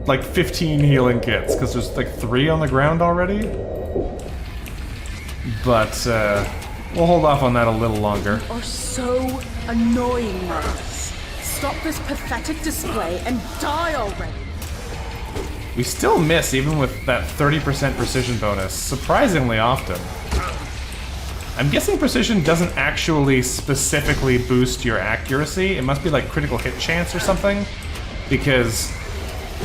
like 15 healing kits, because there's like 3 on the ground already. But we'll hold off on that a little longer. You are so annoying, Marcus. Stop this pathetic display and die already. We still miss even with that 30% precision bonus, surprisingly often. I'm guessing precision doesn't actually specifically boost your accuracy. It must be like critical hit chance or something. Because,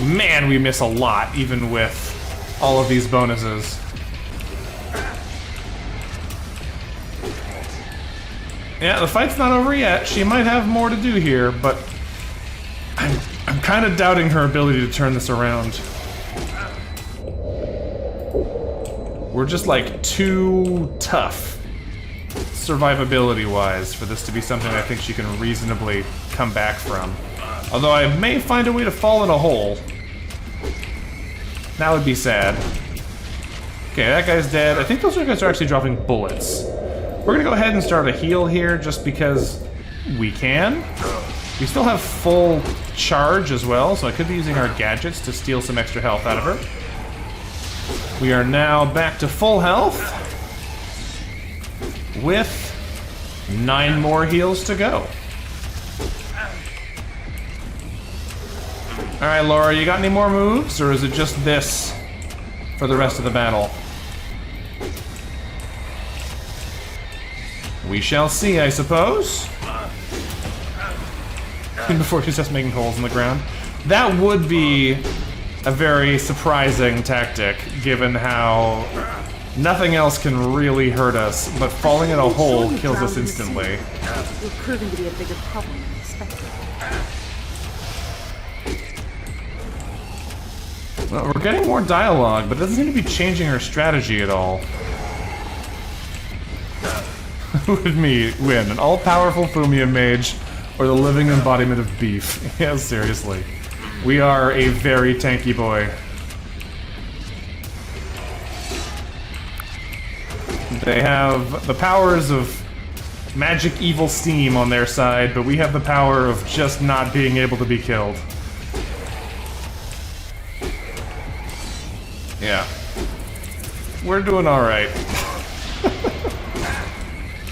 man, we miss a lot even with all of these bonuses. Yeah, the fight's not over yet. She might have more to do here, but I'm kind of doubting her ability to turn this around. We're just like too tough, survivability-wise, for this to be something I think she can reasonably come back from. Although I may find a way to fall in a hole. That would be sad. Okay, that guy's dead. I think those guys are actually dropping bullets. We're gonna go ahead and start a heal here just because we can. We still have full charge as well, so I could be using our gadgets to steal some extra health out of her. We are now back to full health with 9 more heals to go. Alright, Laura, you got any more moves, or is it just this for the rest of the battle? We shall see, I suppose. Before she's just making holes in the ground. That would be a very surprising tactic, given how nothing else can really hurt us, but falling in a hole kills us instantly. You're proving to be a bigger problem than expected. Well, we're getting more dialogue, but it doesn't seem to be changing her strategy at all. Who would me win? An all-powerful Fumium mage or the living embodiment of beef? Yeah, seriously. We are a very tanky boy. They have the powers of magic evil steam on their side, but we have the power of just not being able to be killed. Yeah. We're doing alright.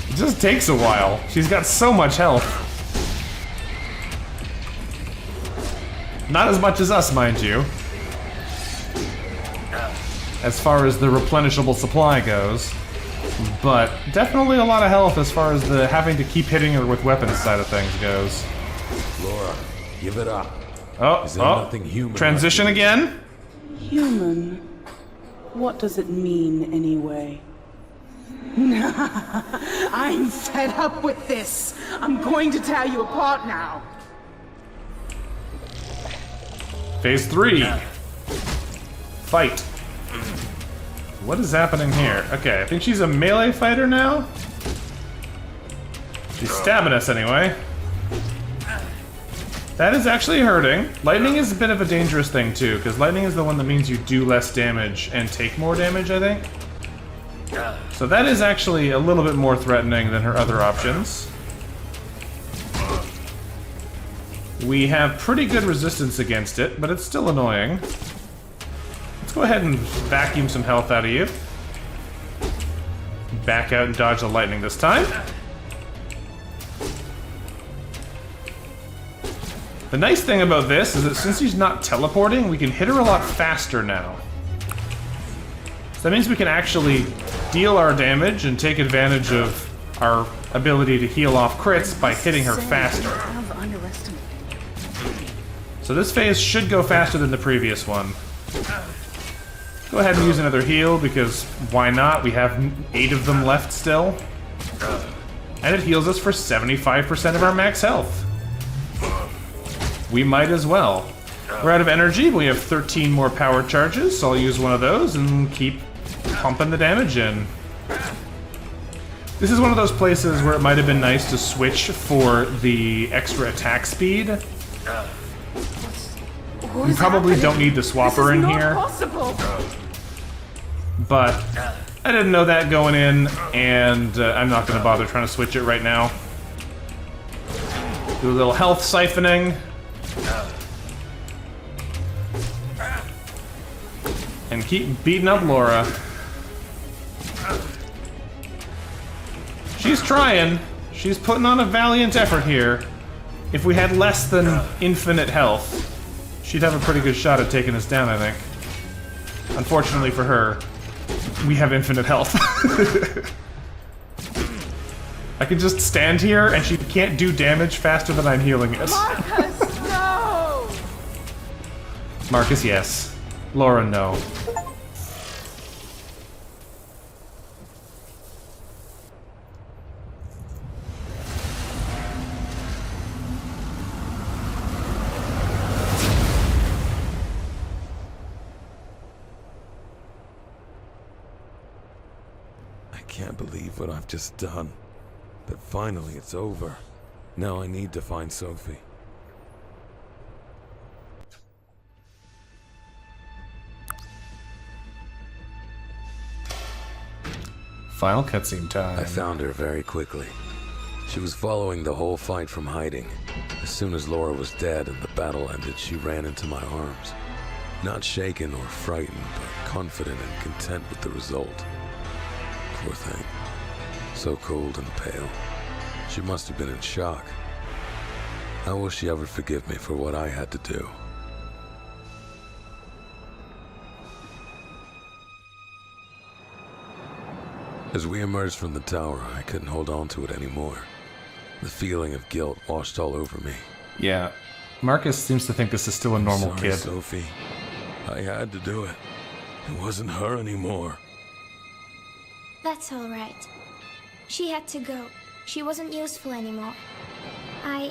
It just takes a while. She's got so much health. Not as much as us, mind you. As far as the replenishable supply goes. But definitely a lot of health as far as the having to keep hitting her with weapons side of things goes. Laura, give it up. Oh, Nothing human transition again? Human? What does it mean, anyway? I'm fed up with this. I'm going to tear you apart now. Phase 3. Fight. What is happening here? Okay, I think she's a melee fighter now. She's stabbing us anyway. That is actually hurting. Lightning is a bit of a dangerous thing too, because lightning is the one that means you do less damage and take more damage, I think. So that is actually a little bit more threatening than her other options. We have pretty good resistance against it, but it's still annoying. Let's go ahead and vacuum some health out of you. Back out and dodge the lightning this time. The nice thing about this is that since she's not teleporting, we can hit her a lot faster now. So that means we can actually deal our damage and take advantage of our ability to heal off crits by hitting her faster. So this phase should go faster than the previous one. Go ahead and use another heal, because why not? We have 8 of them left still. And it heals us for 75% of our max health. We might as well. We're out of energy, but we have 13 more power charges, so I'll use one of those and keep pumping the damage in. This is one of those places where it might have been nice to switch for the extra attack speed. We probably don't need the swapper in here. But I didn't know that going in, and I'm not going to bother trying to switch it right now. Do a little health siphoning. And keep beating up Laura. She's trying. She's putting on a valiant effort here. If we had less than infinite health, she'd have a pretty good shot at taking us down, I think. Unfortunately for her, we have infinite health. I can just stand here and she can't do damage faster than I'm healing it. Marcus, no! Marcus, yes. Laura, no. I can't believe what I've just done. But finally it's over. Now I need to find Sophie. Final cutscene time. I found her very quickly. She was following the whole fight from hiding. As soon as Laura was dead and the battle ended, she ran into my arms. Not shaken or frightened, but confident and content with the result. Poor thing. So cold and pale. She must have been in shock. How will she ever forgive me for what I had to do? As we emerged from the tower, I couldn't hold on to it anymore. The feeling of guilt washed all over me. Yeah. Marcus seems to think this is still a normal Sorry, kid. Sophie. I had to do it. It wasn't her anymore. That's all right. She had to go. She wasn't useful anymore. I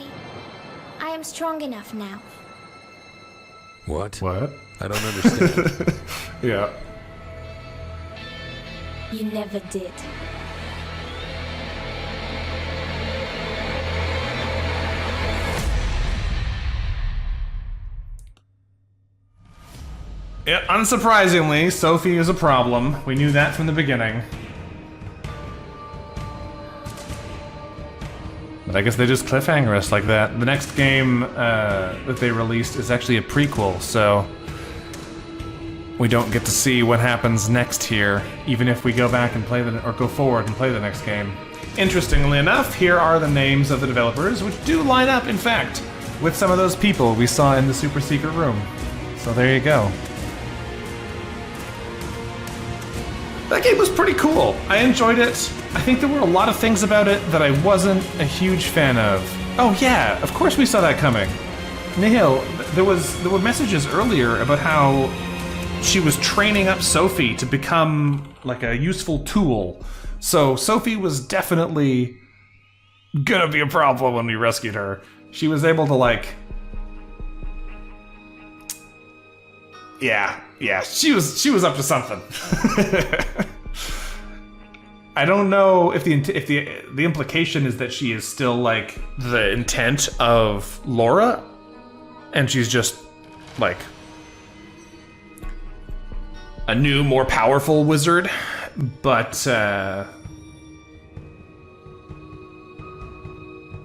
am strong enough now. What? What? I don't understand. Yeah. You never did. Yeah, unsurprisingly, Sophie is a problem. We knew that from the beginning. But I guess they just cliffhanger us like that. The next game that they released is actually a prequel, so we don't get to see what happens next here, even if we go back and play or go forward and play the next game. Interestingly enough, here are the names of the developers, which do line up, in fact, with some of those people we saw in the super secret room. So there you go. That game was pretty cool. I enjoyed it. I think there were a lot of things about it that I wasn't a huge fan of. Oh yeah, of course we saw that coming. Nihil, there were messages earlier about how she was training up Sophie to become like a useful tool. So Sophie was definitely gonna be a problem when we rescued her. She was able to like Yeah, she was up to something. I don't know if the implication is that she is still like the intent of Laura, and she's just like a new, more powerful wizard, but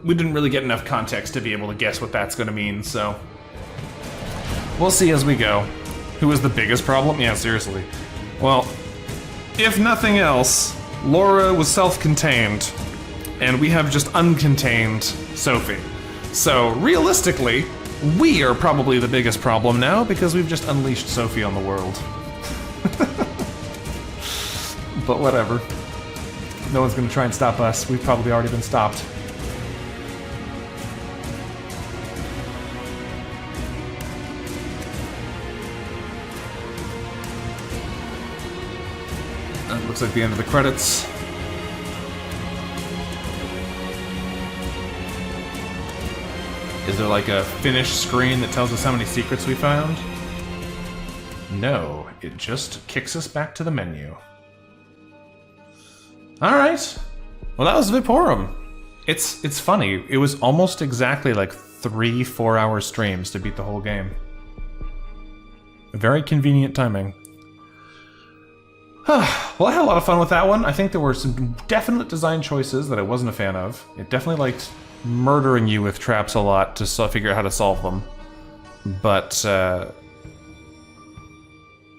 we didn't really get enough context to be able to guess what that's going to mean, so we'll see as we go. Who is the biggest problem? Yeah, seriously. Well, if nothing else, Laura was self-contained, and we have just uncontained Sophie. So, realistically, we are probably the biggest problem now because we've just unleashed Sophie on the world. But whatever. No one's gonna try and stop us. We've probably already been stopped. That looks like the end of the credits. Is there like a finished screen that tells us how many secrets we found? No, it just kicks us back to the menu. Alright. Well, that was Vaporum. It's funny. It was almost exactly like 3-4 hour streams to beat the whole game. Very convenient timing. Well, I had a lot of fun with that one. I think there were some definite design choices that I wasn't a fan of. It definitely liked murdering you with traps a lot to figure out how to solve them. But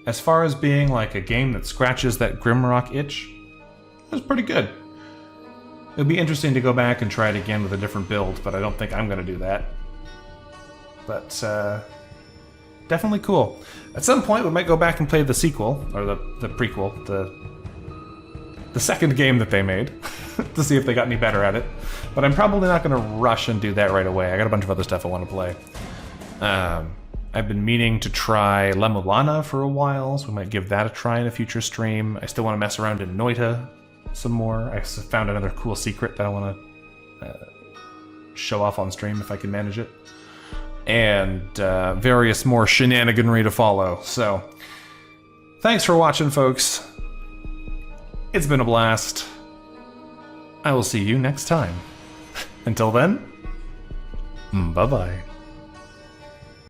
as far as being like a game that scratches that Grimrock itch, it was pretty good. It would be interesting to go back and try it again with a different build, but I don't think I'm going to do that. But definitely cool. At some point, we might go back and play the sequel, or the prequel, the second game that they made, to see if they got any better at it. But I'm probably not going to rush and do that right away. I got a bunch of other stuff I want to play. I've been meaning to try La Mulana for a while, so we might give that a try in a future stream. I still want to mess around in Noita some more. I found another cool secret that I want to show off on stream if I can manage it. And various more shenaniganry to follow. So, thanks for watching, folks. It's been a blast. I will see you next time. Until then, bye-bye.